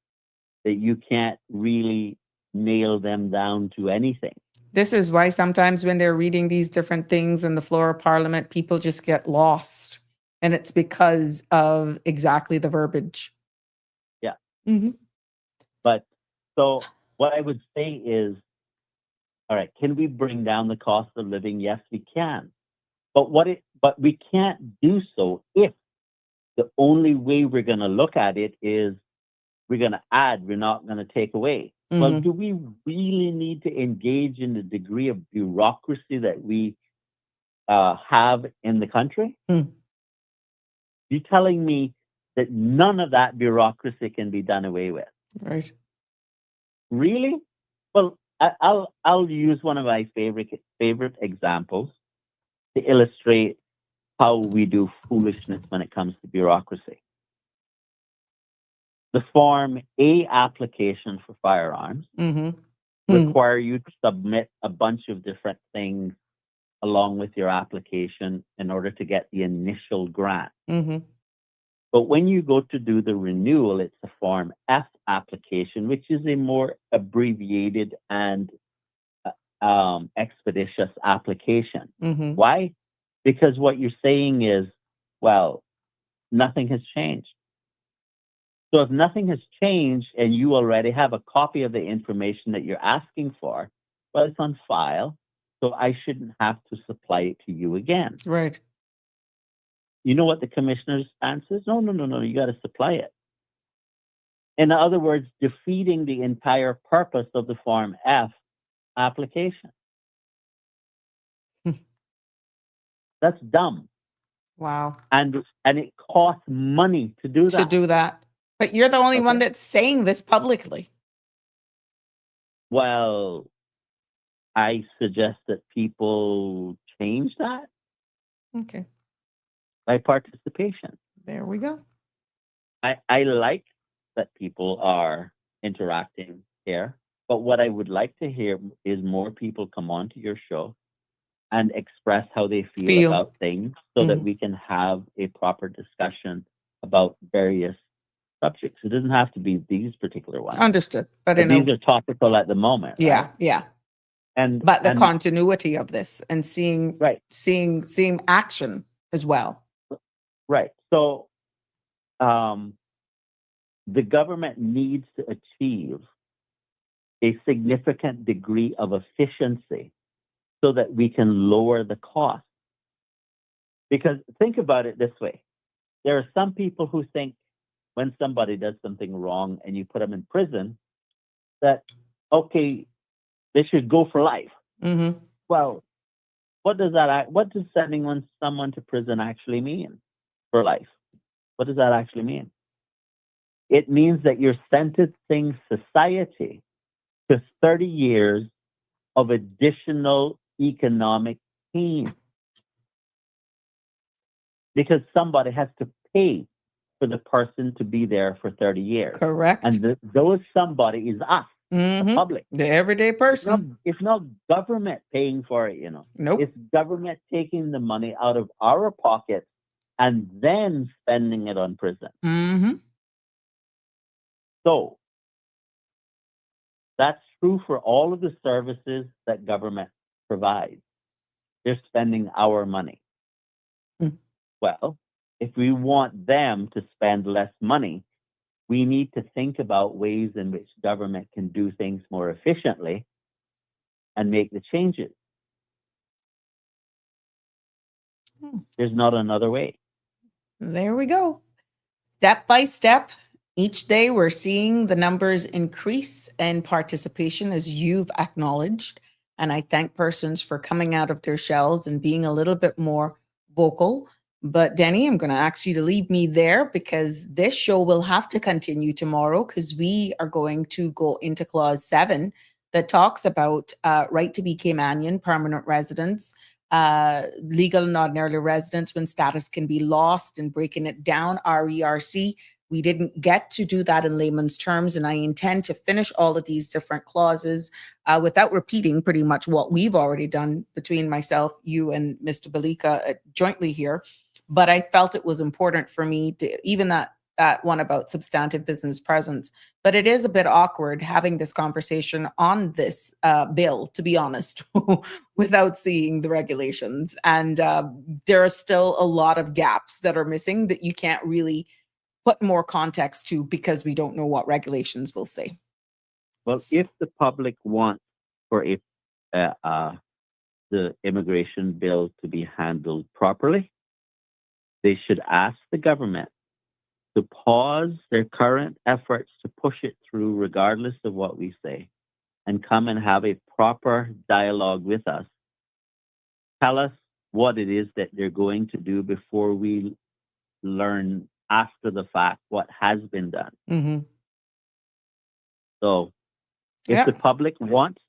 that you can't really nail them down to anything. This is why sometimes when they're reading these different things in the floor of Parliament, people just get lost. And it's because of exactly the verbiage. Yeah. Mm-hmm. But so what I would say is, all right, can we bring down the cost of living? Yes, we can. But we can't do so if the only way we're going to look at it is we're going to add, we're not going to take away. Well, Mm-hmm. do we really need to engage in the degree of bureaucracy that we have in the country? Mm. You're telling me that none of that bureaucracy can be done away with? Right. Really? Well, I'll use one of my favorite examples to illustrate how we do foolishness when it comes to bureaucracy. The Form A application for firearms Mm-hmm. require you to submit a bunch of different things along with your application in order to get the initial grant. Mm-hmm. But when you go to do the renewal, it's a Form F application, which is a more abbreviated and expeditious application. Mm-hmm. Why? Because what you're saying is, well, nothing has changed. So if nothing has changed and you already have a copy of the information that you're asking for, well, it's on file, so I shouldn't have to supply it to you again. Right. You know what the commissioner's stance is? No, you got to supply it. In other words, defeating the entire purpose of the Form F application. That's dumb. Wow. And it costs money to do that. To do that. But you're the only one Okay. that's saying this publicly. Well, I suggest that people change that Okay. by participation. There we go. I like that people are interacting here, but what I would like to hear is more people come onto your show and express how they feel about things so that we can have a proper discussion about various subjects. It doesn't have to be these particular ones. Understood. But these are topical at the moment. yeah, right? yeah. But the continuity of this and seeing right. seeing action as well. Right. So the government needs to achieve a significant degree of efficiency so that we can lower the cost. Because think about it this way. There are some people who think when somebody does something wrong and you put them in prison, that, okay, they should go for life. Mm-hmm. Well, what does sending someone to prison actually mean for life? What does that actually mean? It means that you're sentencing society to 30 years of additional economic pain. Because somebody has to pay for the person to be there for 30 years. Correct. And those somebody is us, the public. The everyday person. It's not government paying for it, Nope. It's government taking the money out of our pockets and then spending it on prison. Mm-hmm. So that's true for all of the services that government provides. They're spending our money. Mm. Well, if we want them to spend less money, we need to think about ways in which government can do things more efficiently and make the changes. There's not another way. There we go. Step by step, each day we're seeing the numbers increase and participation, as you've acknowledged. And I thank persons for coming out of their shells and being a little bit more vocal. But Denny, I'm going to ask you to leave me there because this show will have to continue tomorrow because we are going to go into clause 7 that talks about right to be Caymanian, permanent residents, legal and ordinary residents when status can be lost, and breaking it down, RERC. We didn't get to do that in layman's terms, and I intend to finish all of these different clauses without repeating pretty much what we've already done between myself, you, and Mr. Balika jointly here. But I felt it was important for me to, even that that one about substantive business presence. But it is a bit awkward having this conversation on this bill, to be honest, without seeing the regulations. And there are still a lot of gaps that are missing that you can't really put more context to because we don't know what regulations will say. Well, if the public wants for the immigration bill to be handled properly, they should ask the government to pause their current efforts to push it through regardless of what we say, and come and have a proper dialogue with us. Tell us what it is that they're going to do before we learn after the fact what has been done. Mm-hmm. So if the public wants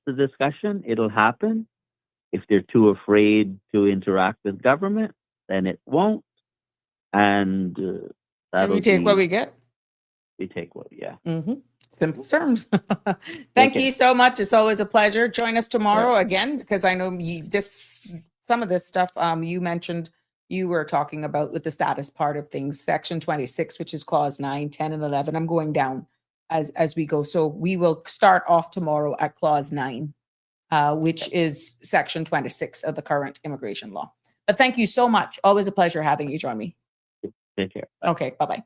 the discussion, it'll happen. If they're too afraid to interact with government, then it won't. And so we take what we get. We take what, yeah. Mm-hmm. Simple terms. Thank you so much. It's always a pleasure. Join us tomorrow again, because I know some of this stuff you mentioned you were talking about with the status part of things, Section 26, which is Clause 9, 10, and 11. I'm going down as we go. So we will start off tomorrow at Clause 9, which is Section 26 of the current immigration law. But thank you so much. Always a pleasure having you join me. Take care. Okay, bye-bye.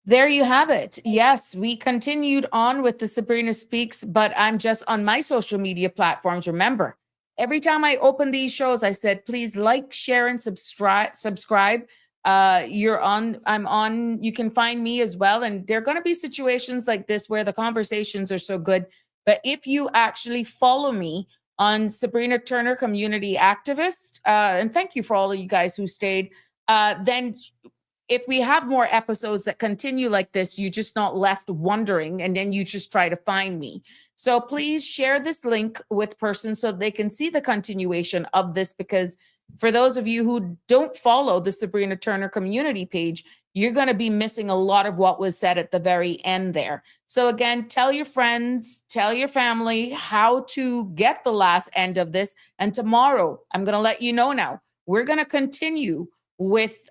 There you have it. Yes, we continued on with the Sabrina Speaks, but I'm just on my social media platforms. Remember, every time I open these shows, I said, please like, share, and subscribe. I'm on, you can find me as well. And there are going to be situations like this where the conversations are so good. But if you actually follow me on Sabrina Turner, Community Activist, and thank you for all of you guys who stayed, then if we have more episodes that continue like this, you're just not left wondering, and then you just try to find me. So please share this link with persons so they can see the continuation of this, because for those of you who don't follow the Sabrina Turner community page, you're going to be missing a lot of what was said at the very end there. So again, tell your friends, tell your family how to get the last end of this. And tomorrow, I'm going to let you know now, we're going to continue with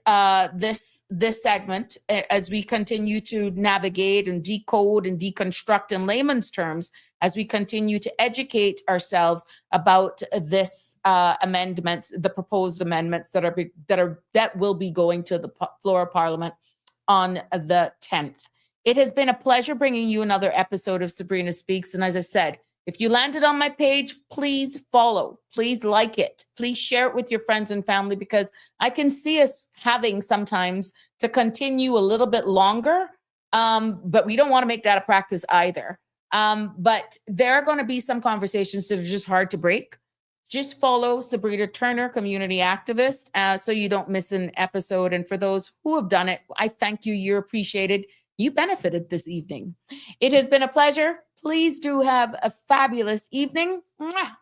this segment as we continue to navigate and decode and deconstruct in layman's terms, as we continue to educate ourselves about this amendments, the proposed amendments that will be going to the floor of Parliament on the 10th. It has been a pleasure bringing you another episode of Sabrina Speaks. And as I said, if you landed on my page, please follow, please like it, please share it with your friends and family, because I can see us having sometimes to continue a little bit longer, but we don't want to make that a practice either. But there are going to be some conversations that are just hard to break. Just follow Sabrina Turner, Community Activist, so you don't miss an episode. And for those who have done it, I thank you. You're appreciated. You benefited this evening. It has been a pleasure. Please do have a fabulous evening.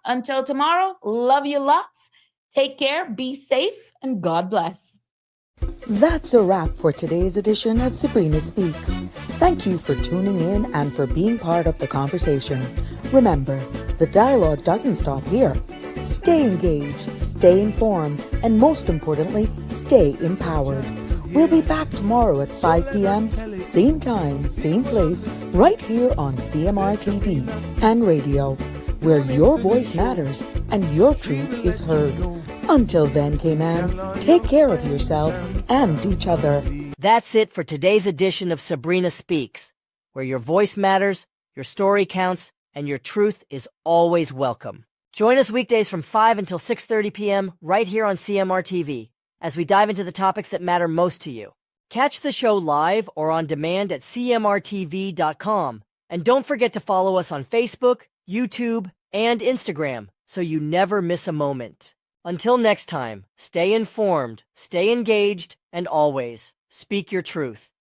Until tomorrow, love you lots. Take care, be safe, and God bless. That's a wrap for today's edition of Sabrina Speaks. Thank you for tuning in and for being part of the conversation. Remember, the dialogue doesn't stop here. Stay engaged, stay informed, and most importantly, stay empowered. We'll be back tomorrow at 5 p.m., same time, same place, right here on CMR TV and radio, where your voice matters and your truth is heard. Until then, Cayman, take care of yourself and each other. That's it for today's edition of Sabrina Speaks, where your voice matters, your story counts, and your truth is always welcome. Join us weekdays from 5 until 6:30 p.m. right here on CMR TV, as we dive into the topics that matter most to you. Catch the show live or on demand at cmrtv.com. And don't forget to follow us on Facebook, YouTube, and Instagram so you never miss a moment. Until next time, stay informed, stay engaged, and always speak your truth.